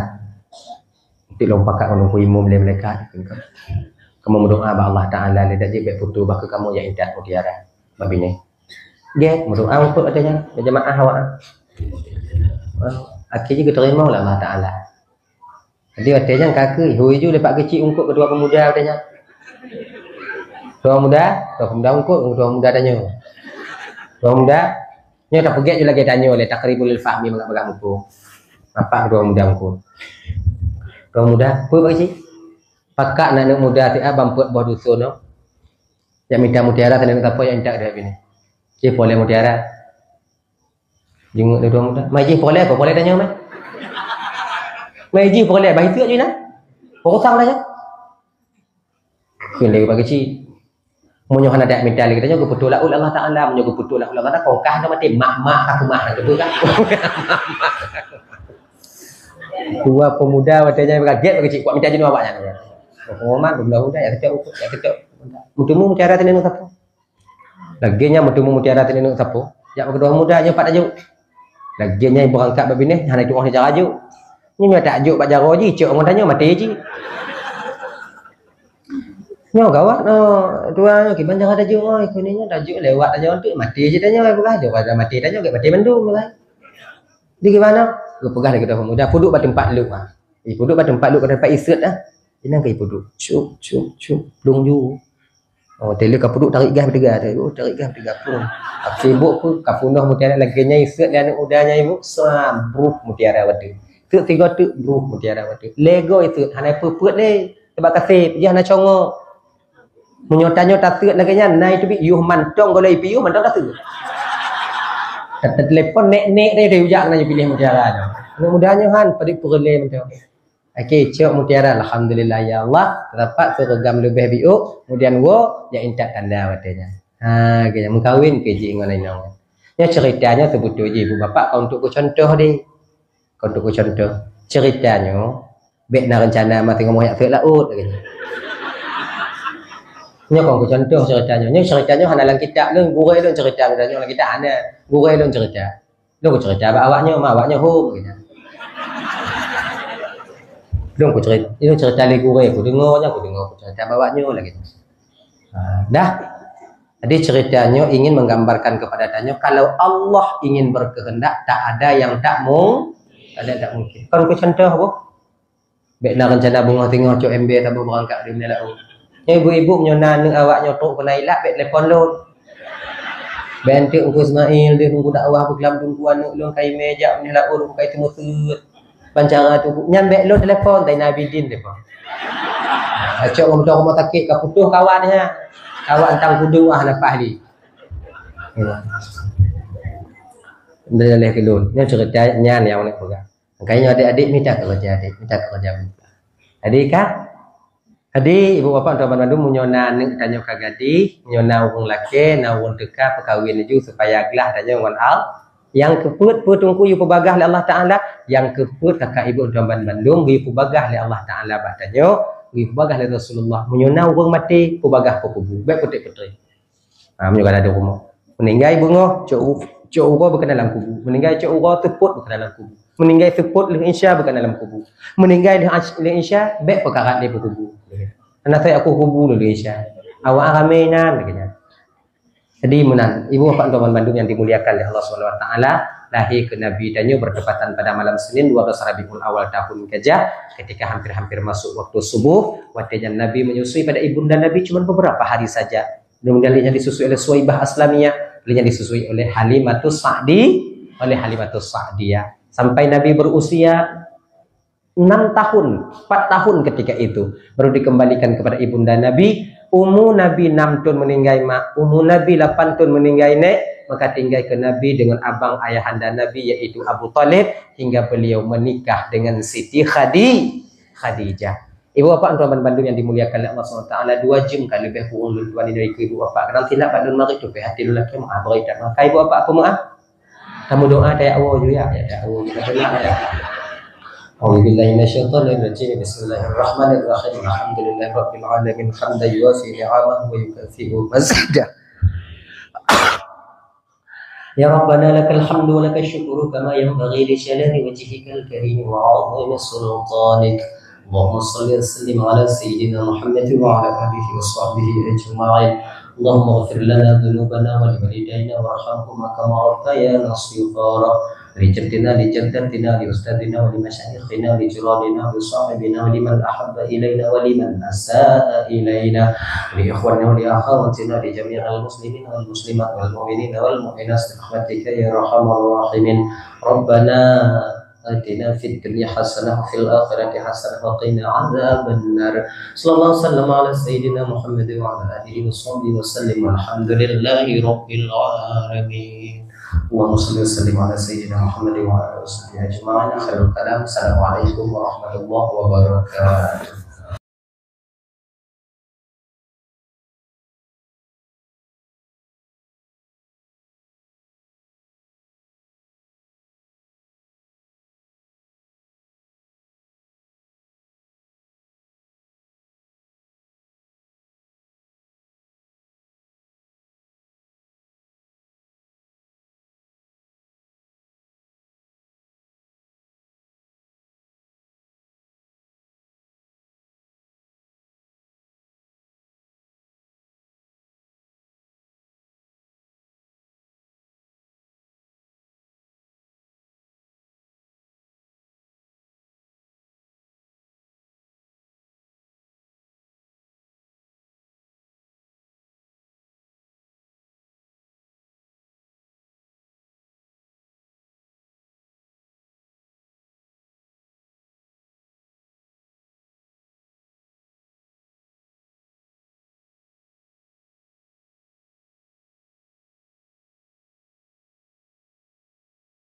[SPEAKER 1] untuk lompakat orang imum le malaikat. Kamu berdoa ba Allah Taala le dak je bek putu bah ke kamu yang indah mutiara. Babine. Dia berdoa untuk katanya jemaah awak. Akhirnya diterima oleh Allah Taala. Jadi katanya kakak, hujung lepak kecil ungkut kedua pemuda katanya. Dua pemuda ungkut, dua pemuda tanya. Dua pemuda, ni tak pergi je lagi tanya oleh takribul fahmi mengapa muku. Apa dua pemuda ungkut? Dua pemuda, apa kecil? Pakak nak muda tiap bamput bawah dusun no. Yang minta mutiara tanya apa yang tak ada ini. Cik boleh mutiara. Jenguk dia dua muda. Mai boleh apa? Boleh tanya mai. Mai boleh baik tu je nak. Orang dah je. Kena bagi kecil. Munyo hana dak minta lagi tanya betul lah Allah Taala, munyo betul lah Allah Taala kongkah dah mati mak aku mah betul kan. Dua pemuda katanya kaget bagi cik kuat minta jenuh awaknya. Pengumuman budak-budak ya kita mutumu mutiara tinenu sapo. Laginya mutumu mutiara tinenu sapo. Ya kedua muda nya pak tajuk. Laginya berangkat babine hana itu orang cara ajuk. Ni tak ajuk pak jaro ji cik orang tanya mati ji. Nyo gawat no tua ki banjar tajuk oi kuninya tajuk lewat aja untuk mati je tanya ai bukan ada mati tanya ke mati mendung kan. Di gimana? Gue pegah lagi dah pemuda puduk pada tempat lu ah. Puduk pada tempat lu pada tempat isret dah. Ini ke puduk. Cup lung ju. Oh tele ka puduk tarik gas bertiga tu. Oh tarik gas bertiga pun. Sibuk pun ka punah mutiara laginya isret dan udahnya ibu sambruk mutiara wadu. Tu tiga tu bruk mutiara wadu. Lego itu hana puput le. Sebab kasih dia hana congok. Menyotanya tak laginya naik tu yuh mantong kalau ipiu mantong tak tu. Kata telefon nek dia ujak nak pilih mutiara tu. Mudah-mudahnya han pada perle macam. Okey, cok mutiara alhamdulillah ya Allah dapat seragam lebih biuk kemudian wo ya intak tanda katanya. Ha kaya mengkawin ke ji dengan lain. Ya ceritanya sebetul je ibu bapa kau untuk contoh di. Kau untuk contoh. Ceritanya bek nak rencana mati ngomong yak laut katanya. Nya kau contoh ceritanya. Nya ceritanya hana dalam kitab lu gurau lu cerita katanya dalam kitab ada. Gurau lu cerita. Lu cerita awaknya awaknya ho katanya. Lu cerita, itu cerita le gurau aku dengarnya aku cerita awaknya lagi. Dah. Jadi ceritanya ingin menggambarkan kepada tanya kalau Allah ingin berkehendak tak ada yang tak mungkin. Kalau ku contoh apa? Bek nak rencana bunga tengok cok MB tak berangkat di Melau. Ibu-ibu menyona neng awak nyotok kena ilak bek telefon lu. Bentuk Uncle Ismail dia tunggu dakwah berkelam tungguan lu kai meja Melau lu kai temu sut. Pancara tu nyambek lu telefon tai Nabi Din depa. Cok ngomong rumah sakit ka putuh kawannya. Kawan tang kudu ah lepas ni. Dia leh kelun. Ni ceritanya yang nak pegang. Makanya adik-adik minta kerja adik, minta kerja. Adik kah? Jadi ibu bapa tuan Bandung menyona nek tanya ka gadi, menyona wong laki, na wong teka perkahwin ju supaya gelah tanya wong al. Yang keput putungku yu pebagah oleh Allah Taala, yang keput kakak ibu tuan Bandung yu pebagah oleh Allah Taala batanya, yu pebagah oleh Rasulullah. Menyona wong mati pebagah kubu, baik putih-putih. Ha menyona ada rumah. Meninggal bunga, cok ura bukan dalam kubu. Meninggal cok ura teput bukan dalam kubu. Meninggal teput leh insya bukan dalam kubu. Meninggal leh insya baik perkara dia kubu. Anak saya aku kubu dulu insya. Awak ramainan begini. Jadi menan ibu bapak tuan Bandung yang dimuliakan oleh Allah Subhanahu Wa Taala lahir ke Nabi dannya bertepatan pada malam Senin 12 Rabiul Awal tahun Gajah ketika hampir-hampir masuk waktu subuh waktunya Nabi menyusui pada ibunda Nabi cuma beberapa hari saja. Kemudian dia disusui oleh Suwaibah Aslamiyah, dia disusui oleh Halimatus Sa'diyah sampai Nabi berusia 6 tahun, 4 tahun ketika itu baru dikembalikan kepada ibunda Nabi. Ummu Nabi 6 tahun meninggal mak, ummu Nabi 8 tahun meninggal nek, maka tinggal ke Nabi dengan abang ayahanda Nabi yaitu Abu Talib hingga beliau menikah dengan Siti Khadijah. Ibu bapa tuan Bandung yang dimuliakan oleh Allah SWT 2 jam kan lebih kurang tuan dari ibu bapa kerana tidak pada mari tu hati lelaki maaf beri tak maka ibu bapa apa maaf kamu doa dari awal juga ya awal kita benar ya. Auzubillahi minasyaitonir rajim. Bismillahirrahmanirrahim. Alhamdulillahirabbil alamin hamdan yuwafi ni'amahu wa yukafi'u mazidah. Ya Rabbana lakal hamdu wa lakal syukru kama yanbaghi li jalali wajhikal karim wa 'azimi sultanik. Allahumma shalli wa sallim ala sayyidina Muhammad wa ala alihi wa sahbihi ajma'in. Allahumma ighfir lana dhunubana wa liwalidayna warhamhuma kama rabbayana shighara. لجدنا لجدتنا لأستاذنا ولمشايخنا لجيراننا ولصاحبنا ولمن أحب إلينا ولمن أساء إلينا لإخواننا ولأخواتنا لجميع المسلمين والمسلمات والمؤمنين والمؤمنات برحمتك يا أرحم الراحمين. ربنا آتنا في الدنيا حسنة وفي الآخرة حسنة وقنا عذاب النار. صلى الله وسلم على سيدنا محمد وعلى آله وصحبه وسلم والحمد لله رب العالمين. اللهم صل وسلم على سيدنا محمد وعلى اله وصحبه اجمعين. خير الكلام السلام عليكم ورحمه الله وبركاته.